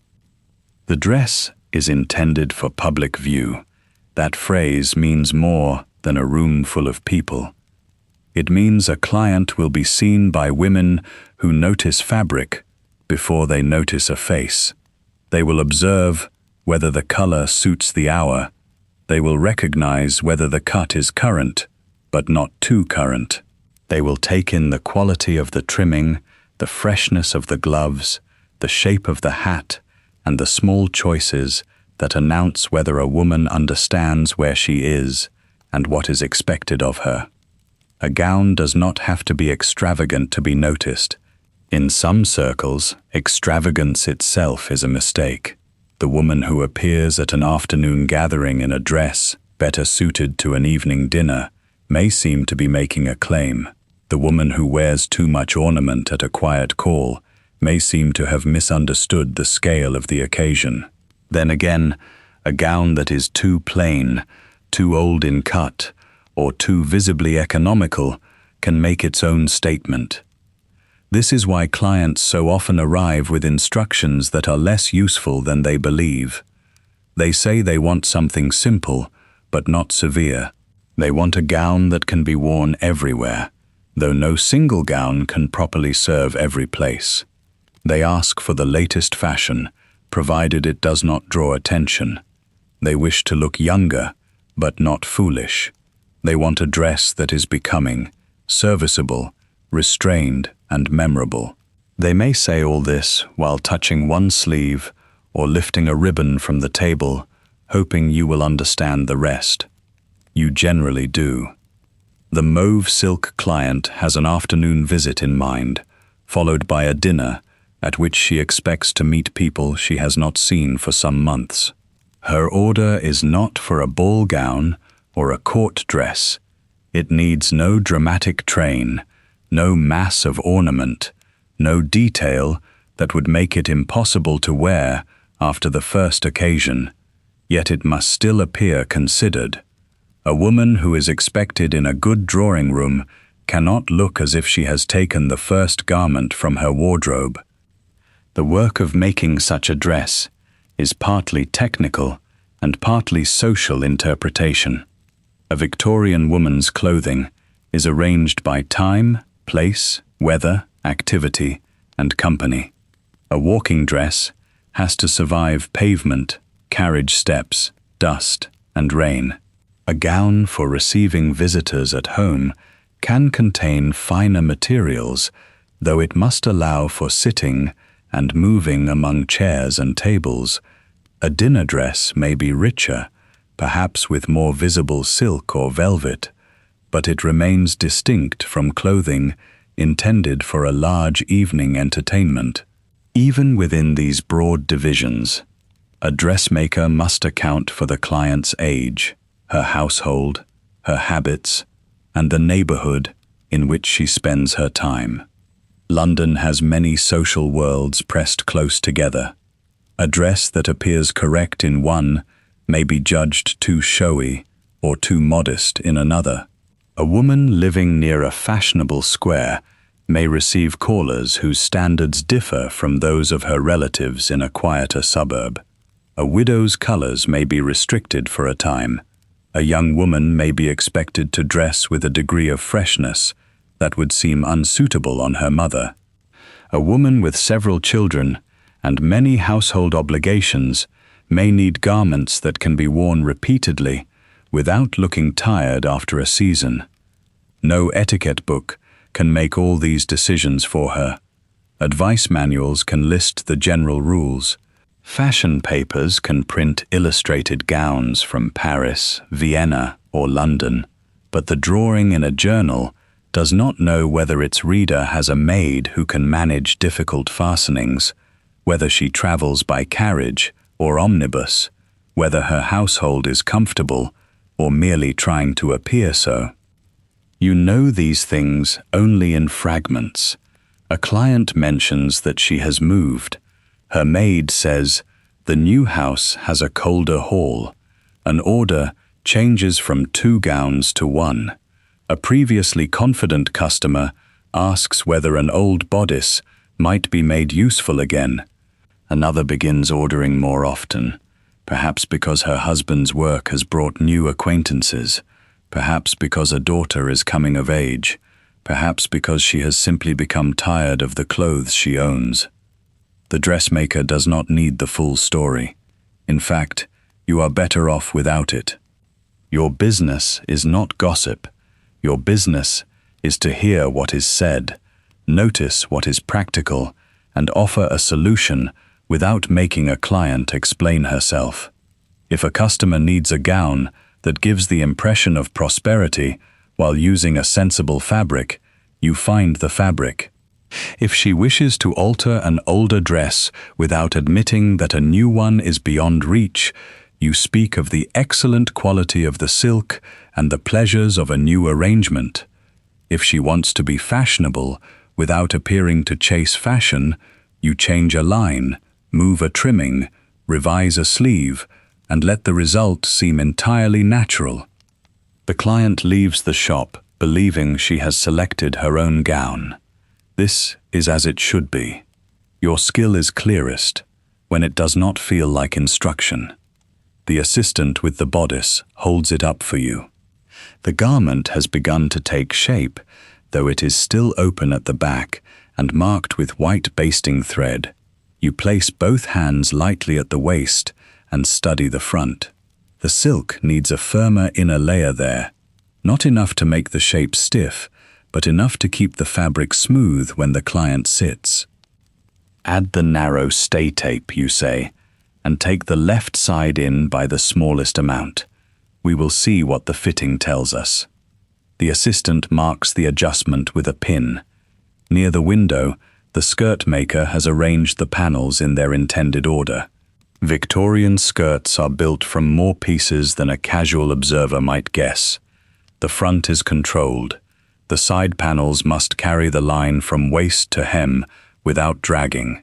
The dress is intended for public view. That phrase means more than a room full of people. It means a client will be seen by women who notice fabric before they notice a face. They will observe whether the color suits the hour. They will recognize whether the cut is current, but not too current. They will take in the quality of the trimming, the freshness of the gloves, the shape of the hat, and the small choices that announce whether a woman understands where she is and what is expected of her. A gown does not have to be extravagant to be noticed. In some circles, extravagance itself is a mistake. The woman who appears at an afternoon gathering in a dress better suited to an evening dinner may seem to be making a claim. The woman who wears too much ornament at a quiet call may seem to have misunderstood the scale of the occasion. Then again, a gown that is too plain, too old in cut, or too visibly economical can make its own statement. This is why clients so often arrive with instructions that are less useful than they believe. They say they want something simple, but not severe. They want a gown that can be worn everywhere, though no single gown can properly serve every place. They ask for the latest fashion, provided it does not draw attention. They wish to look younger, but not foolish. They want a dress that is becoming, serviceable, restrained, and memorable. They may say all this while touching one sleeve or lifting a ribbon from the table, hoping you will understand the rest. You generally do. The mauve silk client has an afternoon visit in mind, followed by a dinner at which she expects to meet people she has not seen for some months. Her order is not for a ball gown or a court dress. It needs no dramatic train, no mass of ornament, no detail that would make it impossible to wear after the first occasion, yet it must still appear considered. A woman who is expected in a good drawing room cannot look as if she has taken the first garment from her wardrobe. The work of making such a dress is partly technical and partly social interpretation. A Victorian woman's clothing is arranged by time, place, weather, activity, and company. A walking dress has to survive pavement, carriage steps, dust, and rain. A gown for receiving visitors at home can contain finer materials, though it must allow for sitting and moving among chairs and tables. A dinner dress may be richer, perhaps with more visible silk or velvet, but it remains distinct from clothing intended for a large evening entertainment. Even within these broad divisions, a dressmaker must account for the client's age, her household, her habits, and the neighborhood in which she spends her time. London has many social worlds pressed close together. A dress that appears correct in one may be judged too showy or too modest in another. A woman living near a fashionable square may receive callers whose standards differ from those of her relatives in a quieter suburb. A widow's colors may be restricted for a time. A young woman may be expected to dress with a degree of freshness that would seem unsuitable on her mother. A woman with several children and many household obligations may need garments that can be worn repeatedly without looking tired after a season. No etiquette book can make all these decisions for her. Advice manuals can list the general rules. Fashion papers can print illustrated gowns from Paris, Vienna, or London, but the drawing in a journal does not know whether its reader has a maid who can manage difficult fastenings, whether she travels by carriage or omnibus, whether her household is comfortable or merely trying to appear so. You know these things only in fragments. A client mentions that she has moved. Her maid says, "The new house has a colder hall." An order changes from 2 gowns to 1. A previously confident customer asks whether an old bodice might be made useful again. Another begins ordering more often, perhaps because her husband's work has brought new acquaintances, perhaps because a daughter is coming of age, perhaps because she has simply become tired of the clothes she owns. The dressmaker does not need the full story. In fact, you are better off without it. Your business is not gossip. Your business is to hear what is said, notice what is practical, and offer a solution without making a client explain herself. If a customer needs a gown that gives the impression of prosperity while using a sensible fabric, you find the fabric. If she wishes to alter an older dress without admitting that a new one is beyond reach, you speak of the excellent quality of the silk and the pleasures of a new arrangement. If she wants to be fashionable without appearing to chase fashion, you change a line, move a trimming, revise a sleeve, and let the result seem entirely natural. The client leaves the shop believing she has selected her own gown. This is as it should be. Your skill is clearest when it does not feel like instruction. the assistant with the bodice holds it up for you. The garment has begun to take shape, though it is still open at the back and marked with white basting thread. You place both hands lightly at the waist and study the front. The silk needs a firmer inner layer there, not enough to make the shape stiff, but enough to keep the fabric smooth when the client sits. Add the narrow stay tape, you say, and take the left side in by the smallest amount. We will see what the fitting tells us. The assistant marks the adjustment with a pin. Near the window, the skirt maker has arranged the panels in their intended order. Victorian skirts are built from more pieces than a casual observer might guess. The front is controlled. The side panels must carry the line from waist to hem without dragging.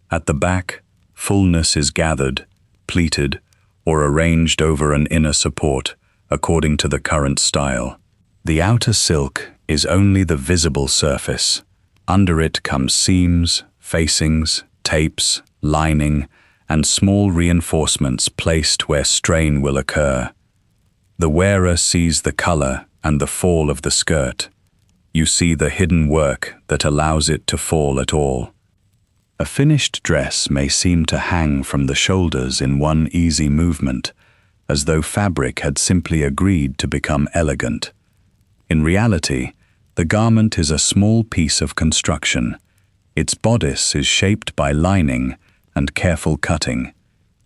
At the back, fullness is gathered, pleated, or arranged over an inner support according to the current style. The outer silk is only the visible surface. Under it come seams, facings, tapes, lining, and small reinforcements placed where strain will occur. The wearer sees the color and the fall of the skirt. You see the hidden work that allows it to fall at all. A finished dress may seem to hang from the shoulders in one easy movement, as though fabric had simply agreed to become elegant. In reality, the garment is a small piece of construction. Its bodice is shaped by lining and careful cutting.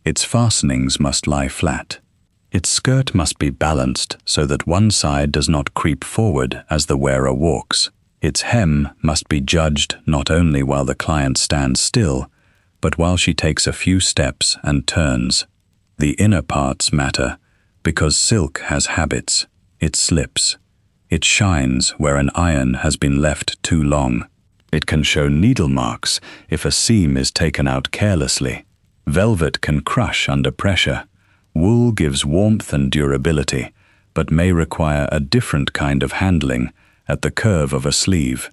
Its fastenings must lie flat. Its skirt must be balanced so that one side does not creep forward as the wearer walks. Its hem must be judged not only while the client stands still, but while she takes a few steps and turns. The inner parts matter because silk has habits. It slips. It shines where an iron has been left too long. It can show needle marks if a seam is taken out carelessly. Velvet can crush under pressure. Wool gives warmth and durability, but may require a different kind of handling at the curve of a sleeve.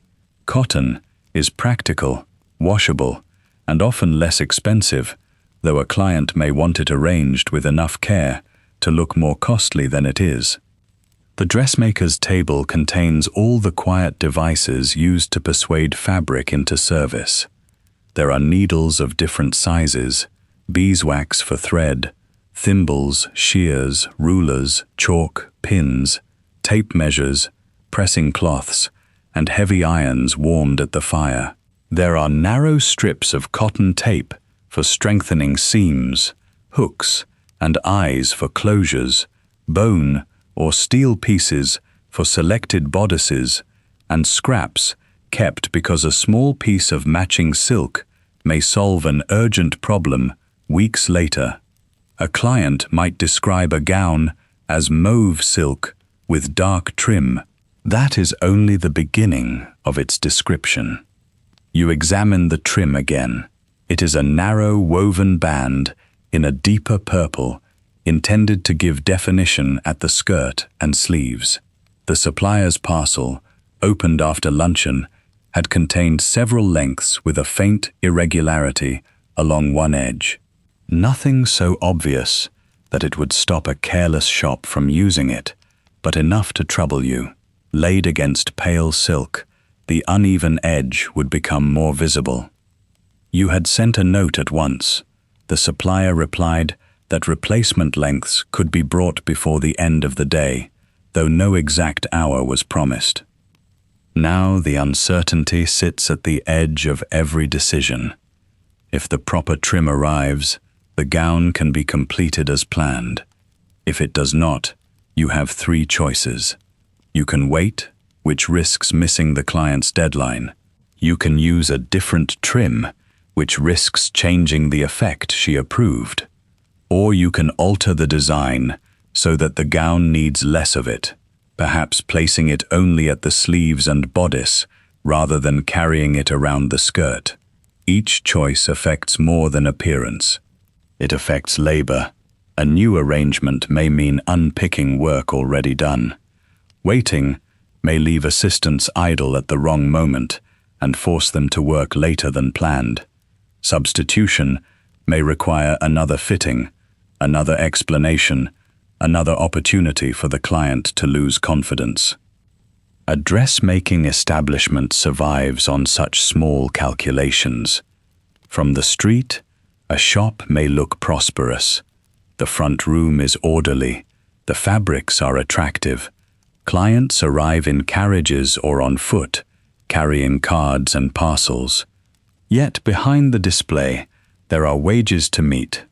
Cotton is practical, washable, and often less expensive, though a client may want it arranged with enough care to look more costly than it is. The dressmaker's table contains all the quiet devices used to persuade fabric into service. There are needles of different sizes, beeswax for thread, thimbles, shears, rulers, chalk, pins, tape measures, pressing cloths, and heavy irons warmed at the fire. There are narrow strips of cotton tape for strengthening seams, hooks and eyes for closures, bone or steel pieces for selected bodices, and scraps kept because a small piece of matching silk may solve an urgent problem weeks later. A client might describe a gown as mauve silk with dark trim. That is only the beginning of its description. You examine the trim again. It is a narrow woven band in a deeper purple, intended to give definition at the skirt and sleeves. The supplier's parcel, opened after luncheon, had contained several lengths with a faint irregularity along one edge. Nothing so obvious that it would stop a careless shop from using it, but enough to trouble you. Laid against pale silk, the uneven edge would become more visible. You had sent a note at once. The supplier replied that replacement lengths could be brought before the end of the day, though no exact hour was promised. Now the uncertainty sits at the edge of every decision. If the proper trim arrives, the gown can be completed as planned. If it does not, you have three choices. You can wait, which risks missing the client's deadline. You can use a different trim, which risks changing the effect she approved. Or you can alter the design so that the gown needs less of it, perhaps placing it only at the sleeves and bodice rather than carrying it around the skirt. Each choice affects more than appearance. It affects labor. A new arrangement may mean unpicking work already done. Waiting may leave assistants idle at the wrong moment and force them to work later than planned. Substitution may require another fitting, Another explanation, another opportunity for the client to lose confidence. A dressmaking establishment survives on such small calculations. From the street, a shop may look prosperous. The front room is orderly. The fabrics are attractive. Clients arrive in carriages or on foot, carrying cards and parcels. Yet behind the display, there are wages to meet,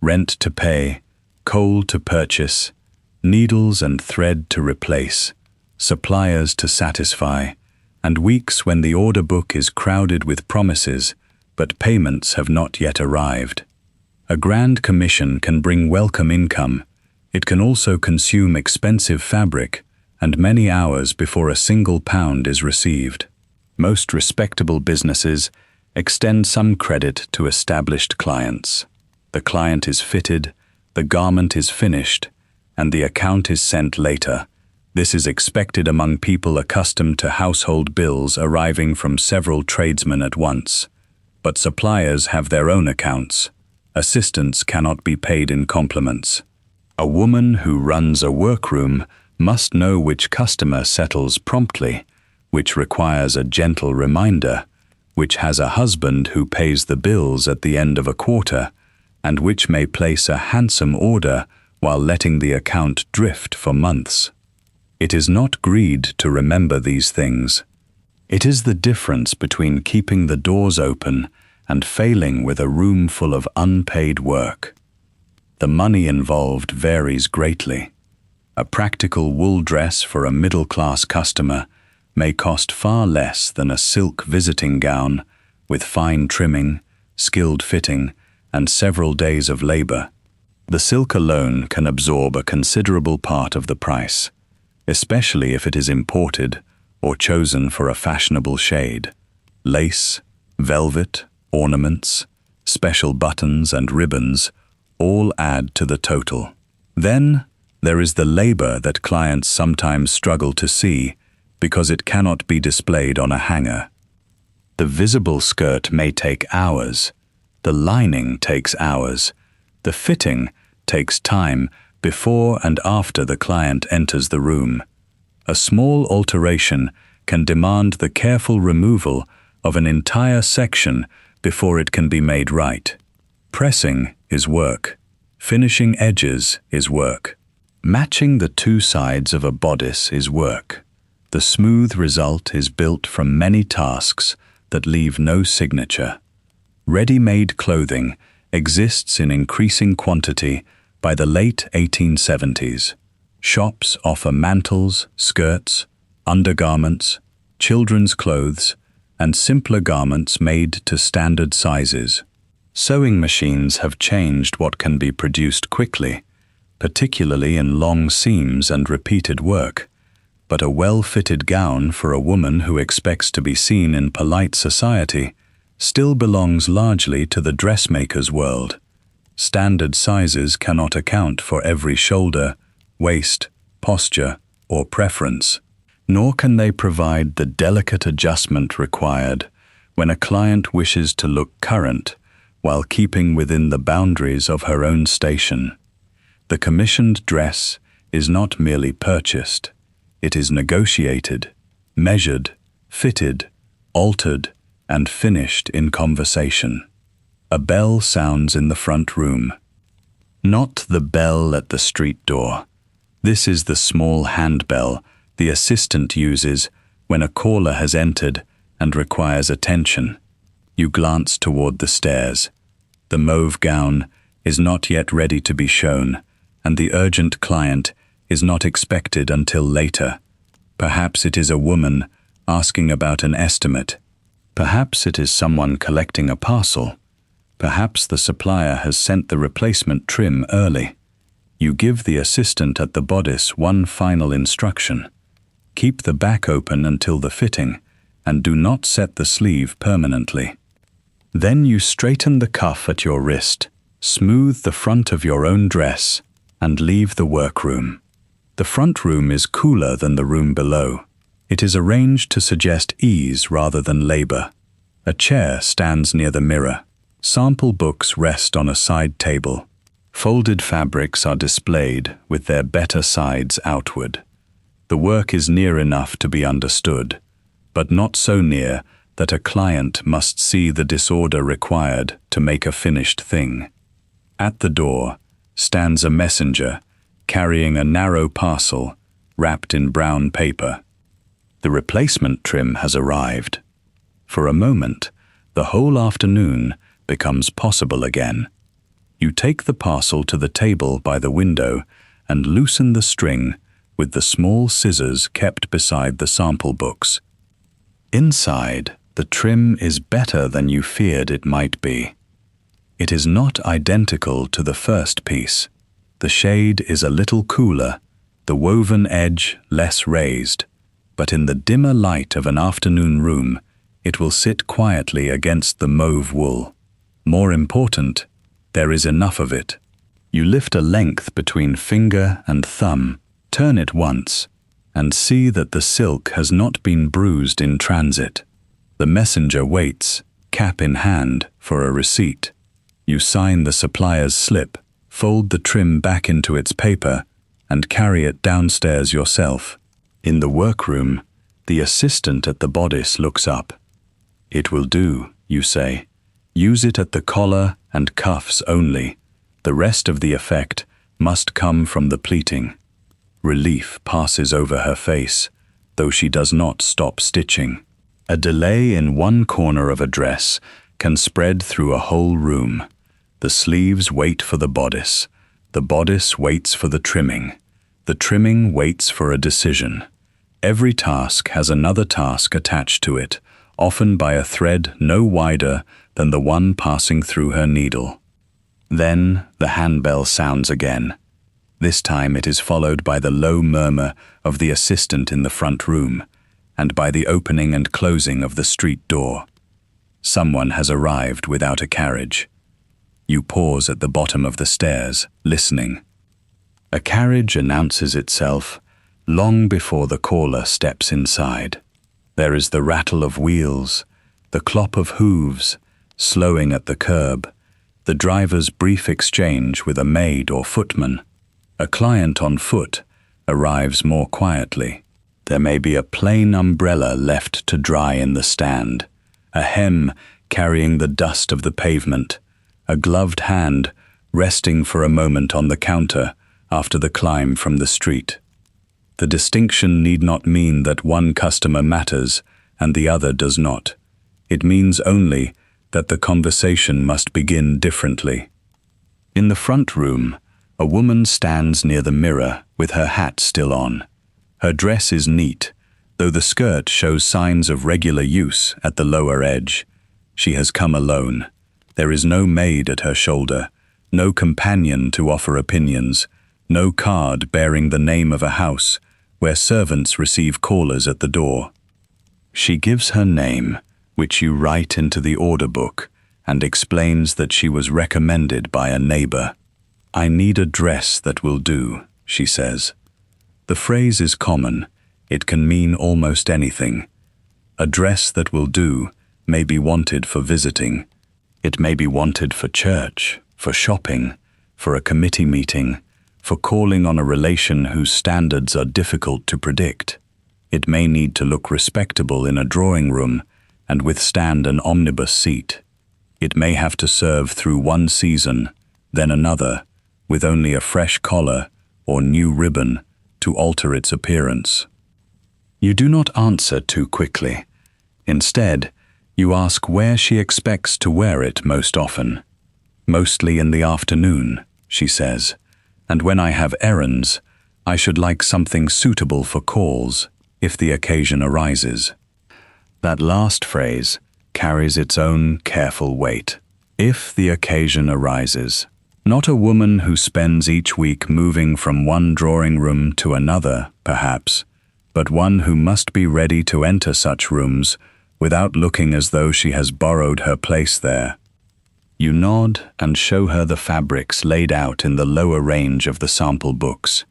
rent to pay, coal to purchase, needles and thread to replace, suppliers to satisfy, and weeks when the order book is crowded with promises, but payments have not yet arrived. A grand commission can bring welcome income. It can also consume expensive fabric and many hours before a single pound is received. Most respectable businesses extend some credit to established clients. The client is fitted, the garment is finished, and the account is sent later. This is expected among people accustomed to household bills arriving from several tradesmen at once. But suppliers have their own accounts. Assistants cannot be paid in compliments. A woman who runs a workroom must know which customer settles promptly, which requires a gentle reminder, which has a husband who pays the bills at the end of a quarter, and which may place a handsome order while letting the account drift for months. It is not greed to remember these things. It is the difference between keeping the doors open and failing with a room full of unpaid work. The money involved varies greatly. A practical wool dress for a middle-class customer may cost far less than a silk visiting gown with fine trimming, skilled fitting, and several days of labor. The silk alone can absorb a considerable part of the price, especially if it is imported or chosen for a fashionable shade. Lace, velvet, ornaments, special buttons and ribbons all add to the total. Then there is the labor that clients sometimes struggle to see because it cannot be displayed on a hanger. The visible skirt may take hours. The lining takes hours. The fitting takes time before and after the client enters the room. A small alteration can demand the careful removal of an entire section before it can be made right. Pressing is work. Finishing edges is work. Matching the two sides of a bodice is work. The smooth result is built from many tasks that leave no signature. Ready-made clothing exists in increasing quantity by the late 1870s. Shops offer mantles, skirts, undergarments, children's clothes, and simpler garments made to standard sizes. Sewing machines have changed what can be produced quickly, particularly in long seams and repeated work, but a well-fitted gown for a woman who expects to be seen in polite society still belongs largely to the dressmaker's world. Standard sizes cannot account for every shoulder, waist, posture, or preference, nor can they provide the delicate adjustment required when a client wishes to look current while keeping within the boundaries of her own station. The commissioned dress is not merely purchased. It is negotiated, measured, fitted, altered, and finished in conversation. A bell sounds in the front room. Not the bell at the street door. This is the small handbell the assistant uses when a caller has entered and requires attention. You glance toward the stairs. The mauve gown is not yet ready to be shown, and the urgent client is not expected until later. Perhaps it is a woman asking about an estimate. Perhaps it is someone collecting a parcel. Perhaps the supplier has sent the replacement trim early. You give the assistant at the bodice one final instruction. Keep the back open until the fitting, and do not set the sleeve permanently. Then you straighten the cuff at your wrist, smooth the front of your own dress, and leave the workroom. The front room is cooler than the room below. It is arranged to suggest ease rather than labor. A chair stands near the mirror. Sample books rest on a side table. Folded fabrics are displayed with their better sides outward. The work is near enough to be understood, but not so near that a client must see the disorder required to make a finished thing. At the door stands a messenger carrying a narrow parcel wrapped in brown paper. The replacement trim has arrived. For a moment, the whole afternoon becomes possible again. You take the parcel to the table by the window and loosen the string with the small scissors kept beside the sample books. Inside, the trim is better than you feared it might be. It is not identical to the first piece. The shade is a little cooler, the woven edge less raised, but in the dimmer light of an afternoon room, it will sit quietly against the mauve wool. More important, there is enough of it. You lift a length between finger and thumb, turn it once, and see that the silk has not been bruised in transit. The messenger waits, cap in hand, for a receipt. You sign the supplier's slip, fold the trim back into its paper, and carry it downstairs yourself. In the workroom, the assistant at the bodice looks up. "It will do," you say. "Use it at the collar and cuffs only. The rest of the effect must come from the pleating." Relief passes over her face, though she does not stop stitching. A delay in one corner of a dress can spread through a whole room. The sleeves wait for the bodice waits for the trimming waits for a decision. Every task has another task attached to it, often by a thread no wider than the one passing through her needle. Then the handbell sounds again. This time it is followed by the low murmur of the assistant in the front room, and by the opening and closing of the street door. Someone has arrived without a carriage. You pause at the bottom of the stairs, listening. A carriage announces itself long before the caller steps inside. There is the rattle of wheels, the clop of hooves, slowing at the curb, the driver's brief exchange with a maid or footman. A client on foot arrives more quietly. There may be a plain umbrella left to dry in the stand, a hem carrying the dust of the pavement, a gloved hand resting for a moment on the counter after the climb from the street. The distinction need not mean that one customer matters and the other does not. It means only that the conversation must begin differently. In the front room, a woman stands near the mirror with her hat still on. Her dress is neat, though the skirt shows signs of regular use at the lower edge. She has come alone. There is no maid at her shoulder, no companion to offer opinions, no card bearing the name of a house where servants receive callers at the door. She gives her name, which you write into the order book, and explains that she was recommended by a neighbor. "I need a dress that will do," she says. The phrase is common. It can mean almost anything. A dress that will do may be wanted for visiting. It may be wanted for church, for shopping, for a committee meeting, for calling on a relation whose standards are difficult to predict. It may need to look respectable in a drawing room and withstand an omnibus seat. It may have to serve through one season, then another, with only a fresh collar or new ribbon to alter its appearance. You do not answer too quickly. Instead, you ask where she expects to wear it most often. "Mostly in the afternoon," she says, "and when I have errands, I should like something suitable for calls, if the occasion arises." That last phrase carries its own careful weight. If the occasion arises. Not a woman who spends each week moving from one drawing room to another, perhaps, but one who must be ready to enter such rooms without looking as though she has borrowed her place there. You nod and show her the fabrics laid out in the lower range of the sample books.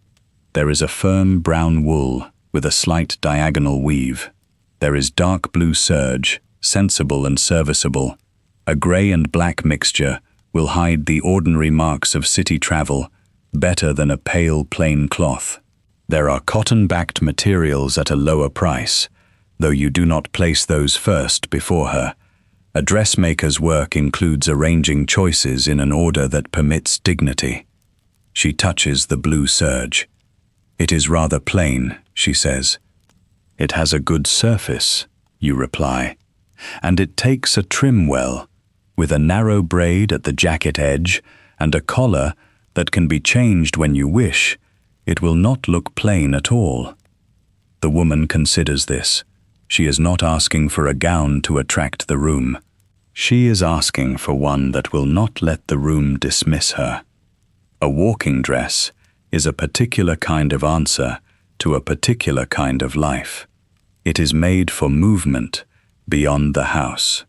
There is a firm brown wool with a slight diagonal weave. There is dark blue serge, sensible and serviceable, a grey and black mixture will hide the ordinary marks of city travel better than a pale plain cloth. There are cotton-backed materials at a lower price, though you do not place those first before her. A dressmaker's work includes arranging choices in an order that permits dignity. She touches the blue serge. "It is rather plain," she says. "It has a good surface," you reply. "And it takes a trim well, with a narrow braid at the jacket edge and a collar that can be changed when you wish. It will not look plain at all." The woman considers this. She is not asking for a gown to attract the room. She is asking for one that will not let the room dismiss her. A walking dress is a particular kind of answer to a particular kind of life. It is made for movement beyond the house.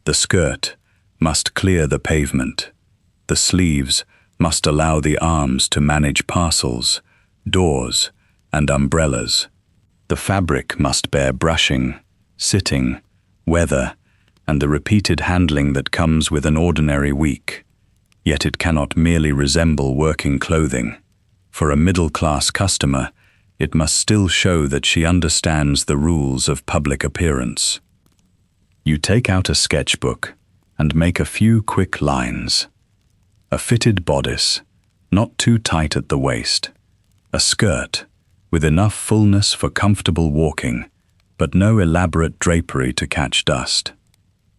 The skirt must clear the pavement. The sleeves must allow the arms to manage parcels, doors, and umbrellas. The fabric must bear brushing, sitting, weather, and the repeated handling that comes with an ordinary week. Yet it cannot merely resemble working clothing. For a middle-class customer, it must still show that she understands the rules of public appearance. You take out a sketchbook and make a few quick lines. A fitted bodice, not too tight at the waist. A skirt, with enough fullness for comfortable walking, but no elaborate drapery to catch dust.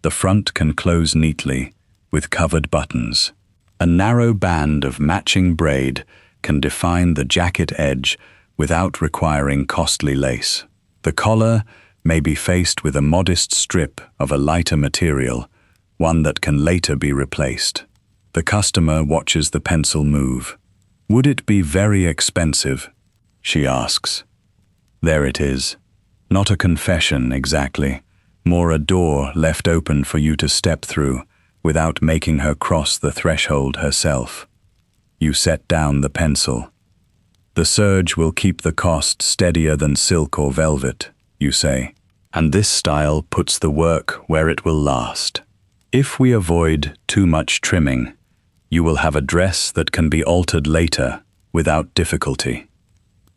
The front can close neatly, with covered buttons. A narrow band of matching braid can define the jacket edge without requiring costly lace. The collar may be faced with a modest strip of a lighter material, one that can later be replaced. The customer watches the pencil move. "Would it be very expensive?" she asks. There it is. Not a confession exactly, more a door left open for you to step through without making her cross the threshold herself. You set down the pencil. "The serge will keep the cost steadier than silk or velvet," you say, "and this style puts the work where it will last. If we avoid too much trimming, you will have a dress that can be altered later without difficulty."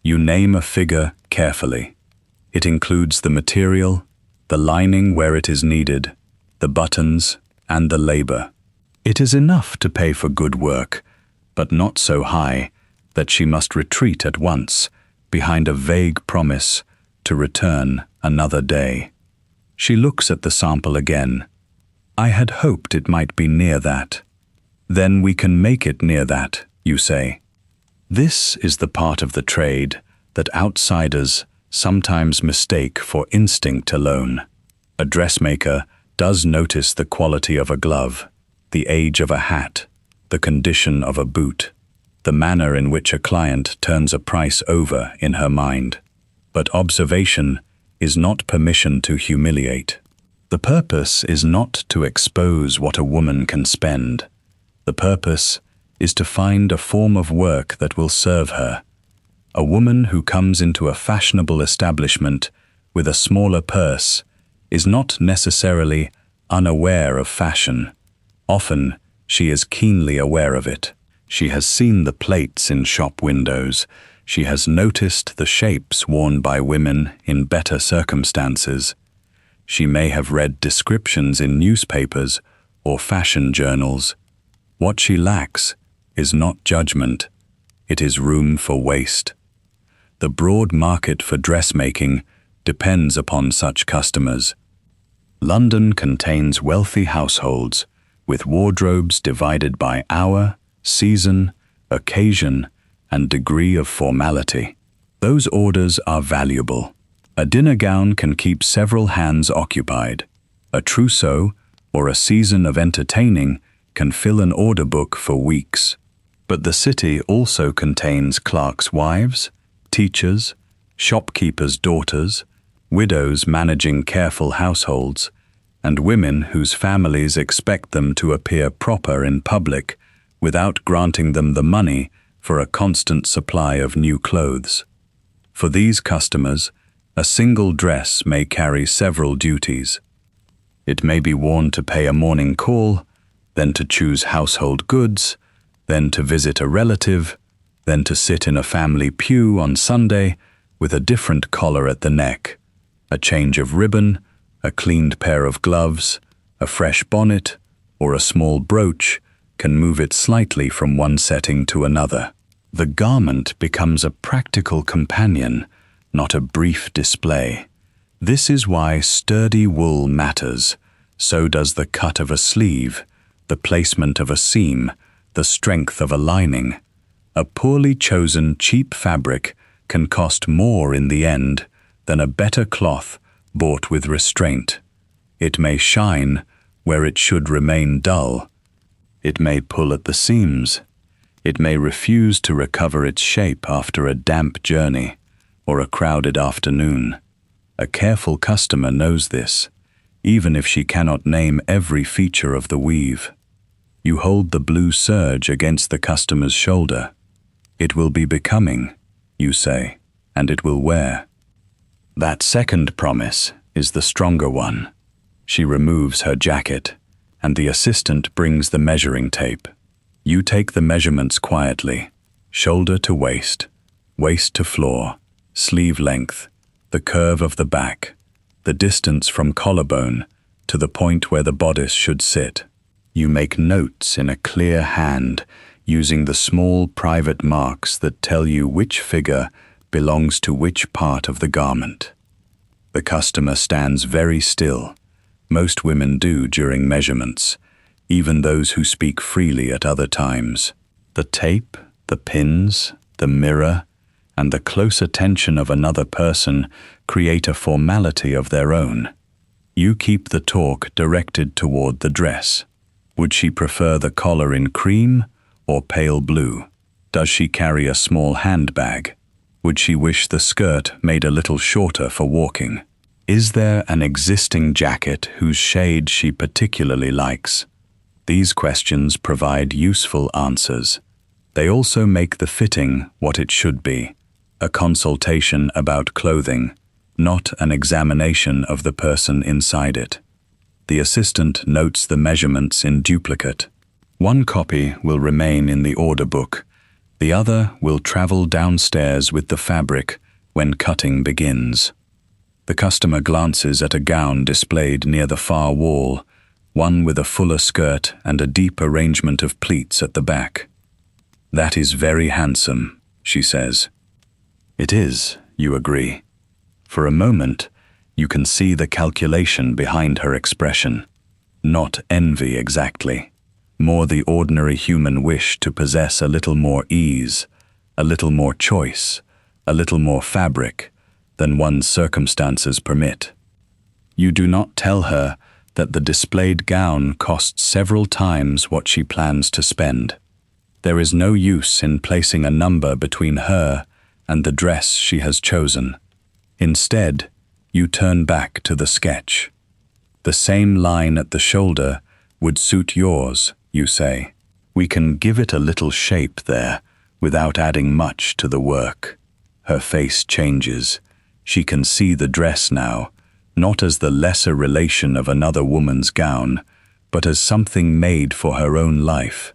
You name a figure carefully. It includes the material, the lining where it is needed, the buttons, and the labor. It is enough to pay for good work, but not so high that she must retreat at once behind a vague promise to return another day. She looks at the sample again. "I had hoped it might be near that." "Then we can make it near that," you say. This is the part of the trade that outsiders sometimes mistake for instinct alone. A dressmaker does notice the quality of a glove, the age of a hat, the condition of a boot, the manner in which a client turns a price over in her mind. But observation is not permission to humiliate. The purpose is not to expose what a woman can spend. The purpose is to find a form of work that will serve her. A woman who comes into a fashionable establishment with a smaller purse is not necessarily unaware of fashion. Often, she is keenly aware of it. She has seen the plates in shop windows. She has noticed the shapes worn by women in better circumstances. She may have read descriptions in newspapers or fashion journals. What she lacks is not judgment. It is room for waste. The broad market for dressmaking depends upon such customers. London contains wealthy households with wardrobes divided by hour, season, occasion, and degree of formality. Those orders are valuable. A dinner gown can keep several hands occupied. A trousseau or a season of entertaining can fill an order book for weeks. But the city also contains clerks' wives, teachers, shopkeepers' daughters, widows managing careful households, and women whose families expect them to appear proper in public without granting them the money for a constant supply of new clothes. For these customers, a single dress may carry several duties. It may be worn to pay a morning call, then to choose household goods, then to visit a relative, then to sit in a family pew on Sunday with a different collar at the neck, a change of ribbon, a cleaned pair of gloves, a fresh bonnet, or a small brooch can move it slightly from one setting to another. The garment becomes a practical companion, not a brief display. This is why sturdy wool matters. So does the cut of a sleeve, the placement of a seam, the strength of a lining. A poorly chosen cheap fabric can cost more in the end than a better cloth bought with restraint. It may shine where it should remain dull. It may pull at the seams. It may refuse to recover its shape after a damp journey or a crowded afternoon. A careful customer knows this, even if she cannot name every feature of the weave. You hold the blue serge against the customer's shoulder. It will be becoming, you say, and it will wear. That second promise is the stronger one. She removes her jacket, and the assistant brings the measuring tape. You take the measurements quietly, shoulder to waist, waist to floor, sleeve length, the curve of the back, the distance from collarbone to the point where the bodice should sit. You make notes in a clear hand, using the small private marks that tell you which figure belongs to which part of the garment. The customer stands very still. Most women do during measurements, even those who speak freely at other times. The tape, the pins, the mirror, and the close attention of another person create a formality of their own. You keep the talk directed toward the dress. Would she prefer the collar in cream or pale blue? Does she carry a small handbag? Would she wish the skirt made a little shorter for walking? Is there an existing jacket whose shade she particularly likes? These questions provide useful answers. They also make the fitting what it should be, a consultation about clothing, not an examination of the person inside it. The assistant notes the measurements in duplicate. One copy will remain in the order book. The other will travel downstairs with the fabric when cutting begins. The customer glances at a gown displayed near the far wall, one with a fuller skirt and a deep arrangement of pleats at the back. "That is very handsome," she says. "It is," you agree. For a moment, you can see the calculation behind her expression. Not envy exactly, more the ordinary human wish to possess a little more ease, a little more choice, a little more fabric than one's circumstances permit. You do not tell her that the displayed gown costs several times what she plans to spend. There is no use in placing a number between her and the dress she has chosen. Instead, you turn back to the sketch. The same line at the shoulder would suit yours, you say. We can give it a little shape there without adding much to the work. Her face changes. She can see the dress now, not as the lesser relation of another woman's gown, but as something made for her own life.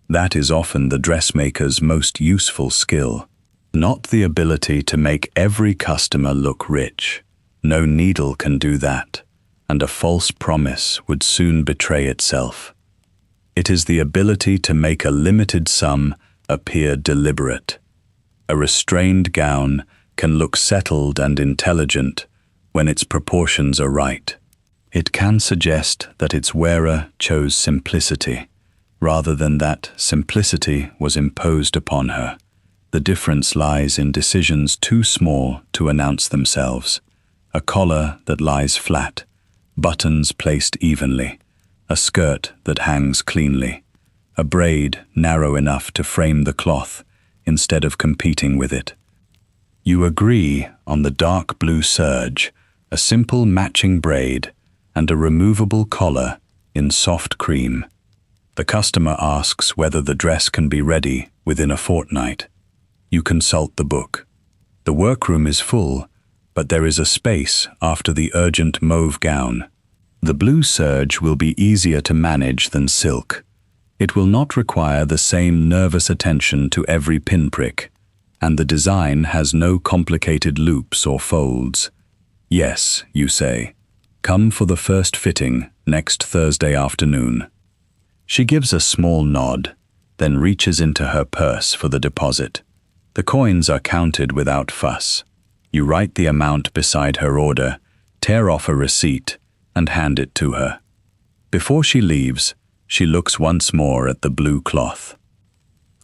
That is often the dressmaker's most useful skill. Not the ability to make every customer look rich. No needle can do that, and a false promise would soon betray itself. It is the ability to make a limited sum appear deliberate. A restrained gown can look settled and intelligent when its proportions are right. It can suggest that its wearer chose simplicity, rather than that simplicity was imposed upon her. The difference lies in decisions too small to announce themselves. A collar that lies flat, buttons placed evenly, a skirt that hangs cleanly, a braid narrow enough to frame the cloth instead of competing with it. You agree on the dark blue serge, a simple matching braid, and a removable collar in soft cream. The customer asks whether the dress can be ready within a fortnight. You consult the book. The workroom is full, but there is a space after the urgent mauve gown. The blue serge will be easier to manage than silk. It will not require the same nervous attention to every pinprick, and the design has no complicated loops or folds. Yes, you say. Come for the first fitting next Thursday afternoon. She gives a small nod, then reaches into her purse for the deposit. The coins are counted without fuss. You write the amount beside her order, tear off a receipt, and hand it to her. Before she leaves, she looks once more at the blue cloth.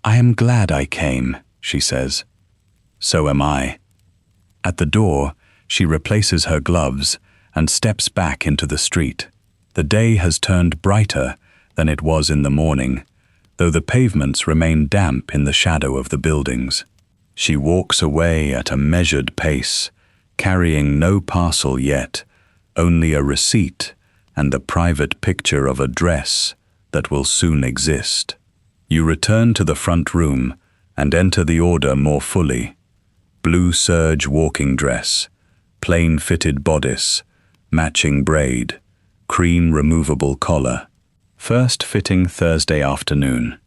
"I am glad I came," she says. "So am I." At the door, she replaces her gloves and steps back into the street. The day has turned brighter than it was in the morning, though the pavements remain damp in the shadow of the buildings. She walks away at a measured pace, carrying no parcel yet, only a receipt and the private picture of a dress that will soon exist. You return to the front room and enter the order more fully. Blue serge walking dress, plain fitted bodice, matching braid, cream removable collar. First fitting Thursday afternoon.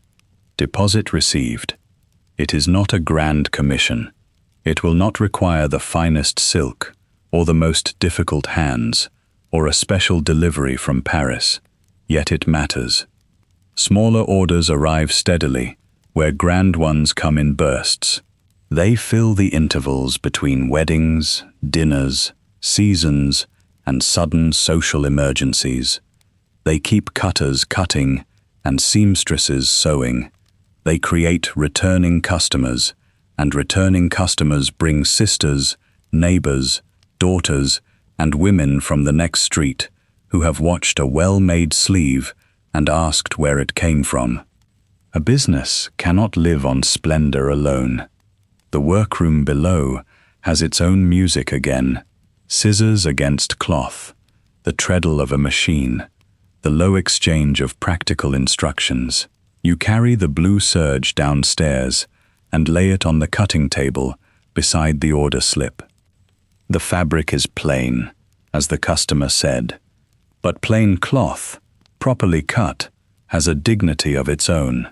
Deposit received. It is not a grand commission. It will not require the finest silk, or the most difficult hands, or a special delivery from Paris. Yet it matters. Smaller orders arrive steadily, where grand ones come in bursts. They fill the intervals between weddings, dinners, seasons, and sudden social emergencies. They keep cutters cutting and seamstresses sewing. They create returning customers, and returning customers bring sisters, neighbors, daughters, and women from the next street who have watched a well-made sleeve and asked where it came from. A business cannot live on splendor alone. The workroom below has its own music again. Scissors against cloth, the treadle of a machine, the low exchange of practical instructions. You carry the blue serge downstairs and lay it on the cutting table beside the order slip. The fabric is plain, as the customer said, but plain cloth, properly cut, has a dignity of its own.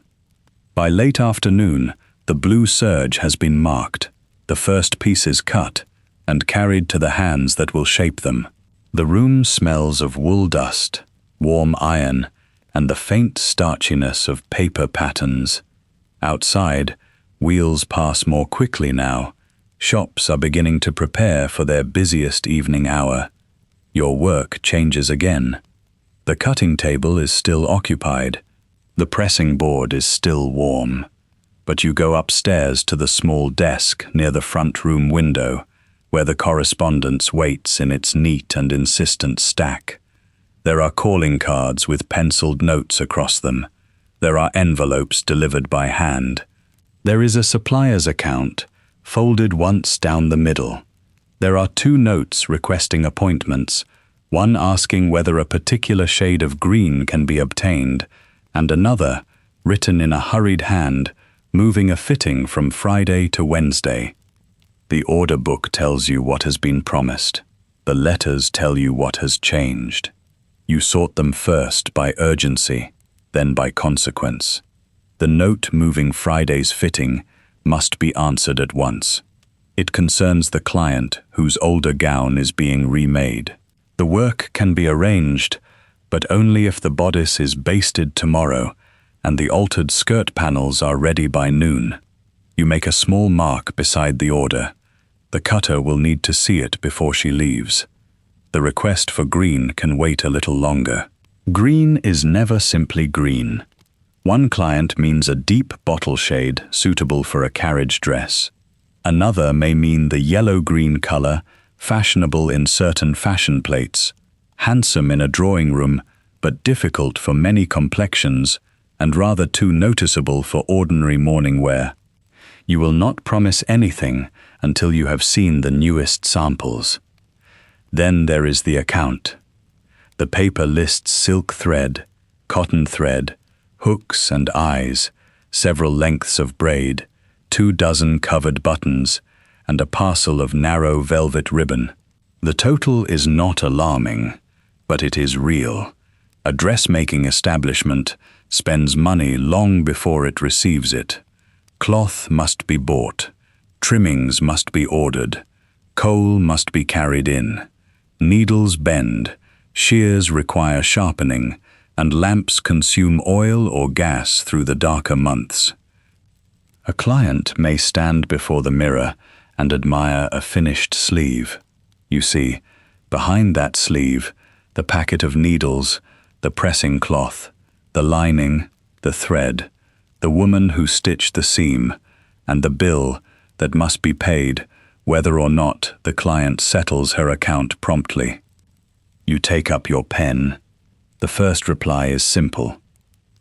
By late afternoon, the blue serge has been marked, the first pieces cut, and carried to the hands that will shape them. The room smells of wool dust, warm iron, and the faint starchiness of paper patterns. Outside, wheels pass more quickly now. Shops are beginning to prepare for their busiest evening hour. Your work changes again. The cutting table is still occupied. The pressing board is still warm. But you go upstairs to the small desk near the front room window, where the correspondence waits in its neat and insistent stack. There are calling cards with penciled notes across them. There are envelopes delivered by hand. There is a supplier's account, folded once down the middle. There are 2 notes requesting appointments, one asking whether a particular shade of green can be obtained, and another, written in a hurried hand, moving a fitting from Friday to Wednesday. The order book tells you what has been promised. The letters tell you what has changed. You sort them first by urgency, then by consequence. The note moving Friday's fitting must be answered at once. It concerns the client whose older gown is being remade. The work can be arranged, but only if the bodice is basted tomorrow and the altered skirt panels are ready by noon. You make a small mark beside the order. The cutter will need to see it before she leaves. The request for green can wait a little longer. Green is never simply green. One client means a deep bottle shade suitable for a carriage dress. Another may mean the yellow-green color, fashionable in certain fashion plates, handsome in a drawing room, but difficult for many complexions, and rather too noticeable for ordinary morning wear. You will not promise anything until you have seen the newest samples. Then there is the account. The paper lists silk thread, cotton thread, hooks and eyes, several lengths of braid, 24 covered buttons, and a parcel of narrow velvet ribbon. The total is not alarming, but it is real. A dressmaking establishment spends money long before it receives it. Cloth must be bought, trimmings must be ordered, coal must be carried in, needles bend, shears require sharpening, and lamps consume oil or gas through the darker months. A client may stand before the mirror and admire a finished sleeve. You see, behind that sleeve, the packet of needles, the pressing cloth, the lining, the thread, the woman who stitched the seam, and the bill that must be paid whether or not the client settles her account promptly. You take up your pen. The first reply is simple.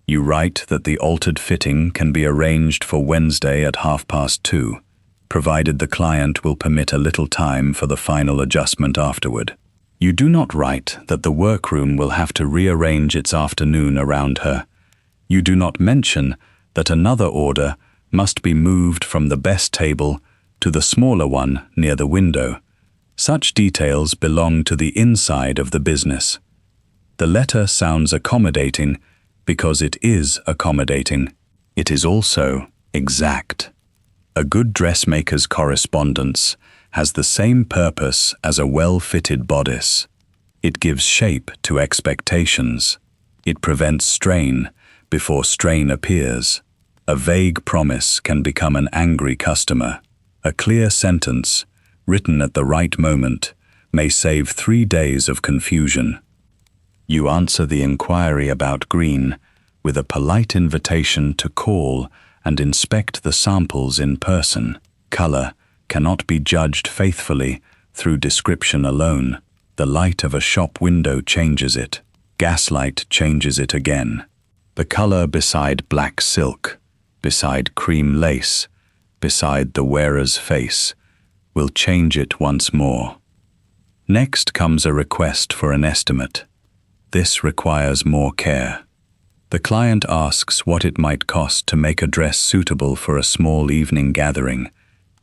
You write that the altered fitting can be arranged for Wednesday at 2:30, provided the client will permit a little time for the final adjustment afterward. You do not write that the workroom will have to rearrange its afternoon around her. You do not mention that another order must be moved from the best table to the smaller one near the window. Such details belong to the inside of the business. The letter sounds accommodating because it is accommodating. It is also exact. A good dressmaker's correspondence has the same purpose as a well-fitted bodice. It gives shape to expectations. It prevents strain before strain appears. A vague promise can become an angry customer. A clear sentence, written at the right moment, may save 3 days of confusion. You answer the inquiry about green with a polite invitation to call and inspect the samples in person. Color cannot be judged faithfully through description alone. The light of a shop window changes it. Gaslight changes it again. The color beside black silk, beside cream lace, beside the wearer's face, will change it once more. Next comes a request for an estimate. This requires more care. The client asks what it might cost to make a dress suitable for a small evening gathering,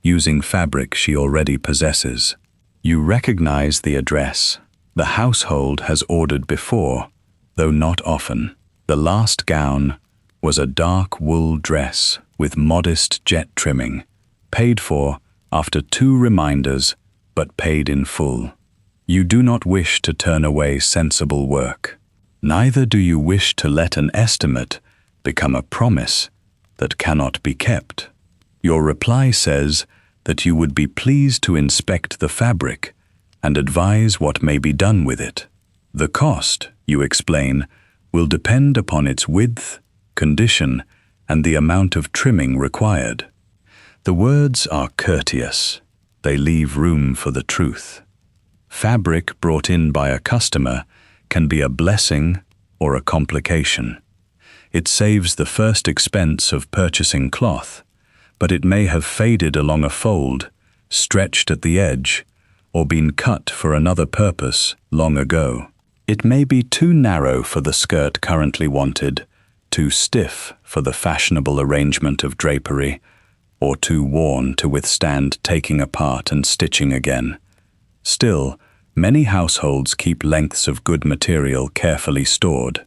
using fabric she already possesses. You recognize the address. The household has ordered before, though not often. The last gown was a dark wool dress with modest jet trimming, paid for after 2 reminders, but paid in full. You do not wish to turn away sensible work. Neither do you wish to let an estimate become a promise that cannot be kept. Your reply says that you would be pleased to inspect the fabric and advise what may be done with it. The cost, you explain, will depend upon its width, condition, and the amount of trimming required. The words are courteous. They leave room for the truth. Fabric brought in by a customer can be a blessing or a complication. It saves the first expense of purchasing cloth, but it may have faded along a fold, stretched at the edge, or been cut for another purpose long ago. It may be too narrow for the skirt currently wanted, too stiff for the fashionable arrangement of drapery, or too worn to withstand taking apart and stitching again. Still, many households keep lengths of good material carefully stored.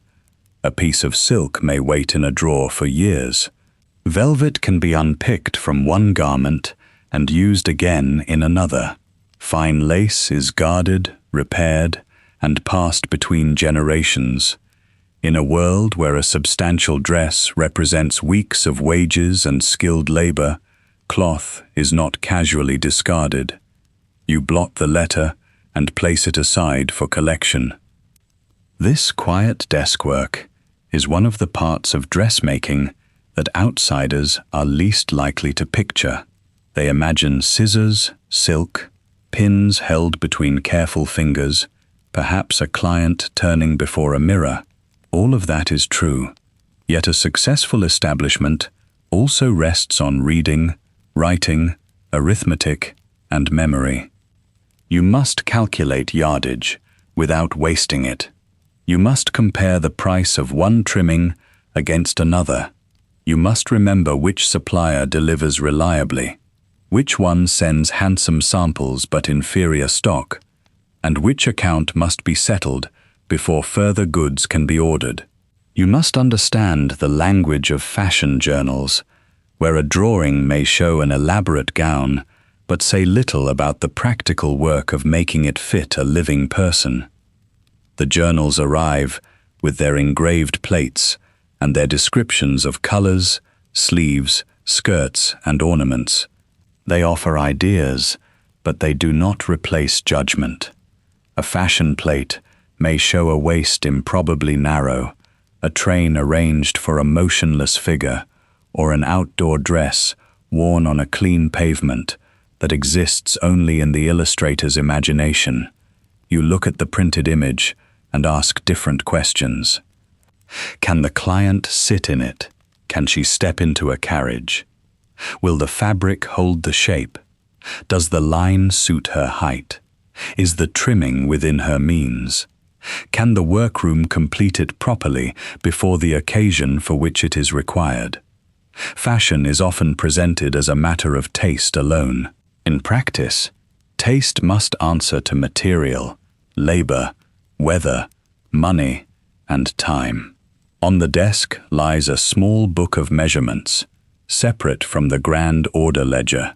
A piece of silk may wait in a drawer for years. Velvet can be unpicked from one garment and used again in another. Fine lace is guarded, repaired, and passed between generations. In a world where a substantial dress represents weeks of wages and skilled labor, cloth is not casually discarded. You blot the letter and place it aside for collection. This quiet desk work is one of the parts of dressmaking that outsiders are least likely to picture. They imagine scissors, silk, pins held between careful fingers, perhaps a client turning before a mirror. All of that is true, yet a successful establishment also rests on reading, writing, arithmetic, and memory. You must calculate yardage without wasting it. You must compare the price of one trimming against another. You must remember which supplier delivers reliably, which one sends handsome samples but inferior stock, and which account must be settled before further goods can be ordered. You must understand the language of fashion journals, where a drawing may show an elaborate gown, but say little about the practical work of making it fit a living person. The journals arrive with their engraved plates and their descriptions of colors, sleeves, skirts, and ornaments. They offer ideas, but they do not replace judgment. A fashion plate may show a waist improbably narrow, a train arranged for a motionless figure, or an outdoor dress worn on a clean pavement that exists only in the illustrator's imagination. You look at the printed image and ask different questions. Can the client sit in it? Can she step into a carriage? Will the fabric hold the shape? Does the line suit her height? Is the trimming within her means? Can the workroom complete it properly before the occasion for which it is required? Fashion is often presented as a matter of taste alone. In practice, taste must answer to material, labor, weather, money, and time. On the desk lies a small book of measurements, separate from the grand order ledger.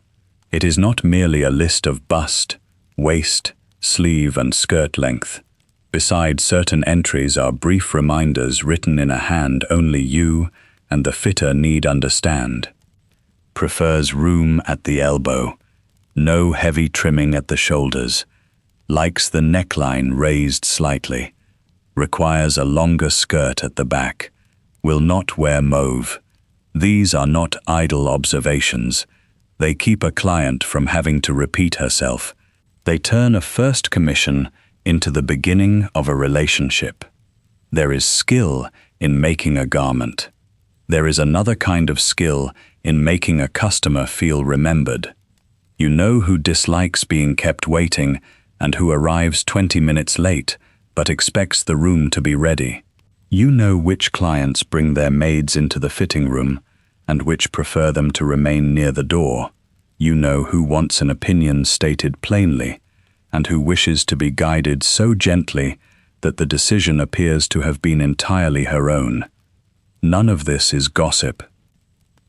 It is not merely a list of bust, waist, sleeve, and skirt length. Beside certain entries are brief reminders written in a hand only you and the fitter need understand. Prefers room at the elbow, no heavy trimming at the shoulders, likes the neckline raised slightly, requires a longer skirt at the back, will not wear mauve. These are not idle observations. They keep a client from having to repeat herself. They turn a first commission into the beginning of a relationship. There is skill in making a garment. There is another kind of skill in making a customer feel remembered. You know who dislikes being kept waiting and who arrives 20 minutes late but expects the room to be ready. You know which clients bring their maids into the fitting room and which prefer them to remain near the door. You know who wants an opinion stated plainly and who wishes to be guided so gently that the decision appears to have been entirely her own. None of this is gossip.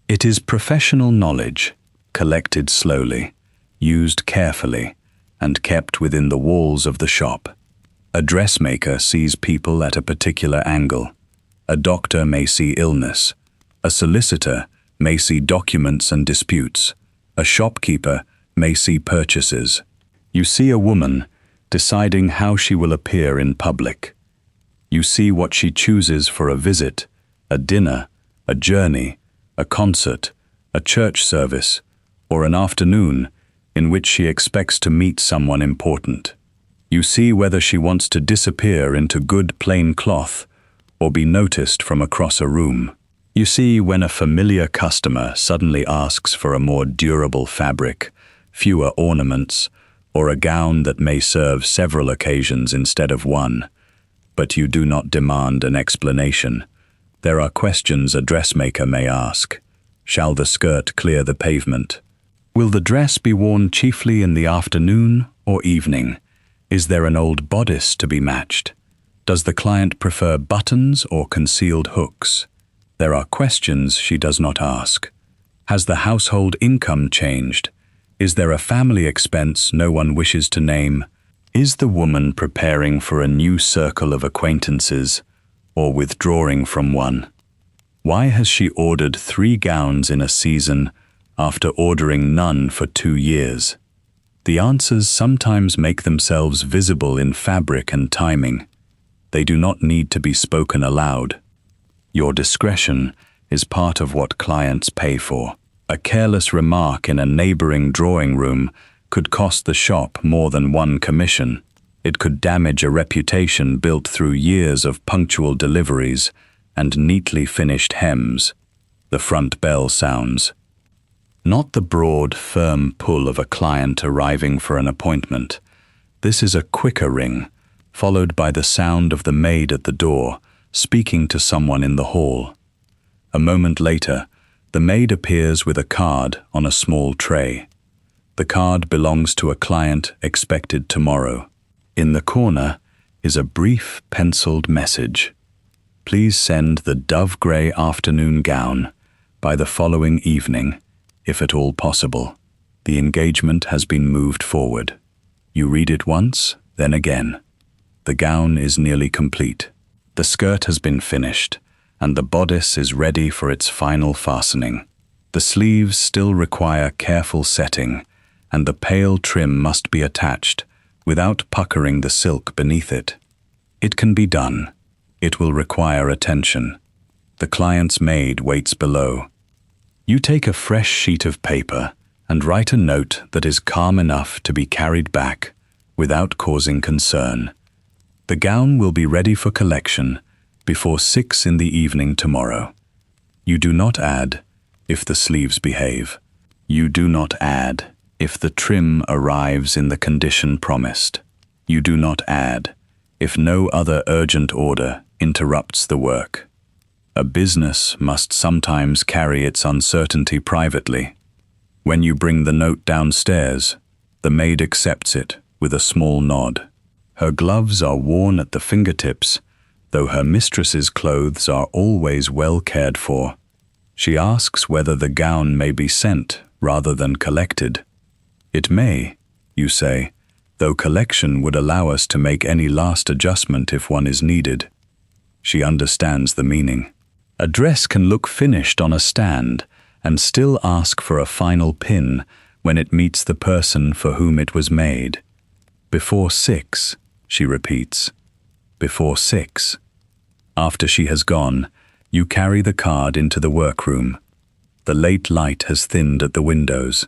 It is professional knowledge, collected slowly, used carefully, and kept within the walls of the shop. A dressmaker sees people at a particular angle. A doctor may see illness. A solicitor may see documents and disputes. A shopkeeper may see purchases. You see a woman deciding how she will appear in public. You see what she chooses for a visit, a dinner, a journey, a concert, a church service, or an afternoon in which she expects to meet someone important. You see whether she wants to disappear into good plain cloth or be noticed from across a room. You see when a familiar customer suddenly asks for a more durable fabric, fewer ornaments, or a gown that may serve several occasions instead of one, but you do not demand an explanation. There are questions a dressmaker may ask. Shall the skirt clear the pavement? Will the dress be worn chiefly in the afternoon or evening? Is there an old bodice to be matched? Does the client prefer buttons or concealed hooks? There are questions she does not ask. Has the household income changed? Is there a family expense no one wishes to name? Is the woman preparing for a new circle of acquaintances or withdrawing from one? Why has she ordered 3 gowns in a season after ordering none for 2 years? The answers sometimes make themselves visible in fabric and timing. They do not need to be spoken aloud. Your discretion is part of what clients pay for. A careless remark in a neighboring drawing room could cost the shop more than 1 commission. It could damage a reputation built through years of punctual deliveries and neatly finished hems. The front bell sounds. Not the broad, firm pull of a client arriving for an appointment. This is a quicker ring, followed by the sound of the maid at the door, speaking to someone in the hall. A moment later, the maid appears with a card on a small tray. The card belongs to a client expected tomorrow. In the corner is a brief penciled message. Please send the dove grey afternoon gown by the following evening, if at all possible. The engagement has been moved forward. You read it once, then again. The gown is nearly complete. The skirt has been finished, and the bodice is ready for its final fastening. The sleeves still require careful setting, and the pale trim must be attached without puckering the silk beneath it. It can be done. It will require attention. The client's maid waits below. You take a fresh sheet of paper and write a note that is calm enough to be carried back without causing concern. The gown will be ready for collection before 6 in the evening tomorrow. You do not add, if the sleeves behave. You do not add, if the trim arrives in the condition promised. You do not add, if no other urgent order interrupts the work. A business must sometimes carry its uncertainty privately. When you bring the note downstairs, the maid accepts it with a small nod. Her gloves are worn at the fingertips, though her mistress's clothes are always well cared for. She asks whether the gown may be sent rather than collected. It may, you say, though collection would allow us to make any last adjustment if one is needed. She understands the meaning. A dress can look finished on a stand and still ask for a final pin when it meets the person for whom it was made. Before 6, she repeats. Before 6. After she has gone, you carry the card into the workroom. The late light has thinned at the windows.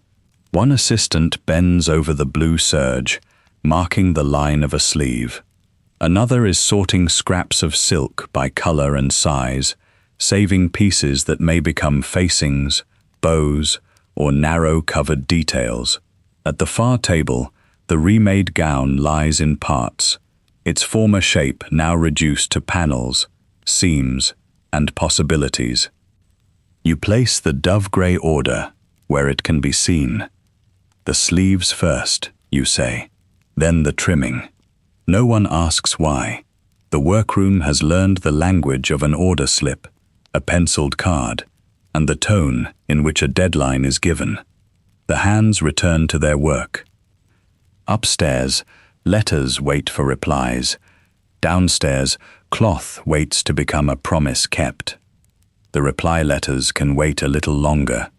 One assistant bends over the blue serge, marking the line of a sleeve. Another is sorting scraps of silk by color and size, saving pieces that may become facings, bows, or narrow-covered details. At the far table, the remade gown lies in parts, its former shape now reduced to panels, seams, and possibilities. You place the dove-grey order where it can be seen. The sleeves first, you say, then the trimming. No one asks why. The workroom has learned the language of an order slip, a penciled card, and the tone in which a deadline is given. The hands return to their work. Upstairs, letters wait for replies. Downstairs, cloth waits to become a promise kept. The reply letters can wait a little longer.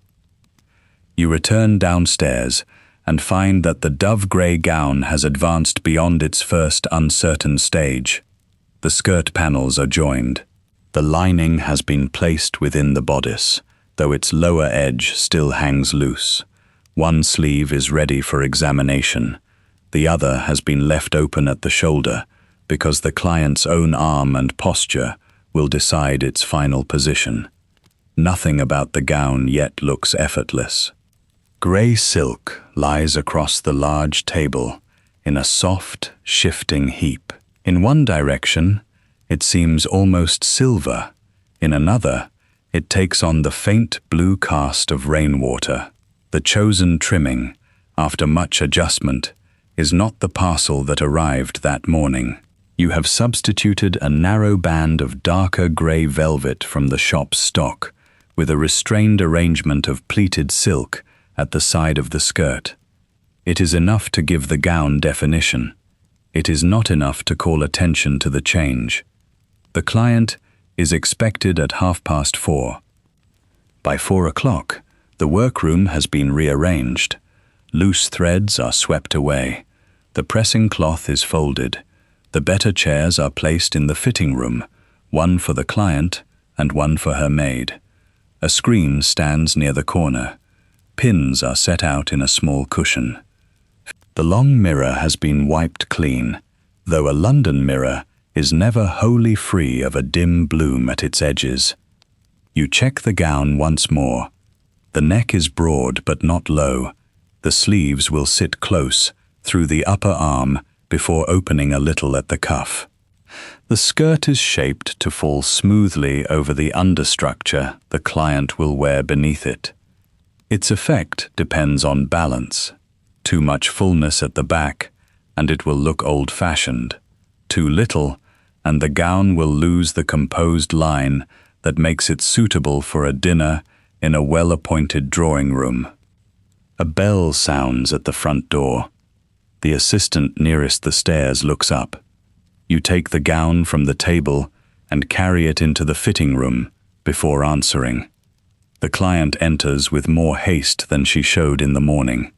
You return downstairs and find that the dove-grey gown has advanced beyond its first uncertain stage. The skirt panels are joined. The lining has been placed within the bodice, though its lower edge still hangs loose. One sleeve is ready for examination. The other has been left open at the shoulder because the client's own arm and posture will decide its final position. Nothing about the gown yet looks effortless. Grey silk lies across the large table in a soft, shifting heap. In one direction, it seems almost silver. In another, it takes on the faint blue cast of rainwater. The chosen trimming, after much adjustment, is not the parcel that arrived that morning. You have substituted a narrow band of darker grey velvet from the shop's stock, with a restrained arrangement of pleated silk at the side of the skirt. It is enough to give the gown definition. It is not enough to call attention to the change. The client is expected at 4:30. By 4 o'clock, the workroom has been rearranged. Loose threads are swept away. The pressing cloth is folded. The better chairs are placed in the fitting room, one for the client and one for her maid. A screen stands near the corner. Pins are set out in a small cushion. The long mirror has been wiped clean, though a London mirror is never wholly free of a dim bloom at its edges. You check the gown once more. The neck is broad but not low. The sleeves will sit close through the upper arm before opening a little at the cuff. The skirt is shaped to fall smoothly over the understructure the client will wear beneath it. Its effect depends on balance. Too much fullness at the back, and it will look old-fashioned. too little, and the gown will lose the composed line that makes it suitable for a dinner in a well-appointed drawing room. A bell sounds at the front door. The assistant nearest the stairs looks up. You take the gown from the table and carry it into the fitting room before answering. The client enters with more haste than she showed in the morning.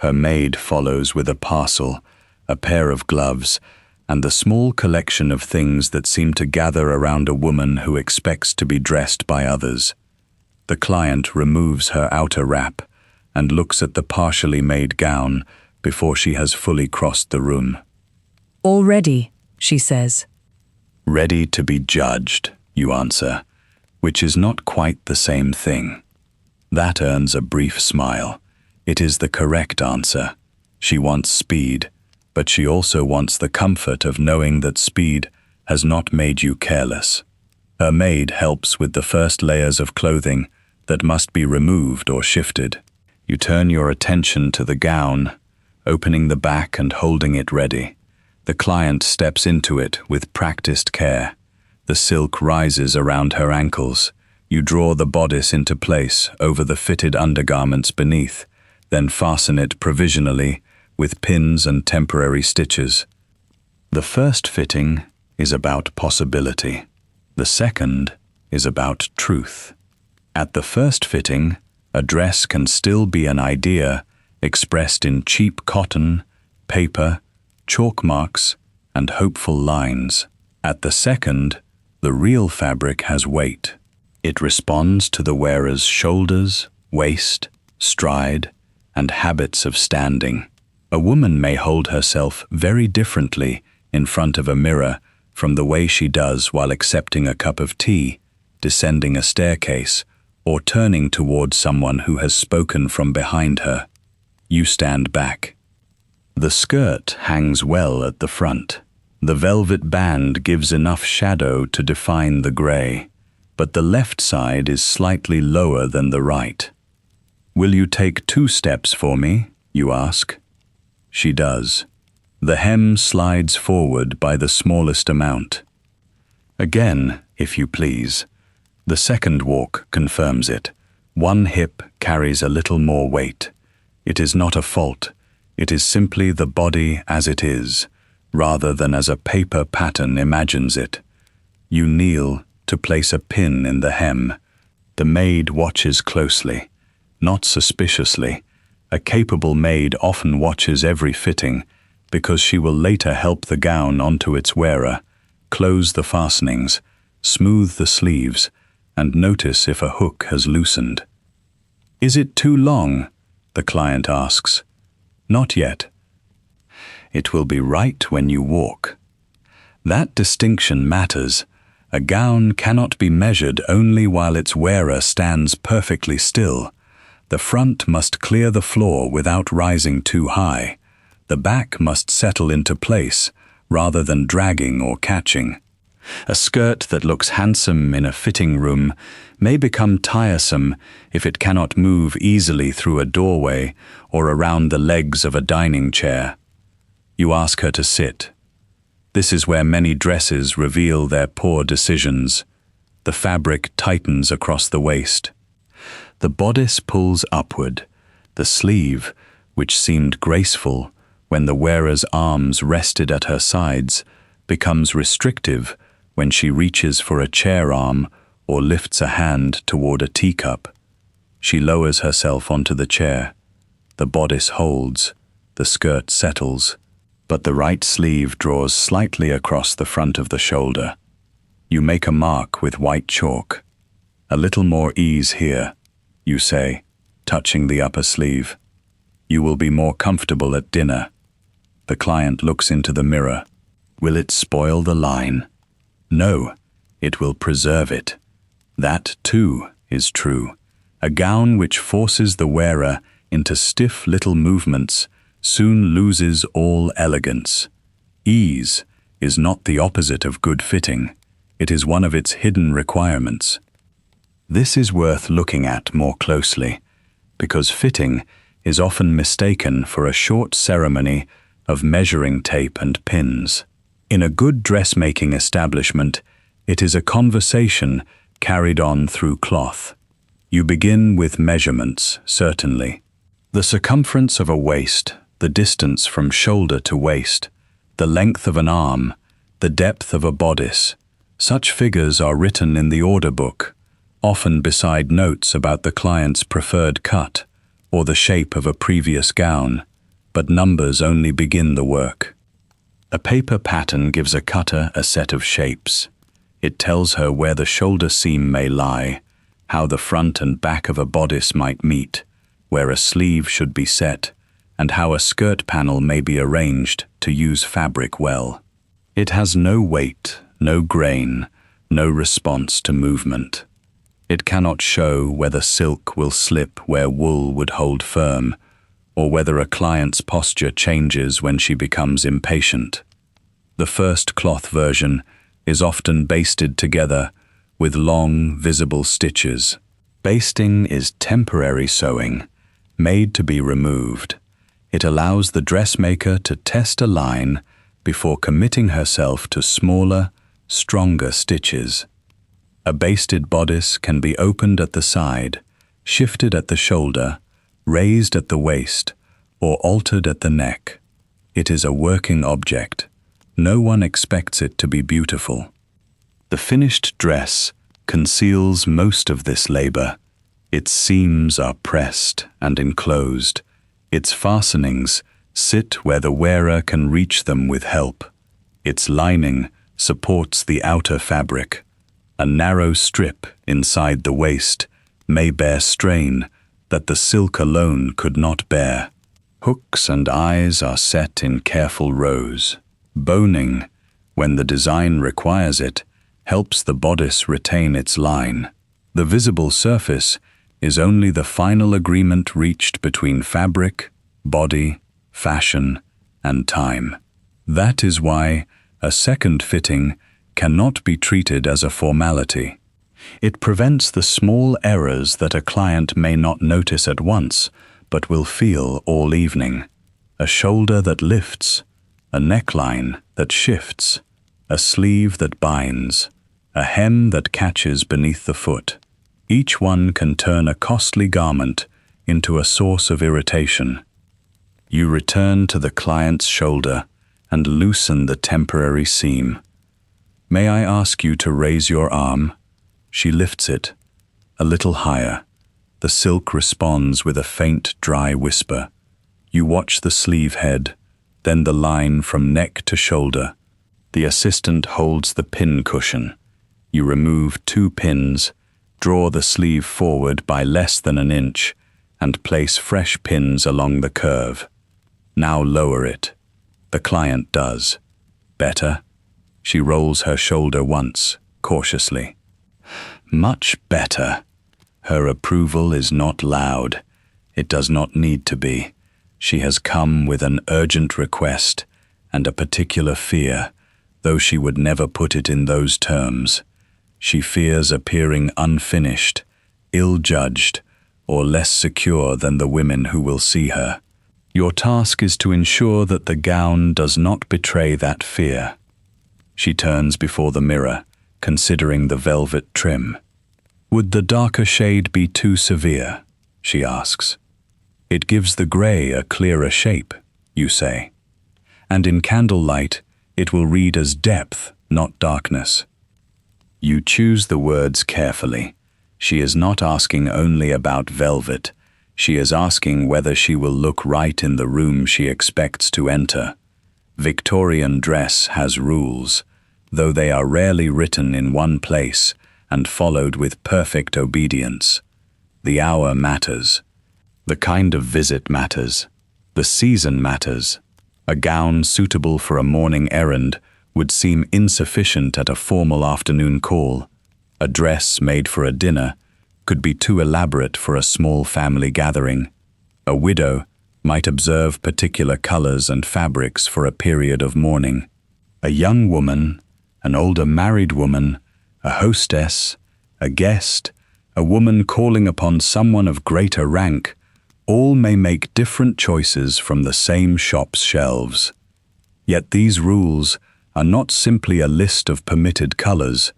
Her maid follows with a parcel, a pair of gloves, and the small collection of things that seem to gather around a woman who expects to be dressed by others. The client removes her outer wrap and looks at the partially made gown before she has fully crossed the room. "All ready," she says. "Ready to be judged," you answer, which is not quite the same thing. That earns a brief smile. It is the correct answer. She wants speed, but she also wants the comfort of knowing that speed has not made you careless. Her maid helps with the first layers of clothing that must be removed or shifted. You turn your attention to the gown, opening the back and holding it ready. The client steps into it with practiced care. The silk rises around her ankles. You draw the bodice into place over the fitted undergarments beneath, then fasten it provisionally with pins and temporary stitches. The first fitting is about possibility. The second is about truth. At the first fitting, a dress can still be an idea expressed in cheap cotton, paper, chalk marks, and hopeful lines. At the second, the real fabric has weight. It responds to the wearer's shoulders, waist, stride, and habits of standing. A woman may hold herself very differently in front of a mirror from the way she does while accepting a cup of tea, descending a staircase, or turning towards someone who has spoken from behind her. You stand back. The skirt hangs well at the front. The velvet band gives enough shadow to define the grey, but the left side is slightly lower than the right. "Will you take 2 steps for me?" you ask. She does. The hem slides forward by the smallest amount. Again, if you please. The second walk confirms it. One hip carries a little more weight. It is not a fault. It is simply the body as it is, rather than as a paper pattern imagines it. You kneel to place a pin in the hem. The maid watches closely, not suspiciously. A capable maid often watches every fitting because she will later help the gown onto its wearer, close the fastenings, smooth the sleeves, and notice if a hook has loosened. "Is it too long?" the client asks. "Not yet." "It will be right when you walk." That distinction matters. A gown cannot be measured only while its wearer stands perfectly still. The front must clear the floor without rising too high. The back must settle into place rather than dragging or catching. A skirt that looks handsome in a fitting room may become tiresome if it cannot move easily through a doorway or around the legs of a dining chair. You ask her to sit. This is where many dresses reveal their poor decisions. The fabric tightens across the waist. The bodice pulls upward. The sleeve, which seemed graceful when the wearer's arms rested at her sides, becomes restrictive when she reaches for a chair arm or lifts a hand toward a teacup. She lowers herself onto the chair. The bodice holds, the skirt settles, but the right sleeve draws slightly across the front of the shoulder. You make a mark with white chalk. "A little more ease here," you say, touching the upper sleeve. "You will be more comfortable at dinner." The client looks into the mirror. Will it spoil the line? No, it will preserve it. That, too, is true. A gown which forces the wearer into stiff little movements soon loses all elegance. Ease is not the opposite of good fitting. It is one of its hidden requirements. This is worth looking at more closely, because fitting is often mistaken for a short ceremony of measuring tape and pins. In a good dressmaking establishment, it is a conversation carried on through cloth. You begin with measurements, certainly. The circumference of a waist, the distance from shoulder to waist, the length of an arm, the depth of a bodice. Such figures are written in the order book, often beside notes about the client's preferred cut or the shape of a previous gown, but numbers only begin the work. A paper pattern gives a cutter a set of shapes. It tells her where the shoulder seam may lie, how the front and back of a bodice might meet, where a sleeve should be set, and how a skirt panel may be arranged to use fabric well. It has no weight, no grain, no response to movement. It cannot show whether silk will slip where wool would hold firm, or whether a client's posture changes when she becomes impatient. The first cloth version is often basted together with long, visible stitches. Basting is temporary sewing, made to be removed. It allows the dressmaker to test a line before committing herself to smaller, stronger stitches. A basted bodice can be opened at the side, shifted at the shoulder, raised at the waist, or altered at the neck. It is a working object. No one expects it to be beautiful. The finished dress conceals most of this labor. Its seams are pressed and enclosed. Its fastenings sit where the wearer can reach them with help. Its lining supports the outer fabric. A narrow strip inside the waist may bear strain that the silk alone could not bear. Hooks and eyes are set in careful rows. Boning, when the design requires it, helps the bodice retain its line. The visible surface is only the final agreement reached between fabric, body, fashion, and time. That is why a second fitting cannot be treated as a formality. It prevents the small errors that a client may not notice at once, but will feel all evening. A shoulder that lifts, a neckline that shifts, a sleeve that binds, a hem that catches beneath the foot. Each one can turn a costly garment into a source of irritation. You return to the client's shoulder and loosen the temporary seam. May I ask you to raise your arm? She lifts it, a little higher. The silk responds with a faint, dry whisper. You watch the sleeve head, then the line from neck to shoulder. The assistant holds the pin cushion. You remove 2 pins, draw the sleeve forward by less than an inch, and place fresh pins along the curve. Now lower it. The client does. Better? She rolls her shoulder once, cautiously. Much better. Her approval is not loud. It does not need to be. She has come with an urgent request and a particular fear, though she would never put it in those terms. She fears appearing unfinished, ill-judged, or less secure than the women who will see her. Your task is to ensure that the gown does not betray that fear. She turns before the mirror, considering the velvet trim. Would the darker shade be too severe? She asks. It gives the grey a clearer shape, you say. And in candlelight, it will read as depth, not darkness. You choose the words carefully. She is not asking only about velvet. She is asking whether she will look right in the room she expects to enter. Victorian dress has rules, though they are rarely written in one place and followed with perfect obedience. The hour matters. The kind of visit matters. The season matters. A gown suitable for a morning errand would seem insufficient at a formal afternoon call. A dress made for a dinner could be too elaborate for a small family gathering. A widow might observe particular colors and fabrics for a period of mourning. A young woman, an older married woman, a hostess, a guest, a woman calling upon someone of greater rank, all may make different choices from the same shop's shelves. Yet these rules are not simply a list of permitted colors.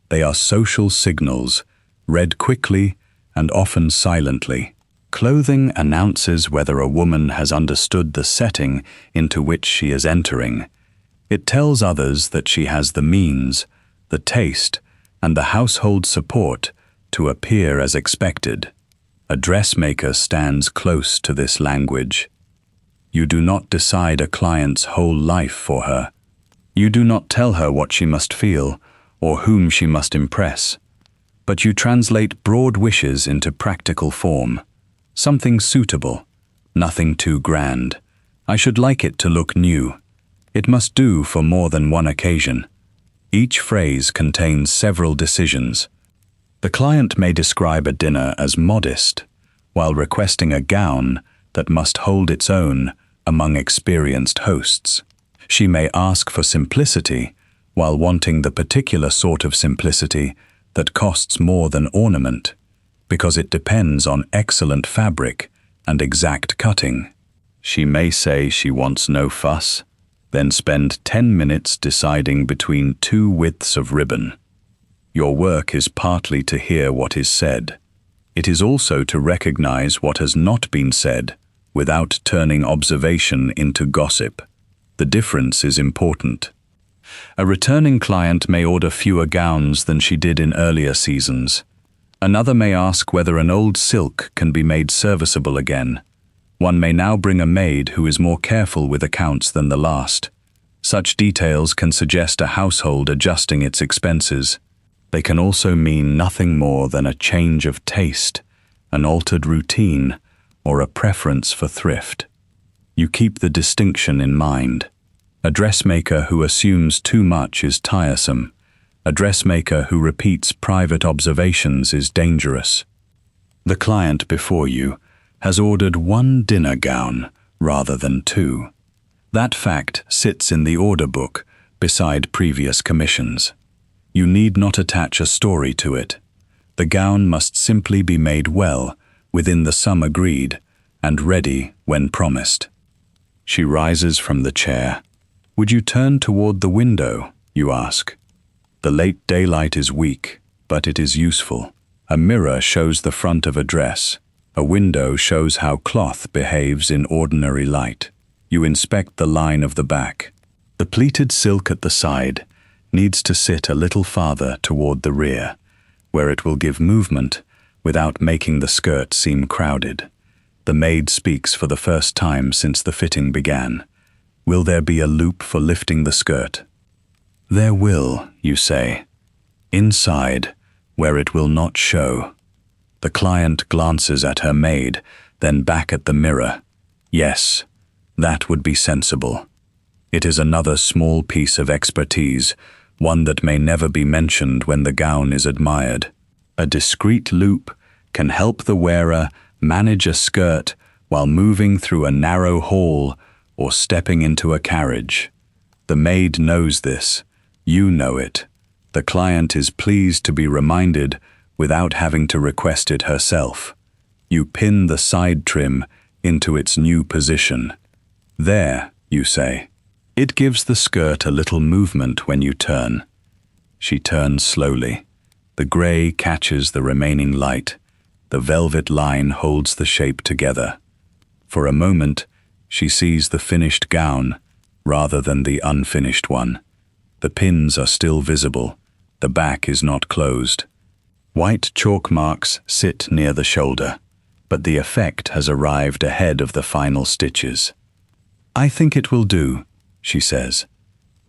They are social signals, read quickly and often silently. Clothing announces whether a woman has understood the setting into which she is entering. It tells others that she has the means, the taste, and the household support to appear as expected. A dressmaker stands close to this language. You do not decide a client's whole life for her. You do not tell her what she must feel or whom she must impress, but you translate broad wishes into practical form. Something suitable, nothing too grand. I should like it to look new. It must do for more than one occasion. Each phrase contains several decisions. The client may describe a dinner as modest, while requesting a gown that must hold its own among experienced hosts. She may ask for simplicity, while wanting the particular sort of simplicity that costs more than ornament, because it depends on excellent fabric and exact cutting. She may say she wants no fuss, then spend 10 minutes deciding between two widths of ribbon. Your work is partly to hear what is said. It is also to recognize what has not been said without turning observation into gossip. The difference is important. A returning client may order fewer gowns than she did in earlier seasons. Another may ask whether an old silk can be made serviceable again. One may now bring a maid who is more careful with accounts than the last. Such details can suggest a household adjusting its expenses. They can also mean nothing more than a change of taste, an altered routine, or a preference for thrift. You keep the distinction in mind. A dressmaker who assumes too much is tiresome. A dressmaker who repeats private observations is dangerous. The client before you has ordered one dinner gown rather than two. That fact sits in the order book beside previous commissions. You need not attach a story to it. The gown must simply be made well within the sum agreed and ready when promised. She rises from the chair. Would you turn toward the window, you ask. The late daylight is weak, but it is useful. A mirror shows the front of a dress. A window shows how cloth behaves in ordinary light. You inspect the line of the back. The pleated silk at the side needs to sit a little farther toward the rear, where it will give movement without making the skirt seem crowded. The maid speaks for the first time since the fitting began. Will there be a loop for lifting the skirt? There will, you say. Inside, where it will not show. The client glances at her maid, then back at the mirror. Yes, that would be sensible. It is another small piece of expertise, one that may never be mentioned when the gown is admired. A discreet loop can help the wearer manage a skirt while moving through a narrow hall or stepping into a carriage. The maid knows this. You know it. The client is pleased to be reminded without having to request it herself. You pin the side trim into its new position. There, you say. It gives the skirt a little movement when you turn. She turns slowly. The grey catches the remaining light. The velvet line holds the shape together. For a moment, she sees the finished gown rather than the unfinished one. The pins are still visible. The back is not closed. White chalk marks sit near the shoulder, but the effect has arrived ahead of the final stitches. I think it will do, she says.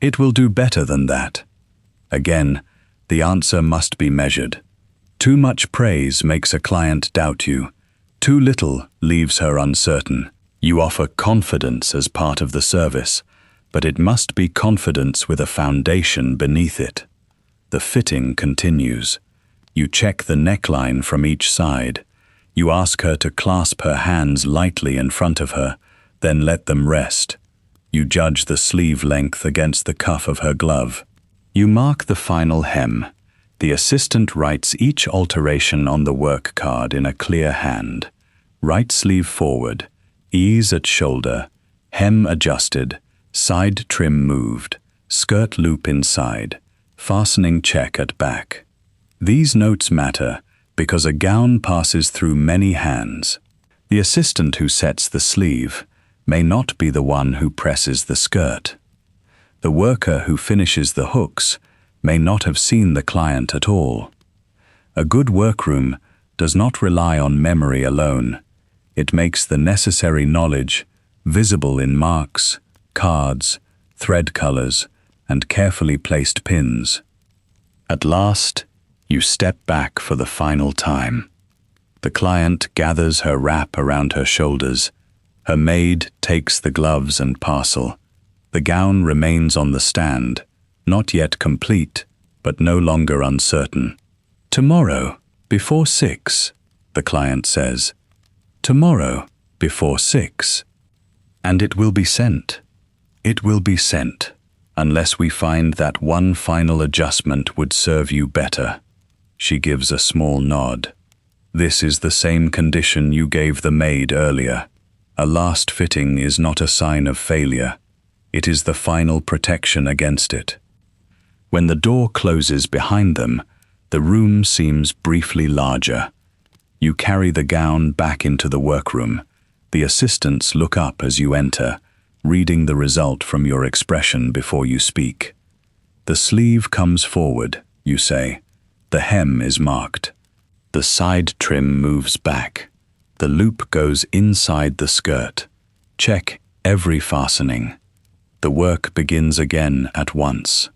It will do better than that. Again, the answer must be measured. Too much praise makes a client doubt you. Too little leaves her uncertain. You offer confidence as part of the service, but it must be confidence with a foundation beneath it. The fitting continues. You check the neckline from each side. You ask her to clasp her hands lightly in front of her, then let them rest. You judge the sleeve length against the cuff of her glove. You mark the final hem. The assistant writes each alteration on the work card in a clear hand. Right sleeve forward, ease at shoulder, hem adjusted, side trim moved, skirt loop inside, fastening check at back. These notes matter because a gown passes through many hands. The assistant who sets the sleeve may not be the one who presses the skirt. The worker who finishes the hooks may not have seen the client at all. A good workroom does not rely on memory alone. It makes the necessary knowledge visible in marks, cards, thread colors, and carefully placed pins. At last, you step back for the final time. The client gathers her wrap around her shoulders. Her maid takes the gloves and parcel. The gown remains on the stand, not yet complete, but no longer uncertain. "Tomorrow, before 6, the client says. "Tomorrow, before 6. And it will be sent. It will be sent, unless we find that one final adjustment would serve you better." She gives a small nod. "This is the same condition you gave the maid earlier. A last fitting is not a sign of failure. It is the final protection against it." When the door closes behind them, the room seems briefly larger. You carry the gown back into the workroom. The assistants look up as you enter, reading the result from your expression before you speak. "The sleeve comes forward," you say. "The hem is marked. The side trim moves back. The loop goes inside the skirt. Check every fastening." The work begins again at once.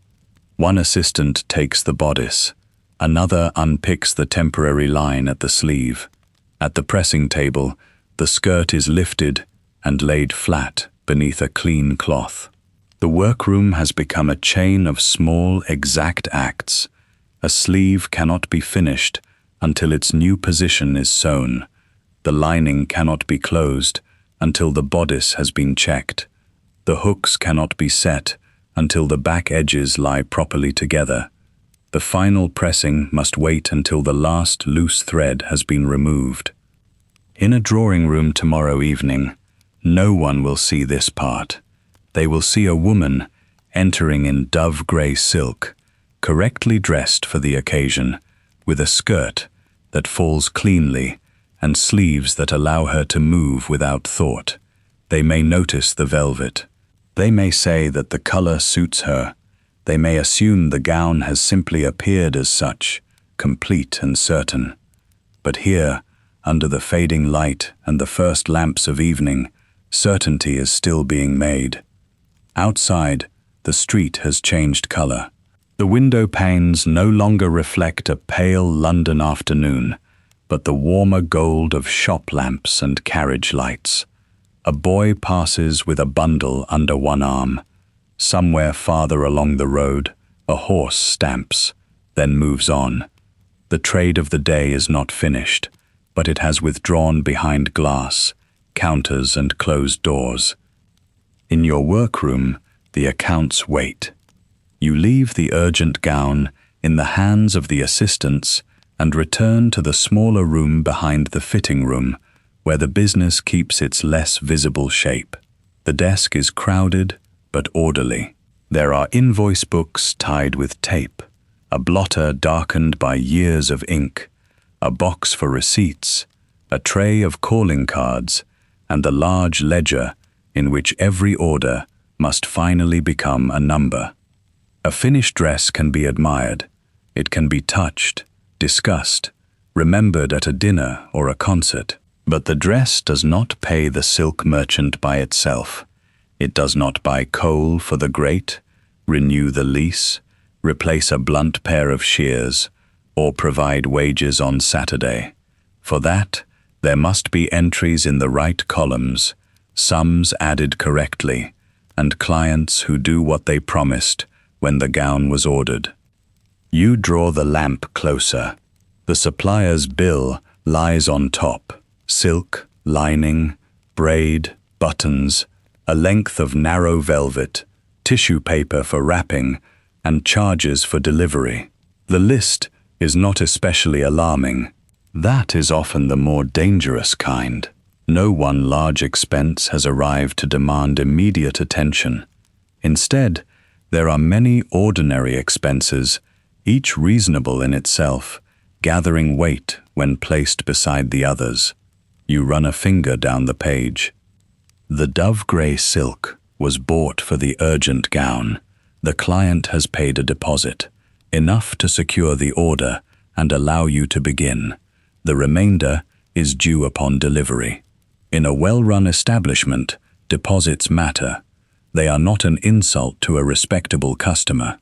One assistant takes the bodice. Another unpicks the temporary line at the sleeve. At the pressing table, the skirt is lifted and laid flat beneath a clean cloth. The workroom has become a chain of small, exact acts. A sleeve cannot be finished until its new position is sewn. The lining cannot be closed until the bodice has been checked. The hooks cannot be set until the back edges lie properly together. The final pressing must wait until the last loose thread has been removed. In a drawing room tomorrow evening, no one will see this part. They will see a woman entering in dove-grey silk, correctly dressed for the occasion, with a skirt that falls cleanly and sleeves that allow her to move without thought. They may notice the velvet. They may say that the color suits her. They may assume the gown has simply appeared as such, complete and certain. But here, under the fading light and the first lamps of evening, certainty is still being made. Outside, the street has changed color. The window panes no longer reflect a pale London afternoon, but the warmer gold of shop lamps and carriage lights. A boy passes with a bundle under one arm. Somewhere farther along the road, a horse stamps, then moves on. The trade of the day is not finished, but it has withdrawn behind glass, counters and closed doors. In your workroom, the accounts wait. You leave the urgent gown in the hands of the assistants and return to the smaller room behind the fitting room, where the business keeps its less visible shape. The desk is crowded but orderly. There are invoice books tied with tape, a blotter darkened by years of ink, a box for receipts, a tray of calling cards, and the large ledger in which every order must finally become a number. A finished dress can be admired. It can be touched, discussed, remembered at a dinner or a concert. But the dress does not pay the silk merchant by itself. It does not buy coal for the grate, renew the lease, replace a blunt pair of shears, or provide wages on Saturday. For that, there must be entries in the right columns, sums added correctly, and clients who do what they promised when the gown was ordered. You draw the lamp closer. The supplier's bill lies on top. Silk, lining, braid, buttons, a length of narrow velvet, tissue paper for wrapping, and charges for delivery. The list is not especially alarming. That is often the more dangerous kind. No one large expense has arrived to demand immediate attention. Instead, There are many ordinary expenses, each reasonable in itself, gathering weight when placed beside the others. You run a finger down the page. The dove-grey silk was bought for the urgent gown. The client has paid a deposit, enough to secure the order and allow you to begin. The remainder is due upon delivery. In a well-run establishment, deposits matter. They are not an insult to a respectable customer.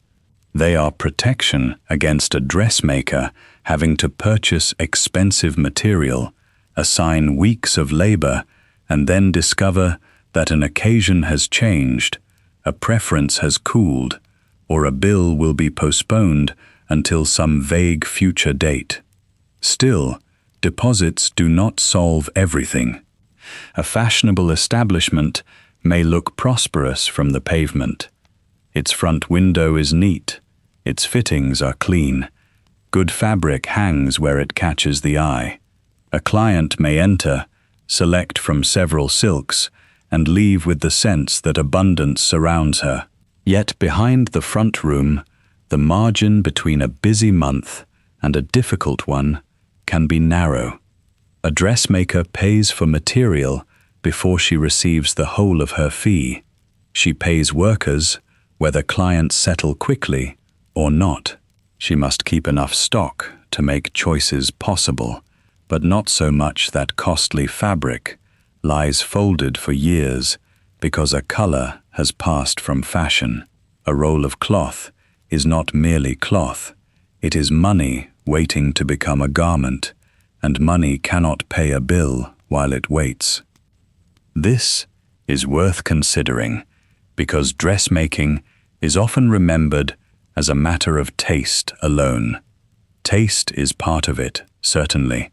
They are protection against a dressmaker having to purchase expensive material, assign weeks of labor, and then discover that an occasion has changed, a preference has cooled, or a bill will be postponed until some vague future date. Still, deposits do not solve everything. A fashionable establishment may look prosperous from the pavement. Its front window is neat, its fittings are clean, good fabric hangs where it catches the eye. A client may enter, select from several silks, and leave with the sense that abundance surrounds her. Yet behind the front room, the margin between a busy month and a difficult one can be narrow. A dressmaker pays for material before she receives the whole of her fee. She pays workers whether clients settle quickly or not. She must keep enough stock to make choices possible, but not so much that costly fabric lies folded for years because a color has passed from fashion. A roll of cloth is not merely cloth, it is money waiting to become a garment, and money cannot pay a bill while it waits. This is worth considering because dressmaking is often remembered as a matter of taste alone. Taste is part of it, certainly.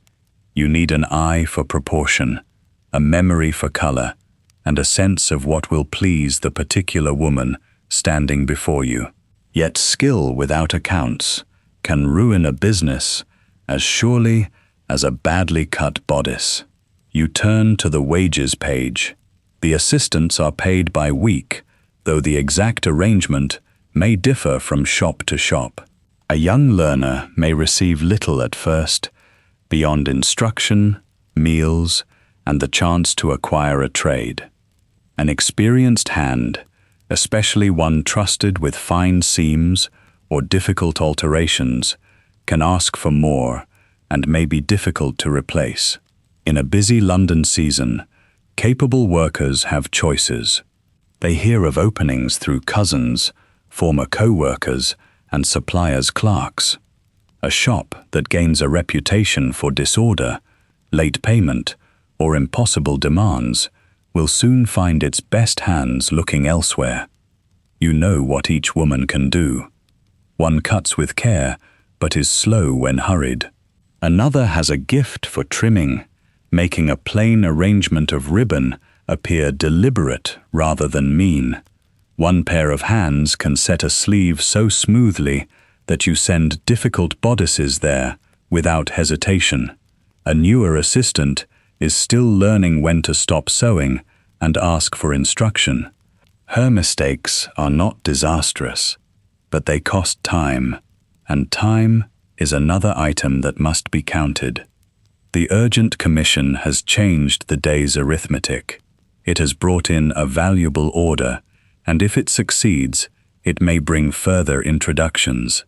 You need an eye for proportion, a memory for color, and a sense of what will please the particular woman standing before you. Yet skill without accounts can ruin a business as surely as a badly cut bodice. You turn to the wages page. The assistants are paid by week, though the exact arrangement may differ from shop to shop. A young learner may receive little at first, beyond instruction, meals, and the chance to acquire a trade. An experienced hand, especially one trusted with fine seams or difficult alterations, can ask for more and may be difficult to replace. In a busy London season, capable workers have choices. They hear of openings through cousins, former co-workers, and suppliers' clerks. A shop that gains a reputation for disorder, late payment, or impossible demands will soon find its best hands looking elsewhere. You know what each woman can do. One cuts with care, but is slow when hurried. Another has a gift for trimming, making a plain arrangement of ribbon appear deliberate rather than mean. One pair of hands can set a sleeve so smoothly that you send difficult bodices there without hesitation. A newer assistant is still learning when to stop sewing and ask for instruction. Her mistakes are not disastrous, but they cost time, and time is another item that must be counted. The urgent commission has changed the day's arithmetic. It has brought in a valuable order, and if it succeeds, it may bring further introductions.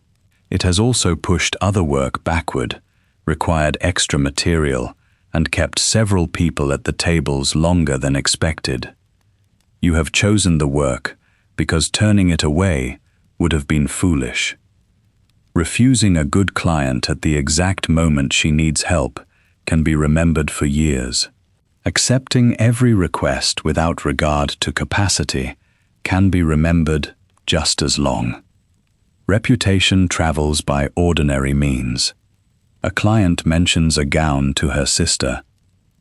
It has also pushed other work backward, required extra material, and kept several people at the tables longer than expected. You have chosen the work because turning it away would have been foolish. Refusing a good client at the exact moment she needs help can be remembered for years. Accepting every request without regard to capacity can be remembered just as long. Reputation travels by ordinary means. A client mentions a gown to her sister.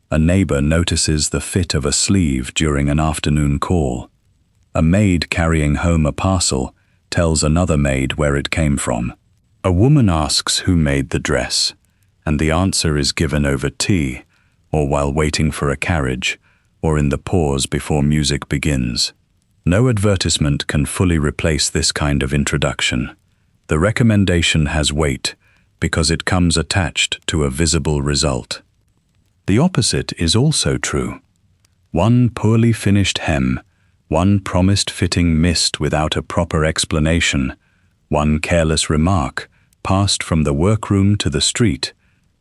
A neighbor notices the fit of a sleeve during an afternoon call. A maid carrying home a parcel tells another maid where it came from. A woman asks who made the dress, and the answer is given over tea, or while waiting for a carriage, or in the pause before music begins. No advertisement can fully replace this kind of introduction. The recommendation has weight because it comes attached to a visible result. The opposite is also true. One poorly finished hem, one promised fitting missed without a proper explanation, one careless remark passed from the workroom to the street,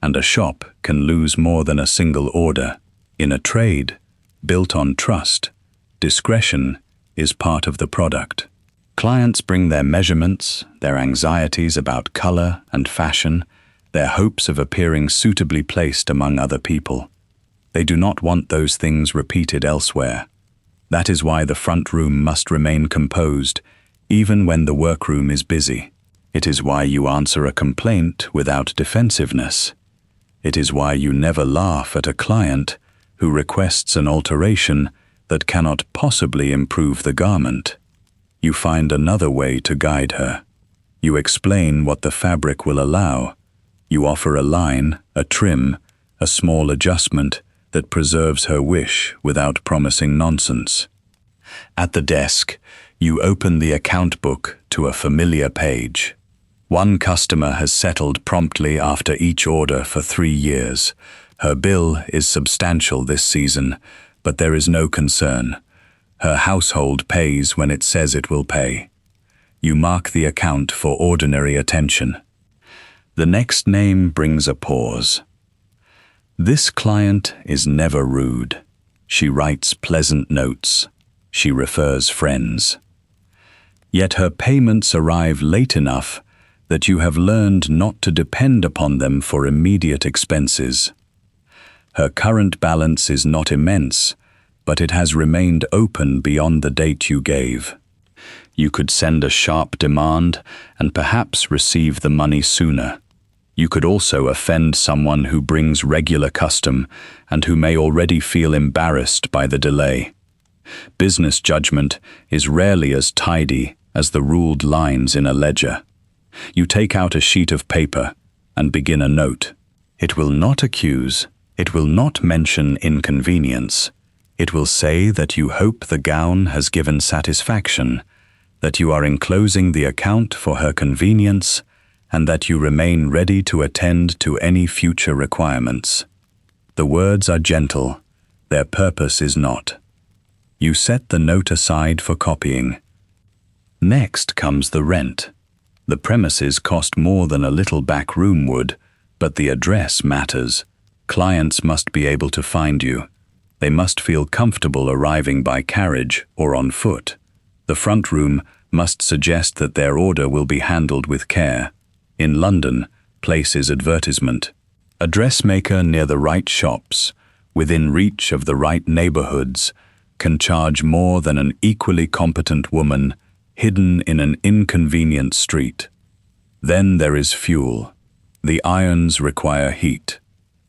and a shop can lose more than a single order. In a trade built on trust, discretion is part of the product. Clients bring their measurements, their anxieties about color and fashion, their hopes of appearing suitably placed among other people. They do not want those things repeated elsewhere. That is why the front room must remain composed, even when the workroom is busy. It is why you answer a complaint without defensiveness. It is why you never laugh at a client who requests an alteration that cannot possibly improve the garment. You find another way to guide her. You explain what the fabric will allow. You offer a line, a trim, a small adjustment that preserves her wish without promising nonsense. At the desk, you open the account book to a familiar page. One customer has settled promptly after each order for 3 years. Her bill is substantial this season, but there is no concern. Her household pays when it says it will pay. You mark the account for ordinary attention. The next name brings a pause. This client is never rude. She writes pleasant notes. She refers friends. Yet her payments arrive late enough that you have learned not to depend upon them for immediate expenses. Her current balance is not immense, but it has remained open beyond the date you gave. You could send a sharp demand and perhaps receive the money sooner. You could also offend someone who brings regular custom and who may already feel embarrassed by the delay. Business judgment is rarely as tidy as the ruled lines in a ledger. You take out a sheet of paper and begin a note. It will not accuse, it will not mention inconvenience. It will say that you hope the gown has given satisfaction, that you are enclosing the account for her convenience, and that you remain ready to attend to any future requirements. The words are gentle, their purpose is not. You set the note aside for copying. Next comes the rent. The premises cost more than a little back room would, but the address matters. Clients must be able to find you. They must feel comfortable arriving by carriage or on foot. The front room must suggest that their order will be handled with care. In London, place is advertisement. A dressmaker near the right shops, within reach of the right neighborhoods, can charge more than an equally competent woman hidden in an inconvenient street. Then there is fuel. The irons require heat.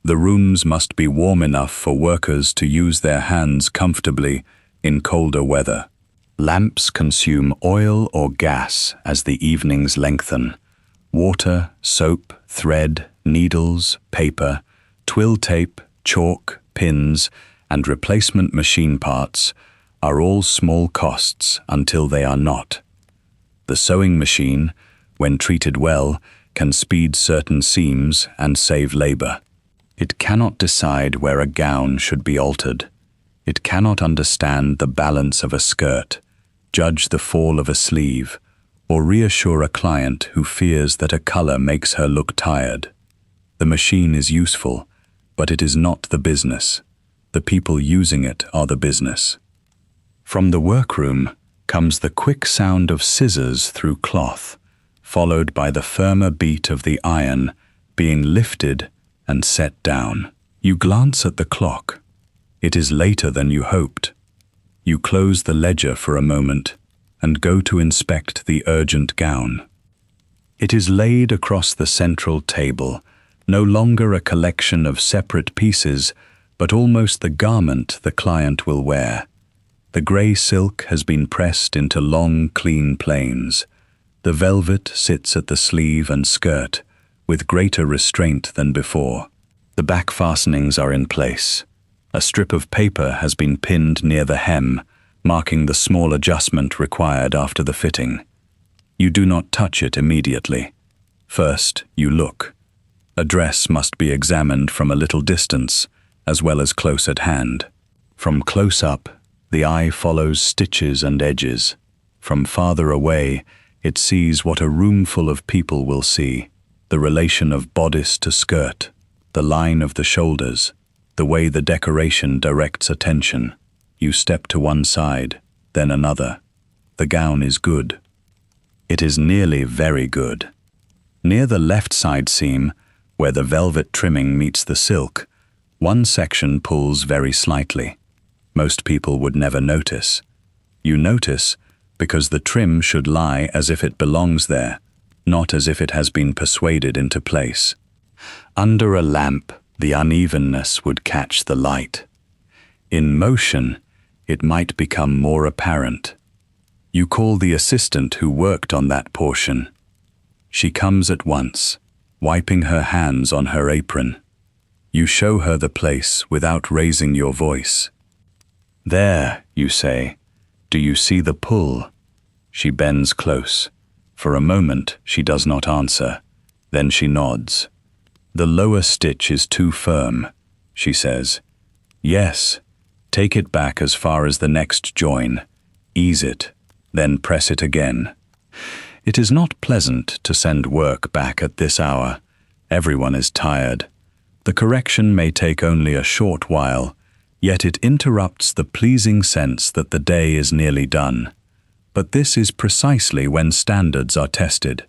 The rooms must be warm enough for workers to use their hands comfortably in colder weather. Lamps consume oil or gas as the evenings lengthen. Water, soap, thread, needles, paper, twill tape, chalk, pins, and replacement machine parts are all small costs until they are not. The sewing machine, when treated well, can speed certain seams and save labor. It cannot decide where a gown should be altered. It cannot understand the balance of a skirt, judge the fall of a sleeve, or reassure a client who fears that a color makes her look tired. The machine is useful, but it is not the business. The people using it are the business. From the workroom comes the quick sound of scissors through cloth, followed by the firmer beat of the iron being lifted and set down. You glance at the clock. It is later than you hoped. You close the ledger for a moment and go to inspect the urgent gown. It is laid across the central table, no longer a collection of separate pieces, but almost the garment the client will wear. The grey silk has been pressed into long, clean planes. The velvet sits at the sleeve and skirt, with greater restraint than before. The back fastenings are in place. A strip of paper has been pinned near the hem, marking the small adjustment required after the fitting. You do not touch it immediately. First, you look. A dress must be examined from a little distance, as well as close at hand. From close up, the eye follows stitches and edges. From farther away, it sees what a roomful of people will see: the relation of bodice to skirt, the line of the shoulders, the way the decoration directs attention. You step to one side, then another. The gown is good. It is nearly very good. Near the left side seam, where the velvet trimming meets the silk, one section pulls very slightly. Most people would never notice. You notice because the trim should lie as if it belongs there, not as if it has been persuaded into place. Under a lamp, the unevenness would catch the light. In motion, it might become more apparent. You call the assistant who worked on that portion. She comes at once, wiping her hands on her apron. You show her the place without raising your voice. "There," you say. "Do you see the pull?" She bends close. For a moment, she does not answer. Then she nods. "The lower stitch is too firm," she says. "Yes. Take it back as far as the next join. Ease it, then press it again." It is not pleasant to send work back at this hour. Everyone is tired. The correction may take only a short while, yet it interrupts the pleasing sense that the day is nearly done. But this is precisely when standards are tested.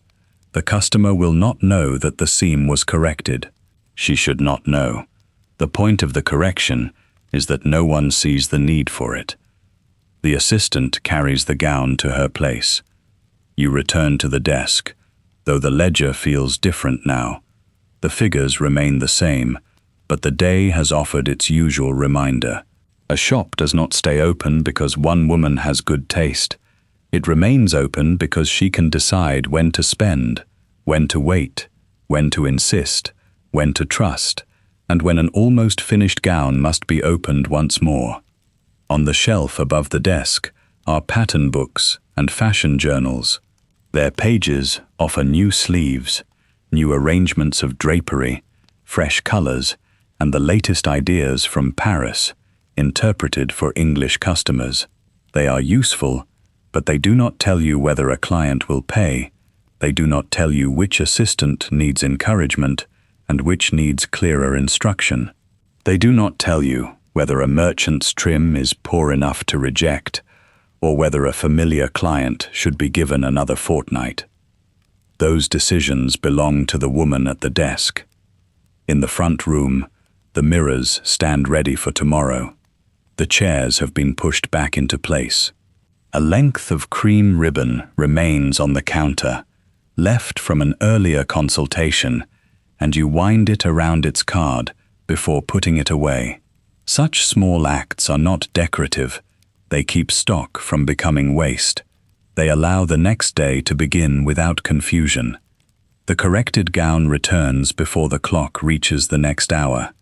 The customer will not know that the seam was corrected. She should not know. The point of the correction is that no one sees the need for it. The assistant carries the gown to her place. You return to the desk, though the ledger feels different now. The figures remain the same, but the day has offered its usual reminder. A shop does not stay open because one woman has good taste. It remains open because she can decide when to spend, when to wait, when to insist, when to trust, and when an almost finished gown must be opened once more. On the shelf above the desk are pattern books and fashion journals. Their pages offer new sleeves, new arrangements of drapery, fresh colors, and the latest ideas from Paris, interpreted for English customers. They are useful, but they do not tell you whether a client will pay. They do not tell you which assistant needs encouragement and which needs clearer instruction. They do not tell you whether a merchant's trim is poor enough to reject, or whether a familiar client should be given another fortnight. Those decisions belong to the woman at the desk. In the front room, the mirrors stand ready for tomorrow. The chairs have been pushed back into place. A length of cream ribbon remains on the counter, left from an earlier consultation, and you wind it around its card before putting it away. Such small acts are not decorative. They keep stock from becoming waste. They allow the next day to begin without confusion. The corrected gown returns before the clock reaches the next hour.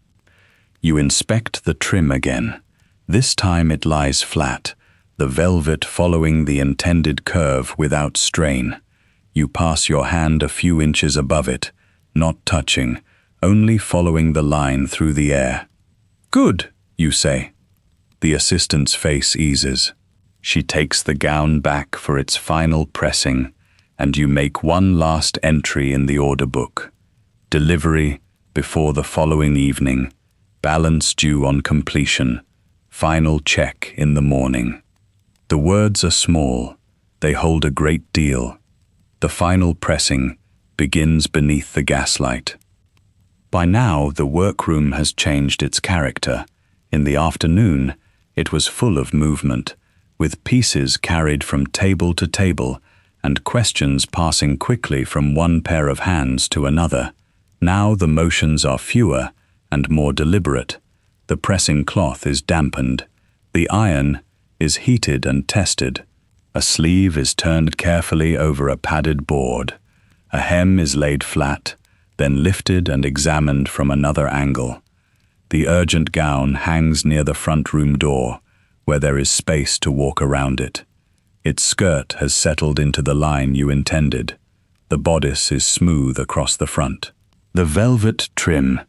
You inspect the trim again. This time it lies flat, the velvet following the intended curve without strain. You pass your hand a few inches above it, not touching, only following the line through the air. "Good," you say. The assistant's face eases. She takes the gown back for its final pressing, and you make one last entry in the order book. Delivery before the following evening, balance due on completion, final check in the morning. The words are small. They hold a great deal. The final pressing begins beneath the gaslight. By now, the workroom has changed its character. In the afternoon, it was full of movement, with pieces carried from table to table and questions passing quickly from one pair of hands to another. Now the motions are fewer and more deliberate. The pressing cloth is dampened. The iron is heated and tested. A sleeve is turned carefully over a padded board. A hem is laid flat, then lifted and examined from another angle. The urgent gown hangs near the front room door, where there is space to walk around it. Its skirt has settled into the line you intended. The bodice is smooth across the front. The velvet trim,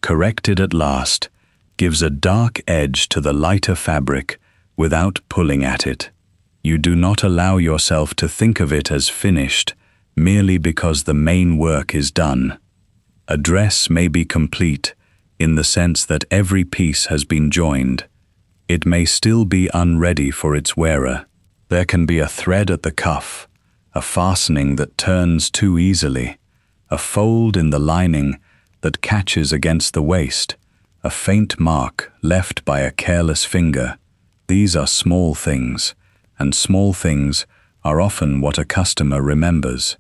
corrected at last, gives a dark edge to the lighter fabric without pulling at it. You do not allow yourself to think of it as finished merely because the main work is done. A dress may be complete in the sense that every piece has been joined. It may still be unready for its wearer. There can be a thread at the cuff, a fastening that turns too easily, a fold in the lining that catches against the waist, a faint mark left by a careless finger. These are small things, and small things are often what a customer remembers.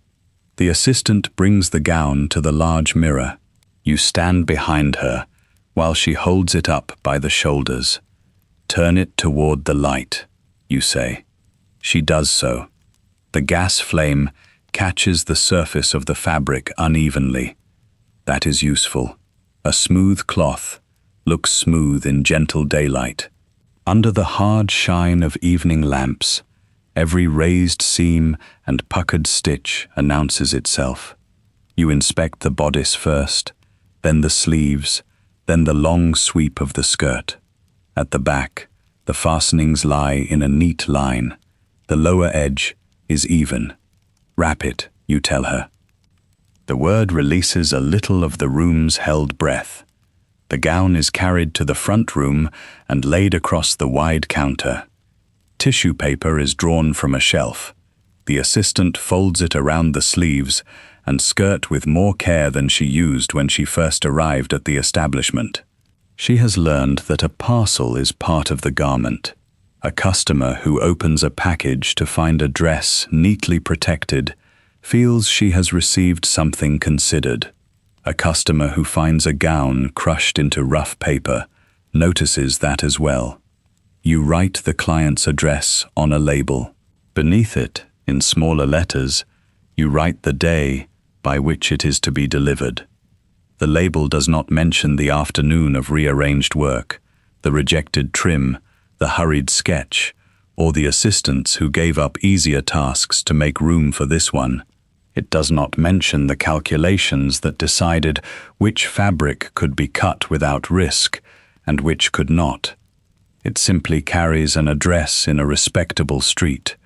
The assistant brings the gown to the large mirror. You stand behind her while she holds it up by the shoulders. "Turn it toward the light," you say. She does so. The gas flame catches the surface of the fabric unevenly. That is useful. A smooth cloth looks smooth in gentle daylight. Under the hard shine of evening lamps, every raised seam and puckered stitch announces itself. You inspect the bodice first, then the sleeves, then the long sweep of the skirt. At the back, the fastenings lie in a neat line. The lower edge is even. "Wrap it," you tell her. The word releases a little of the room's held breath. The gown is carried to the front room and laid across the wide counter. Tissue paper is drawn from a shelf. The assistant folds it around the sleeves and skirt with more care than she used when she first arrived at the establishment. She has learned that a parcel is part of the garment. A customer who opens a package to find a dress neatly protected feels she has received something considered. A customer who finds a gown crushed into rough paper notices that as well. You write the client's address on a label. Beneath it, in smaller letters, you write the day by which it is to be delivered. The label does not mention the afternoon of rearranged work, the rejected trim, the hurried sketch, or the assistants who gave up easier tasks to make room for this one. It does not mention the calculations that decided which fabric could be cut without risk and which could not. It simply carries an address in a respectable street,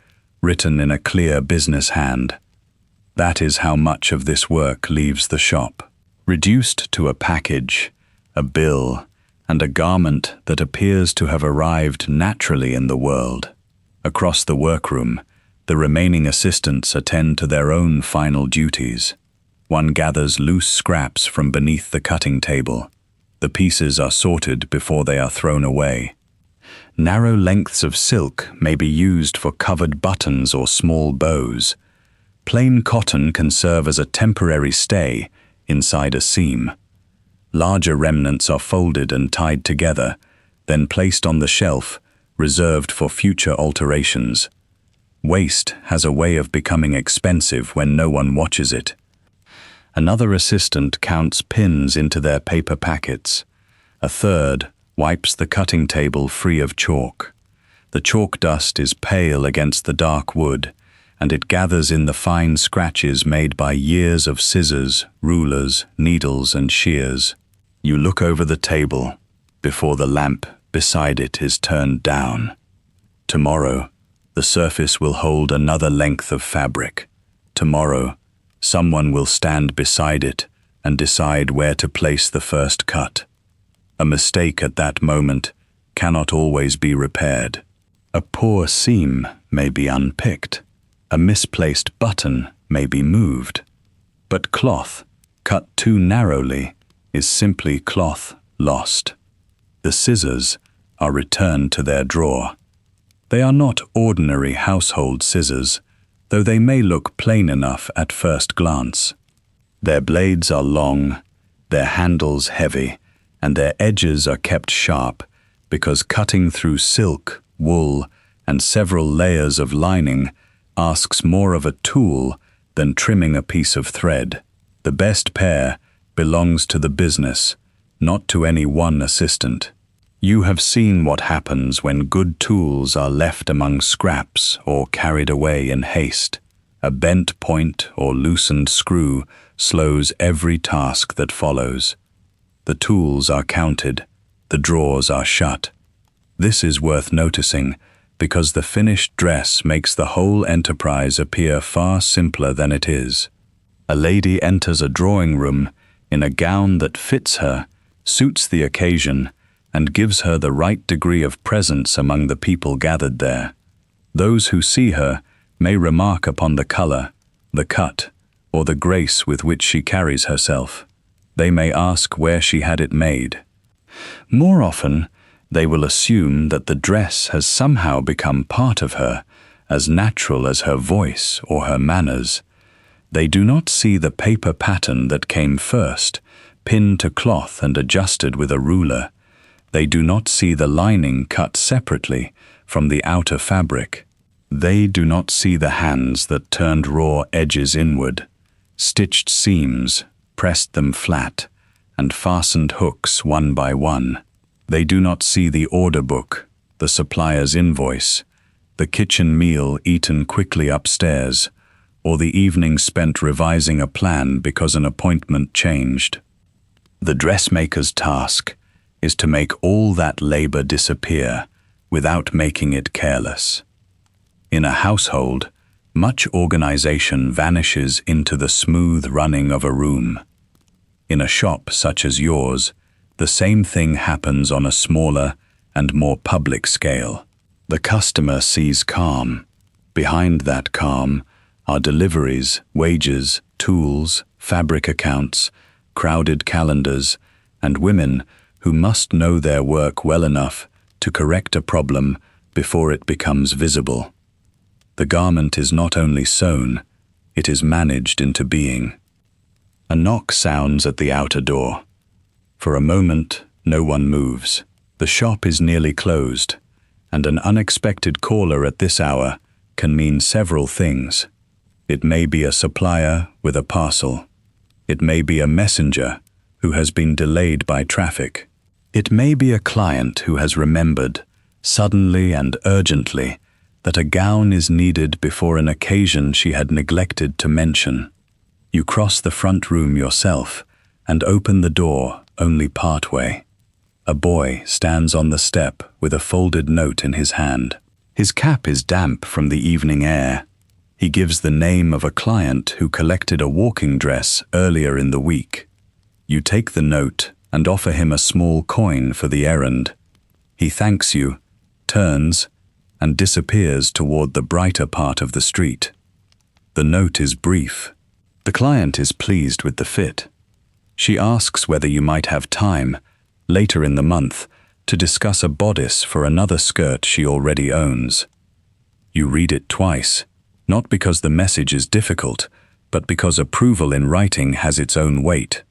written in a clear business hand. That is how much of this work leaves the shop, reduced to a package, a bill, and a garment that appears to have arrived naturally in the world. Across the workroom, the remaining assistants attend to their own final duties. One gathers loose scraps from beneath the cutting table. The pieces are sorted before they are thrown away. Narrow lengths of silk may be used for covered buttons or small bows. Plain cotton can serve as a temporary stay inside a seam. Larger remnants are folded and tied together, then placed on the shelf, reserved for future alterations. Waste has a way of becoming expensive when no one watches it. Another assistant counts pins into their paper packets. A third wipes the cutting table free of chalk. The chalk dust is pale against the dark wood, and it gathers in the fine scratches made by years of scissors, rulers, needles, and shears. You look over the table before the lamp beside it is turned down. Tomorrow, the surface will hold another length of fabric. Tomorrow, someone will stand beside it and decide where to place the first cut. A mistake at that moment cannot always be repaired. A poor seam may be unpicked. A misplaced button may be moved. But cloth, cut too narrowly, is simply cloth lost. The scissors are returned to their drawer. They are not ordinary household scissors, though they may look plain enough at first glance. Their blades are long, their handles heavy, and their edges are kept sharp because cutting through silk, wool, and several layers of lining asks more of a tool than trimming a piece of thread. The best pair belongs to the business, not to any one assistant. You have seen what happens when good tools are left among scraps or carried away in haste. A bent point or loosened screw slows every task that follows. The tools are counted, the drawers are shut. This is worth noticing because the finished dress makes the whole enterprise appear far simpler than it is. A lady enters a drawing room in a gown that fits her, suits the occasion, and gives her the right degree of presence among the people gathered there. Those who see her may remark upon the color, the cut, or the grace with which she carries herself. They may ask where she had it made. More often, they will assume that the dress has somehow become part of her, as natural as her voice or her manners. They do not see the paper pattern that came first, pinned to cloth and adjusted with a ruler. They do not see the lining cut separately from the outer fabric. They do not see the hands that turned raw edges inward, stitched seams, pressed them flat, and fastened hooks one by one. They do not see the order book, the supplier's invoice, the kitchen meal eaten quickly upstairs, or the evening spent revising a plan because an appointment changed. The dressmaker's task is to make all that labor disappear without making it careless. In a household, much organization vanishes into the smooth running of a room. In a shop such as yours, the same thing happens on a smaller and more public scale. The customer sees calm. Behind that calm are deliveries, wages, tools, fabric accounts, crowded calendars, and women who must know their work well enough to correct a problem before it becomes visible. The garment is not only sewn, it is managed into being. A knock sounds at the outer door. For a moment, no one moves. The shop is nearly closed, and an unexpected caller at this hour can mean several things. It may be a supplier with a parcel. It may be a messenger who has been delayed by traffic. It may be a client who has remembered, suddenly and urgently, that a gown is needed before an occasion she had neglected to mention. You cross the front room yourself and open the door only partway. A boy stands on the step with a folded note in his hand. His cap is damp from the evening air. He gives the name of a client who collected a walking dress earlier in the week. You take the note and offer him a small coin for the errand. He thanks you, turns, and disappears toward the brighter part of the street. The note is brief. The client is pleased with the fit. She asks whether you might have time, later in the month, to discuss a bodice for another skirt she already owns. You read it twice, not because the message is difficult, but because approval in writing has its own weight.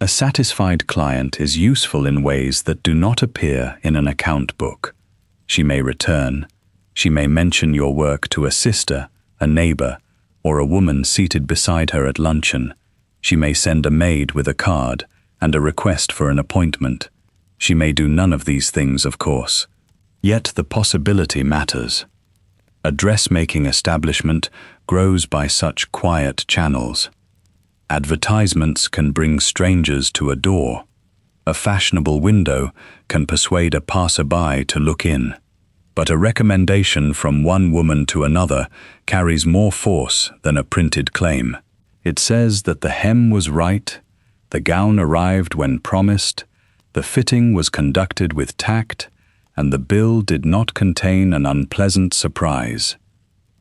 A satisfied client is useful in ways that do not appear in an account book. She may return. She may mention your work to a sister, a neighbor, or a woman seated beside her at luncheon. She may send a maid with a card and a request for an appointment. She may do none of these things, of course. Yet the possibility matters. A dressmaking establishment grows by such quiet channels. Advertisements can bring strangers to a door. A fashionable window can persuade a passerby to look in. But a recommendation from one woman to another carries more force than a printed claim. It says that the hem was right, the gown arrived when promised, the fitting was conducted with tact, and the bill did not contain an unpleasant surprise.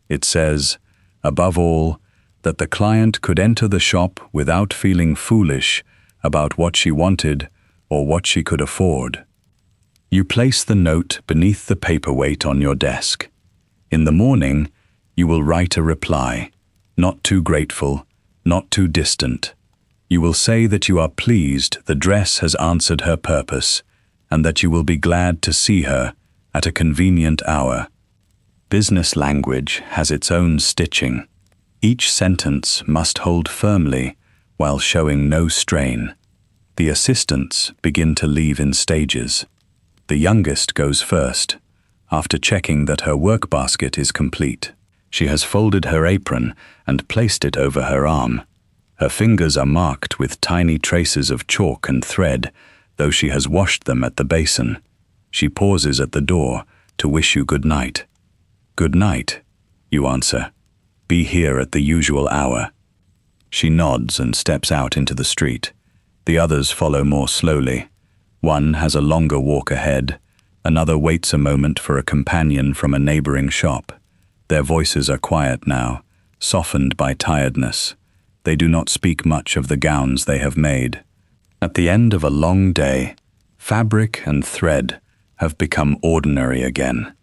It says, above all, that the client could enter the shop without feeling foolish about what she wanted or what she could afford. You place the note beneath the paperweight on your desk. In the morning, you will write a reply, not too grateful, not too distant. You will say that you are pleased the dress has answered her purpose, and that you will be glad to see her at a convenient hour. Business language has its own stitching. Each sentence must hold firmly while showing no strain. The assistants begin to leave in stages. The youngest goes first, after checking that her work basket is complete. She has folded her apron and placed it over her arm. Her fingers are marked with tiny traces of chalk and thread, though she has washed them at the basin. She pauses at the door to wish you good night. Good night, you answer. Be here at the usual hour. She nods and steps out into the street. The others follow more slowly. One has a longer walk ahead. Another waits a moment for a companion from a neighboring shop. Their voices are quiet now, softened by tiredness. They do not speak much of the gowns they have made. At the end of a long day, fabric and thread have become ordinary again.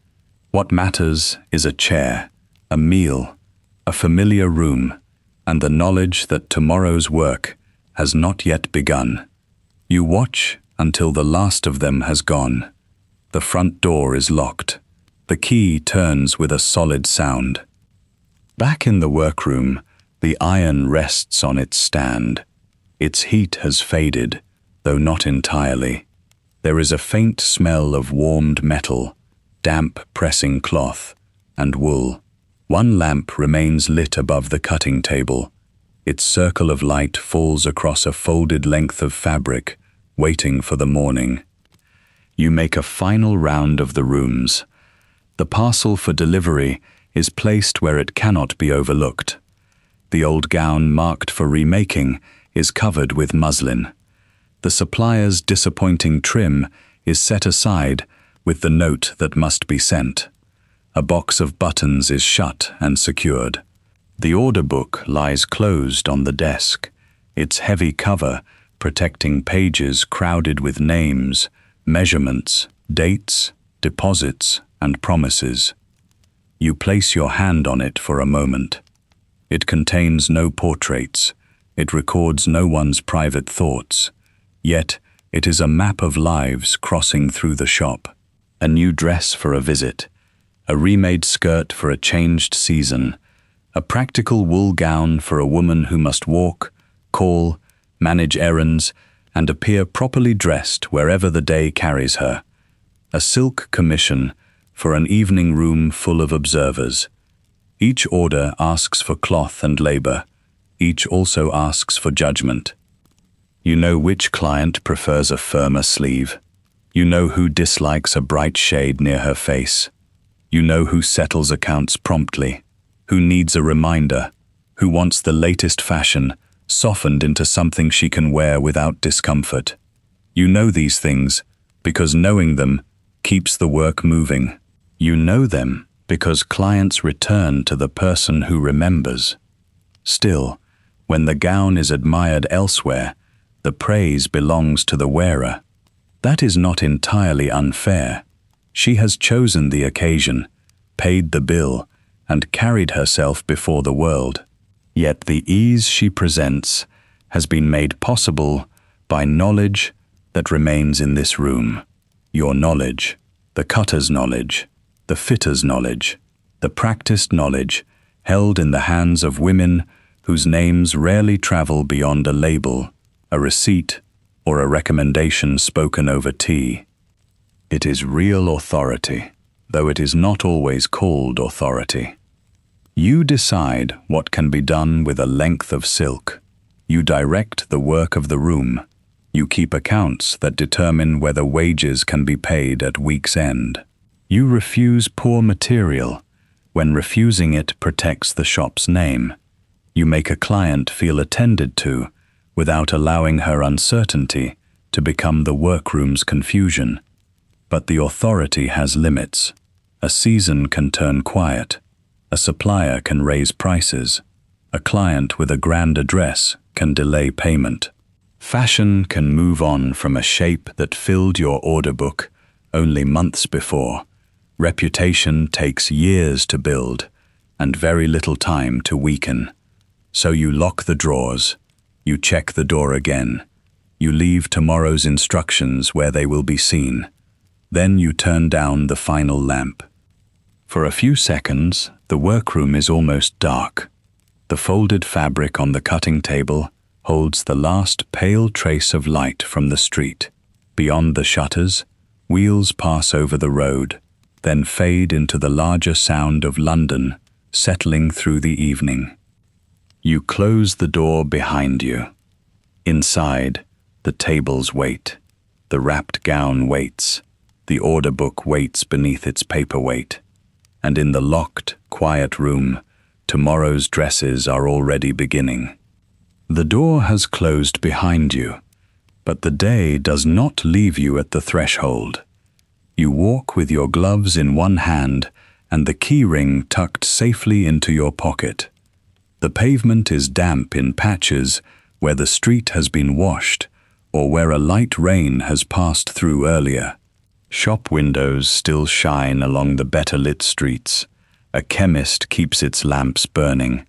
What matters is a chair, a meal, a familiar room, and the knowledge that tomorrow's work has not yet begun. You watch until the last of them has gone. The front door is locked. The key turns with a solid sound. Back in the workroom, the iron rests on its stand. Its heat has faded, though not entirely. There is a faint smell of warmed metal, damp pressing cloth, and wool. One lamp remains lit above the cutting table. Its circle of light falls across a folded length of fabric, waiting for the morning. You make a final round of the rooms. The parcel for delivery is placed where it cannot be overlooked. The old gown marked for remaking is covered with muslin. The supplier's disappointing trim is set aside with the note that must be sent. A box of buttons is shut and secured. The order book lies closed on the desk, its heavy cover protecting pages crowded with names, measurements, dates, deposits, and promises. You place your hand on it for a moment. It contains no portraits. It records no one's private thoughts. Yet, it is a map of lives crossing through the shop. A new dress for a visit, a remade skirt for a changed season, a practical wool gown for a woman who must walk, call, manage errands, and appear properly dressed wherever the day carries her. A silk commission for an evening room full of observers. Each order asks for cloth and labor. Each also asks for judgment. You know which client prefers a firmer sleeve. You know who dislikes a bright shade near her face. You know who settles accounts promptly, who needs a reminder, who wants the latest fashion softened into something she can wear without discomfort. You know these things because knowing them keeps the work moving. You know them because clients return to the person who remembers. Still, when the gown is admired elsewhere, the praise belongs to the wearer. That is not entirely unfair. She has chosen the occasion, paid the bill, and carried herself before the world. Yet the ease she presents has been made possible by knowledge that remains in this room. Your knowledge, the cutter's knowledge, the fitter's knowledge, the practiced knowledge held in the hands of women whose names rarely travel beyond a label, a receipt, or a recommendation spoken over tea. It is real authority, though it is not always called authority. You decide what can be done with a length of silk. You direct the work of the room. You keep accounts that determine whether wages can be paid at week's end. You refuse poor material when refusing it protects the shop's name. You make a client feel attended to without allowing her uncertainty to become the workroom's confusion. But the authority has limits. A season can turn quiet. A supplier can raise prices. A client with a grand address can delay payment. Fashion can move on from a shape that filled your order book only months before. Reputation takes years to build and very little time to weaken. So you lock the drawers. You check the door again. You leave tomorrow's instructions where they will be seen. Then you turn down the final lamp. For a few seconds, the workroom is almost dark. The folded fabric on the cutting table holds the last pale trace of light from the street. Beyond the shutters, Wheels pass over the road, then fade into the larger sound of London settling through the evening. You close the door behind you. Inside, the tables wait. The wrapped gown waits. The order book waits beneath its paperweight. And in the locked, quiet room, tomorrow's dresses are already beginning. The door has closed behind you, but the day does not leave you at the threshold. You walk with your gloves in one hand and the key ring tucked safely into your pocket. The pavement is damp in patches where the street has been washed or where a light rain has passed through earlier. Shop windows still shine along the better-lit streets. A chemist keeps its lamps burning.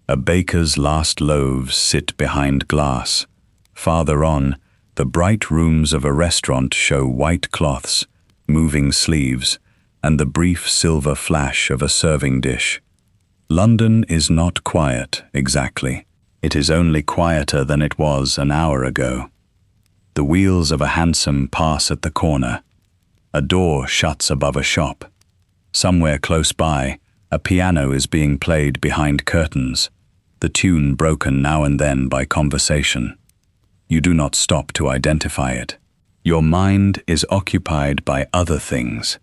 A baker's last loaves sit behind glass. Farther on, the bright rooms of a restaurant show white cloths, moving sleeves, and the brief silver flash of a serving dish. London is not quiet, exactly. It is only quieter than it was an hour ago. The wheels of a hansom pass at the corner. A door shuts above a shop. Somewhere close by, a piano is being played behind curtains, the tune broken now and then by conversation. You do not stop to identify it. Your mind is occupied by other things.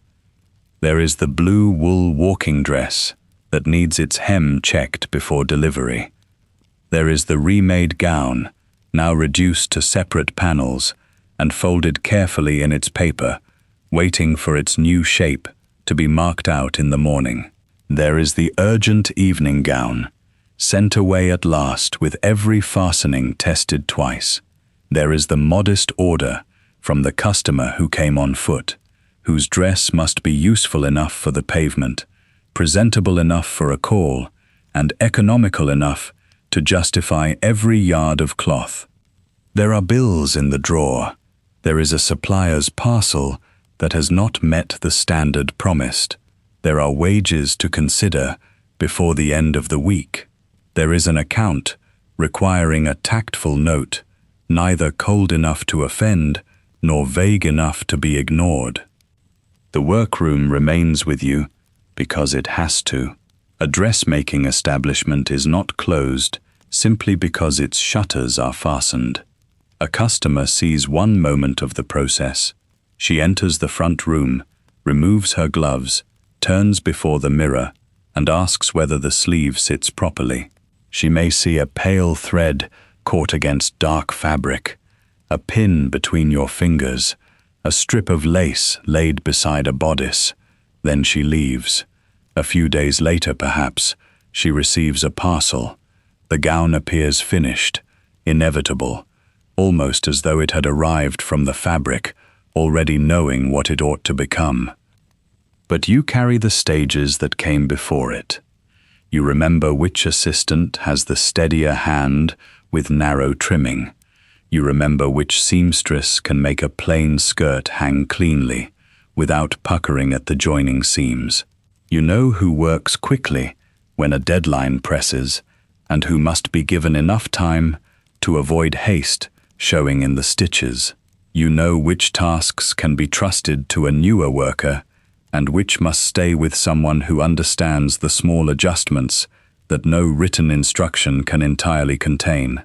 There is the blue wool walking dress that needs its hem checked before delivery. There is the remade gown, now reduced to separate panels and folded carefully in its paper, waiting for its new shape to be marked out in the morning. There is the urgent evening gown, sent away at last with every fastening tested twice. There is the modest order from the customer who came on foot, whose dress must be useful enough for the pavement, presentable enough for a call, and economical enough to justify every yard of cloth. There are bills in the drawer. There is a supplier's parcel that has not met the standard promised. There are wages to consider before the end of the week. There is an account requiring a tactful note, neither cold enough to offend nor vague enough to be ignored. The workroom remains with you because it has to. A dressmaking establishment is not closed simply because its shutters are fastened. A customer sees one moment of the process. She enters the front room, removes her gloves, turns before the mirror, and asks whether the sleeve sits properly. She may see a pale thread caught against dark fabric, a pin between your fingers, a strip of lace laid beside a bodice. Then she leaves. A few days later, perhaps, she receives a parcel. The gown appears finished, inevitable, almost as though it had arrived from the fabric, already knowing what it ought to become. But you carry the stages that came before it. You remember which assistant has the steadier hand with narrow trimming. You remember which seamstress can make a plain skirt hang cleanly, without puckering at the joining seams. You know who works quickly when a deadline presses, and who must be given enough time to avoid haste showing in the stitches. You know which tasks can be trusted to a newer worker, and which must stay with someone who understands the small adjustments that no written instruction can entirely contain.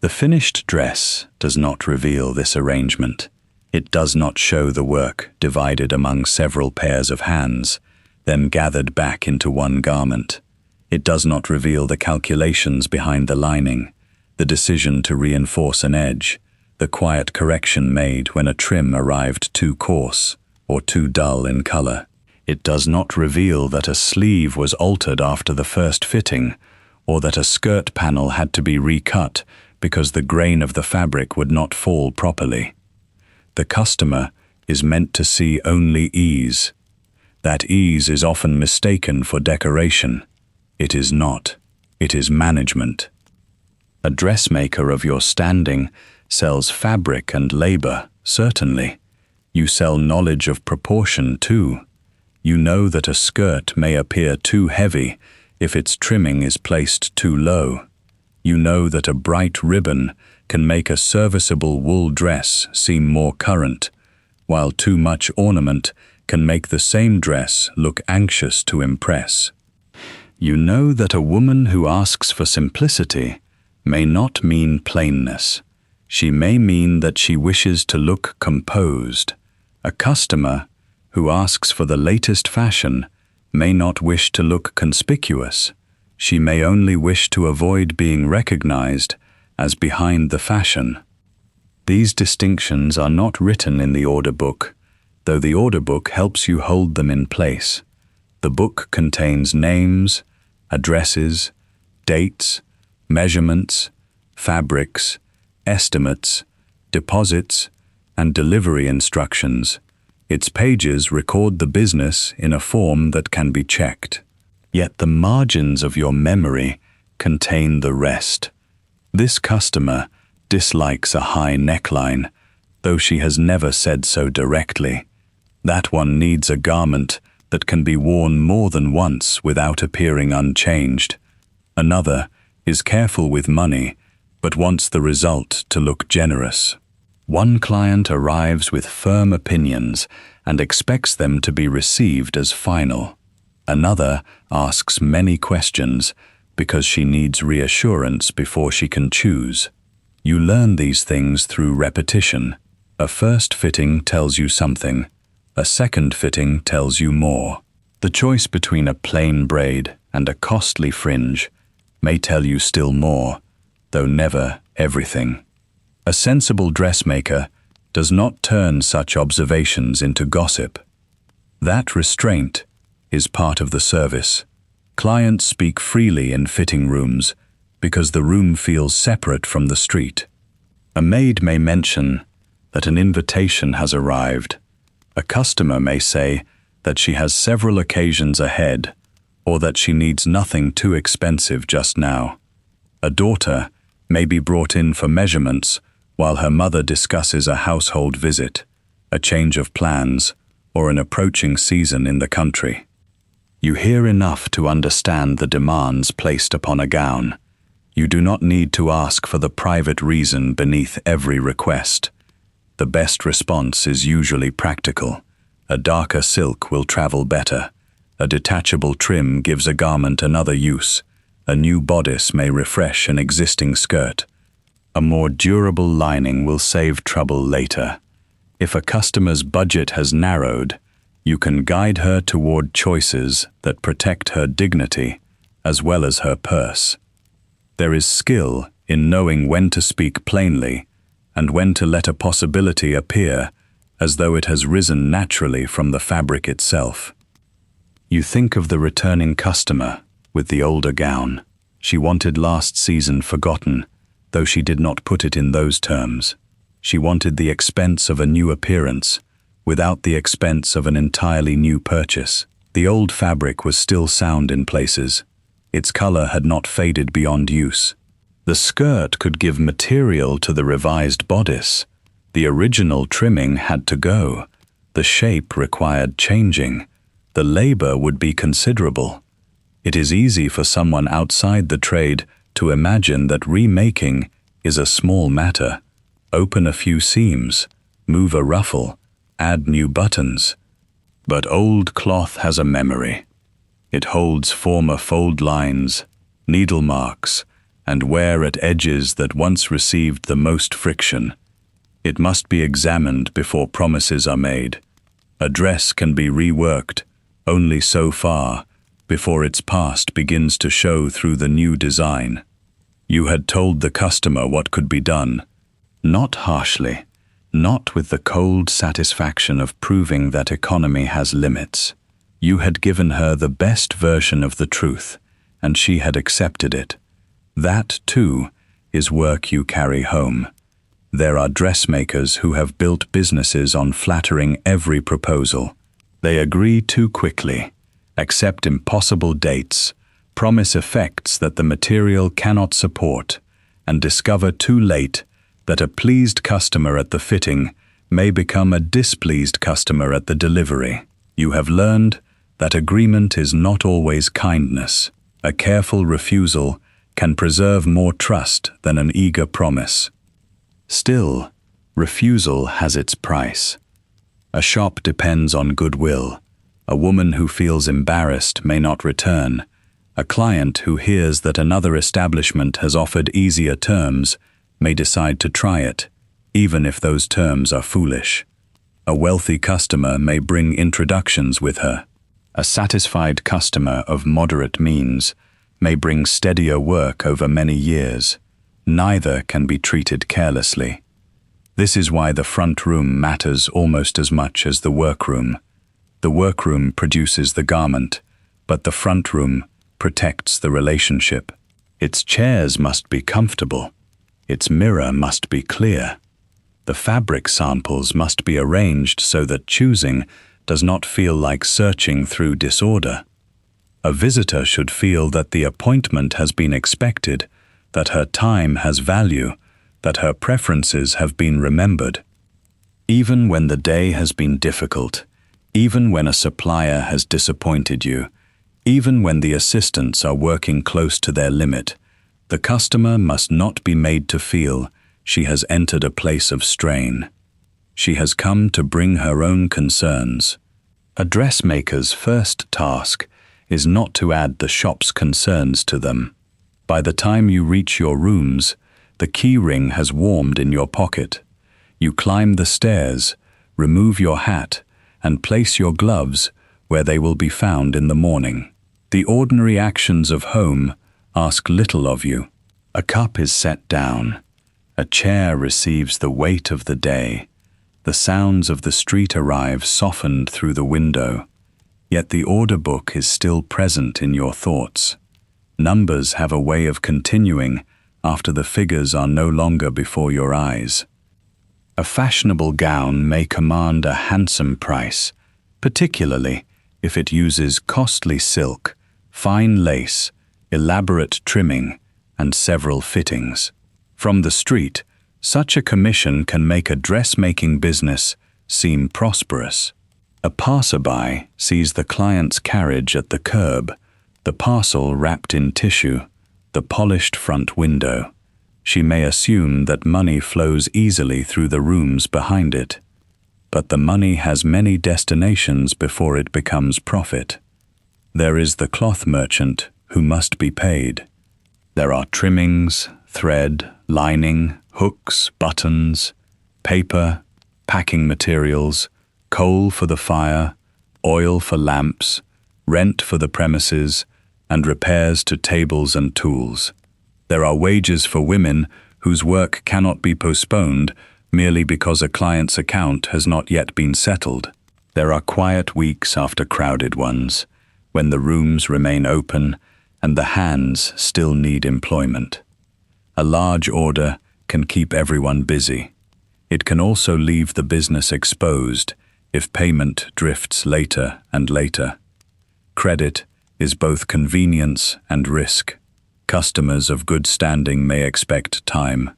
The finished dress does not reveal this arrangement. It does not show the work divided among several pairs of hands, then gathered back into one garment. It does not reveal the calculations behind the lining, the decision to reinforce an edge, the quiet correction made when a trim arrived too coarse or too dull in color. It does not reveal that a sleeve was altered after the first fitting, or that a skirt panel had to be recut because the grain of the fabric would not fall properly. The customer is meant to see only ease. That ease is often mistaken for decoration. It is not. It is management. A dressmaker of your standing sells fabric and labor, certainly. You sell knowledge of proportion too. You know that a skirt may appear too heavy if its trimming is placed too low. You know that a bright ribbon can make a serviceable wool dress seem more current, while too much ornament can make the same dress look anxious to impress. You know that a woman who asks for simplicity may not mean plainness. She may mean that she wishes to look composed. A customer who asks for the latest fashion may not wish to look conspicuous. She may only wish to avoid being recognized as behind the fashion. These distinctions are not written in the order book, though the order book helps you hold them in place. The book contains names, addresses, dates, measurements, fabrics, estimates, deposits, and delivery instructions. Its pages record the business in a form that can be checked. Yet the margins of your memory contain the rest. This customer dislikes a high neckline, though she has never said so directly. That one needs a garment that can be worn more than once without appearing unchanged. Another is careful with money, but wants the result to look generous. One client arrives with firm opinions and expects them to be received as final. Another asks many questions because she needs reassurance before she can choose. You learn these things through repetition. A first fitting tells you something. A second fitting tells you more. The choice between a plain braid and a costly fringe may tell you still more, though never everything. A sensible dressmaker does not turn such observations into gossip. That restraint is part of the service. Clients speak freely in fitting rooms because the room feels separate from the street. A maid may mention that an invitation has arrived. A customer may say that she has several occasions ahead, or that she needs nothing too expensive just now. A daughter may be brought in for measurements while her mother discusses a household visit, a change of plans, or an approaching season in the country. You hear enough to understand the demands placed upon a gown. You do not need to ask for the private reason beneath every request. The best response is usually practical. A darker silk will travel better. A detachable trim gives a garment another use. A new bodice may refresh an existing skirt. A more durable lining will save trouble later. If a customer's budget has narrowed, you can guide her toward choices that protect her dignity as well as her purse. There is skill in knowing when to speak plainly and when to let a possibility appear as though it has risen naturally from the fabric itself. You think of the returning customer with the older gown. She wanted last season forgotten, though she did not put it in those terms. She wanted the expense of a new appearance, without the expense of an entirely new purchase. The old fabric was still sound in places. Its color had not faded beyond use. The skirt could give material to the revised bodice. The original trimming had to go. The shape required changing. The labor would be considerable. It is easy for someone outside the trade to imagine that remaking is a small matter. Open a few seams, move a ruffle, add new buttons. But old cloth has a memory. It holds former fold lines, needle marks, and wear at edges that once received the most friction. It must be examined before promises are made. A dress can be reworked only so far before its past begins to show through the new design. You had told the customer what could be done, not harshly, not with the cold satisfaction of proving that economy has limits. You had given her the best version of the truth, and she had accepted it. That, too, is work you carry home. There are dressmakers who have built businesses on flattering every proposal. They agree too quickly, accept impossible dates, promise effects that the material cannot support, and discover too late that a pleased customer at the fitting may become a displeased customer at the delivery. You have learned that agreement is not always kindness. A careful refusal can preserve more trust than an eager promise. Still, refusal has its price. A shop depends on goodwill. A woman who feels embarrassed may not return. A client who hears that another establishment has offered easier terms may decide to try it, even if those terms are foolish. A wealthy customer may bring introductions with her. A satisfied customer of moderate means may bring steadier work over many years. Neither can be treated carelessly. This is why the front room matters almost as much as the workroom. The workroom produces the garment, but the front room protects the relationship. Its chairs must be comfortable. Its mirror must be clear. The fabric samples must be arranged so that choosing does not feel like searching through disorder. A visitor should feel that the appointment has been expected, that her time has value, that her preferences have been remembered. Even when the day has been difficult, even when a supplier has disappointed you, even when the assistants are working close to their limit, the customer must not be made to feel she has entered a place of strain. She has come to bring her own concerns. A dressmaker's first task is not to add the shop's concerns to them. By the time you reach your rooms, the key ring has warmed in your pocket. You climb the stairs, remove your hat, and place your gloves where they will be found in the morning. The ordinary actions of home ask little of you. A cup is set down. A chair receives the weight of the day. The sounds of the street arrive softened through the window. Yet the order book is still present in your thoughts. Numbers have a way of continuing after the figures are no longer before your eyes. A fashionable gown may command a handsome price, particularly if it uses costly silk, fine lace, elaborate trimming, and several fittings. From the street, such a commission can make a dressmaking business seem prosperous. A passerby sees the client's carriage at the curb, the parcel wrapped in tissue, the polished front window. She may assume that money flows easily through the rooms behind it. But the money has many destinations before it becomes profit. There is the cloth merchant who must be paid. There are trimmings, thread, lining, hooks, buttons, paper, packing materials, coal for the fire, oil for lamps, rent for the premises, and repairs to tables and tools. There are wages for women whose work cannot be postponed merely because a client's account has not yet been settled. There are quiet weeks after crowded ones, when the rooms remain open and the hands still need employment. A large order can keep everyone busy. It can also leave the business exposed if payment drifts later and later. Credit is both convenience and risk. Customers of good standing may expect time.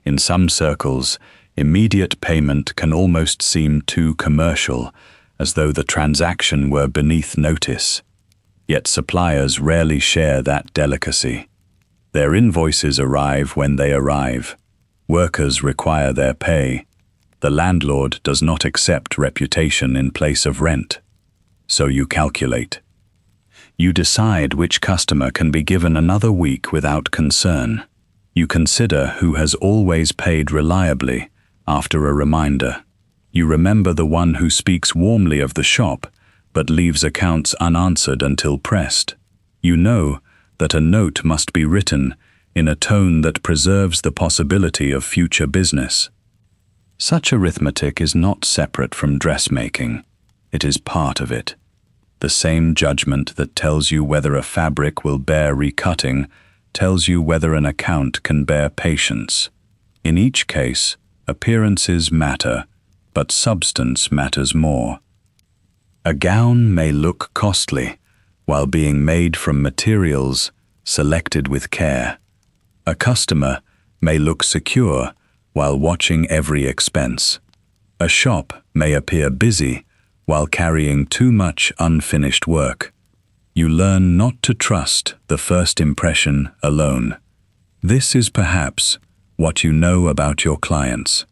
In some circles, immediate payment can almost seem too commercial, as though the transaction were beneath notice. Yet suppliers rarely share that delicacy. Their invoices arrive when they arrive. Workers require their pay. The landlord does not accept reputation in place of rent. So you calculate. You decide which customer can be given another week without concern. You consider who has always paid reliably after a reminder. You remember the one who speaks warmly of the shop but leaves accounts unanswered until pressed. You know that a note must be written in a tone that preserves the possibility of future business. Such arithmetic is not separate from dressmaking. It is part of it. The same judgment that tells you whether a fabric will bear recutting tells you whether an account can bear patience. In each case, appearances matter, but substance matters more. A gown may look costly while being made from materials selected with care. A customer may look secure while watching every expense. A shop may appear busy while carrying too much unfinished work. You learn not to trust the first impression alone. This is perhaps what you know about your clients.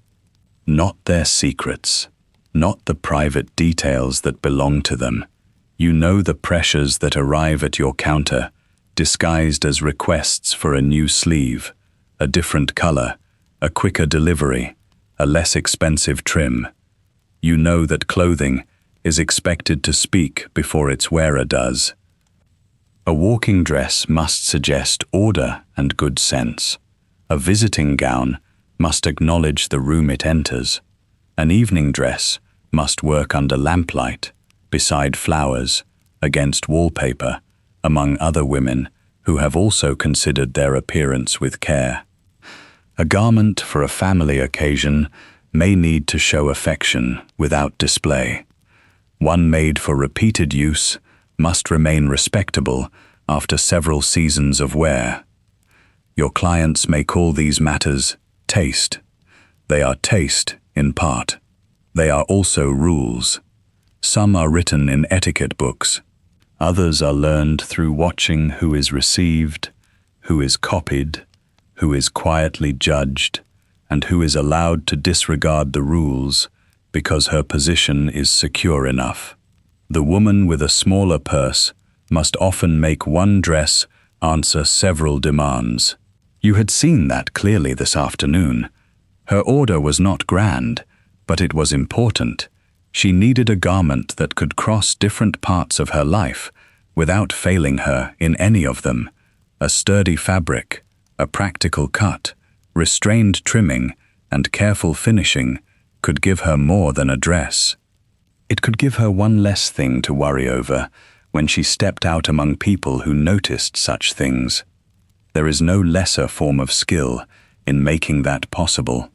Not their secrets, not the private details that belong to them. You know the pressures that arrive at your counter, disguised as requests for a new sleeve, a different color, a quicker delivery, a less expensive trim. You know that clothing is expected to speak before its wearer does. A walking dress must suggest order and good sense. A visiting gown must acknowledge the room it enters. An evening dress must work under lamplight, beside flowers, against wallpaper, among other women who have also considered their appearance with care. A garment for a family occasion may need to show affection without display. One made for repeated use must remain respectable after several seasons of wear. Your clients may call these matters taste. They are taste in part. They are also rules. Some are written in etiquette books. Others are learned through watching who is received, who is copied, who is quietly judged, and who is allowed to disregard the rules because her position is secure enough. The woman with a smaller purse must often make one dress answer several demands. You had seen that clearly this afternoon. Her order was not grand, but it was important. She needed a garment that could cross different parts of her life without failing her in any of them. A sturdy fabric, a practical cut, restrained trimming, and careful finishing could give her more than a dress. It could give her one less thing to worry over when she stepped out among people who noticed such things. There is no lesser form of skill in making that possible.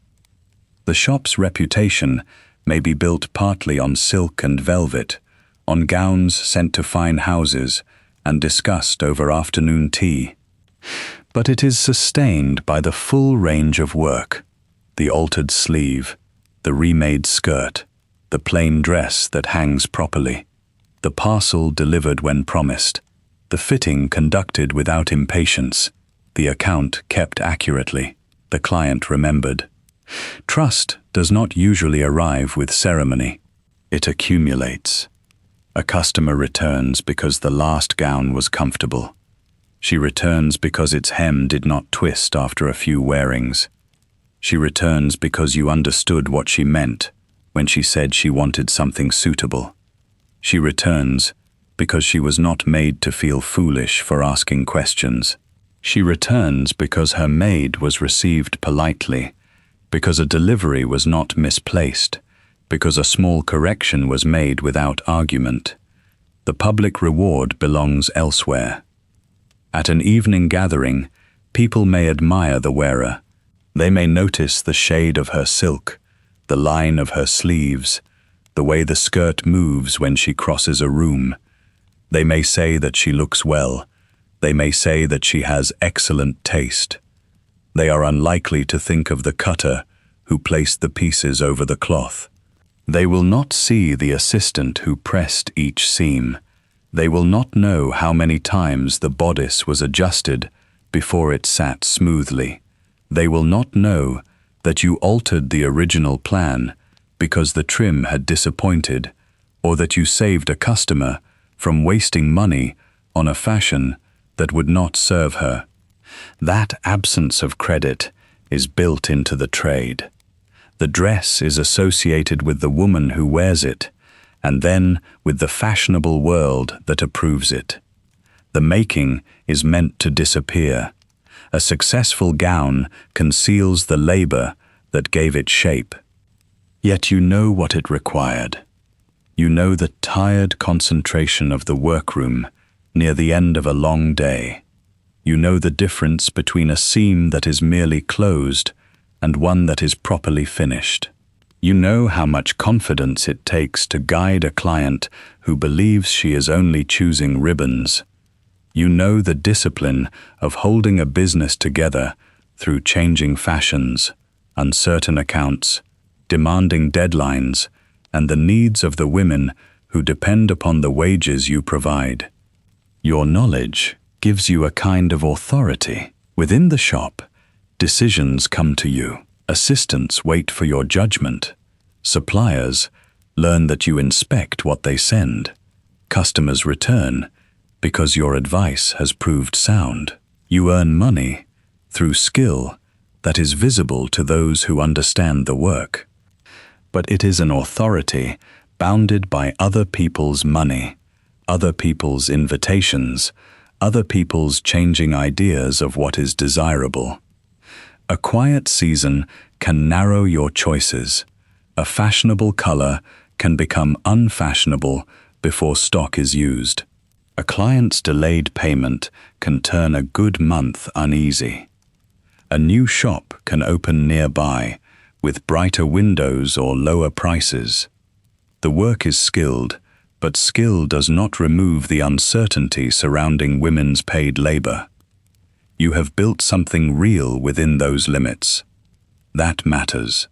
The shop's reputation may be built partly on silk and velvet, on gowns sent to fine houses and discussed over afternoon tea. But it is sustained by the full range of work, the altered sleeve, the remade skirt, the plain dress that hangs properly, the parcel delivered when promised, the fitting conducted without impatience, the account kept accurately, the client remembered. Trust does not usually arrive with ceremony. It accumulates. A customer returns because the last gown was comfortable. She returns because its hem did not twist after a few wearings. She returns because you understood what she meant when she said she wanted something suitable. She returns because she was not made to feel foolish for asking questions. She returns because her maid was received politely, because a delivery was not misplaced, because a small correction was made without argument. The public reward belongs elsewhere. At an evening gathering, people may admire the wearer. They may notice the shade of her silk, the line of her sleeves, the way the skirt moves when she crosses a room. They may say that she looks well. They may say that she has excellent taste. They are unlikely to think of the cutter who placed the pieces over the cloth. They will not see the assistant who pressed each seam. They will not know how many times the bodice was adjusted before it sat smoothly. They will not know that you altered the original plan because the trim had disappointed, or that you saved a customer from wasting money on a fashion that would not serve her. That absence of credit is built into the trade. The dress is associated with the woman who wears it, and then with the fashionable world that approves it. The making is meant to disappear. A successful gown conceals the labor that gave it shape. Yet you know what it required. You know the tired concentration of the workroom near the end of a long day. You know the difference between a seam that is merely closed and one that is properly finished. You know how much confidence it takes to guide a client who believes she is only choosing ribbons. You know the discipline of holding a business together through changing fashions, uncertain accounts, demanding deadlines, and the needs of the women who depend upon the wages you provide. Your knowledge gives you a kind of authority. Within the shop, decisions come to you. Assistants wait for your judgment. Suppliers Learn that you inspect what they send. Customers return because your advice has proved sound. You earn money through skill that is visible to those who understand the work. But it is an authority bounded by other people's money, other people's invitations, other people's changing ideas of what is desirable. A quiet season can narrow your choices. A fashionable color can become unfashionable before stock is used. A client's delayed payment can turn a good month uneasy. A new shop can open nearby with brighter windows or lower prices. The work is skilled, but skill does not remove the uncertainty surrounding women's paid labor. You have built something real within those limits. That matters.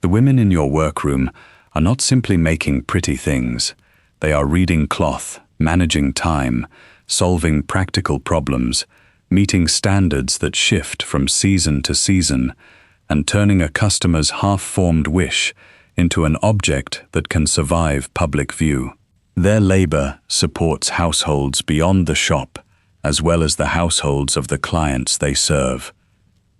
The women in your workroom are not simply making pretty things. They are reading cloth, managing time, solving practical problems, meeting standards that shift from season to season, and turning a customer's half-formed wish into an object that can survive public view. Their labor supports households beyond the shop, as well as the households of the clients they serve.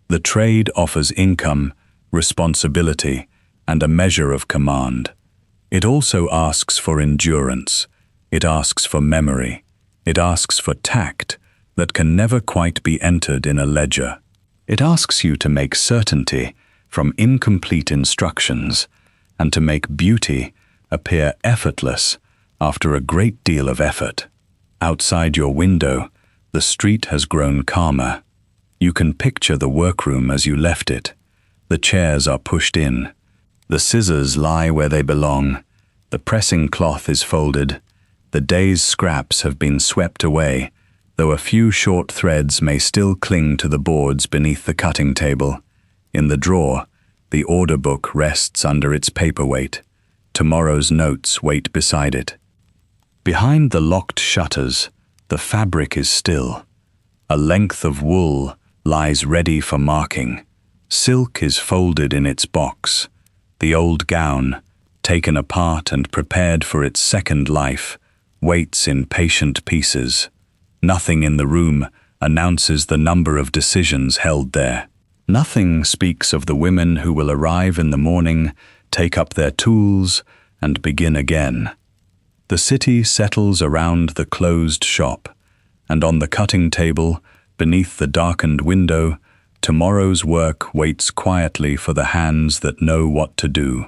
The trade offers income, responsibility, and a measure of command. It also asks for endurance. It asks for memory. It asks for tact that can never quite be entered in a ledger. It asks you to make certainty from incomplete instructions and to make beauty appear effortless after a great deal of effort. Outside your window, the street has grown calmer. You can picture the workroom as you left it. The chairs are pushed in. The scissors lie where they belong. The pressing cloth is folded. The day's scraps have been swept away, though a few short threads may still cling to the boards beneath the cutting table. In the drawer, the order book rests under its paperweight. Tomorrow's notes wait beside it. Behind the locked shutters, the fabric is still. A length of wool lies ready for marking. Silk is folded in its box. The old gown, taken apart and prepared for its second life, waits in patient pieces. Nothing in the room announces the number of decisions held there. Nothing speaks of the women who will arrive in the morning, take up their tools, and begin again. The city settles around the closed shop, and on the cutting table, beneath the darkened window, tomorrow's work waits quietly for the hands that know what to do.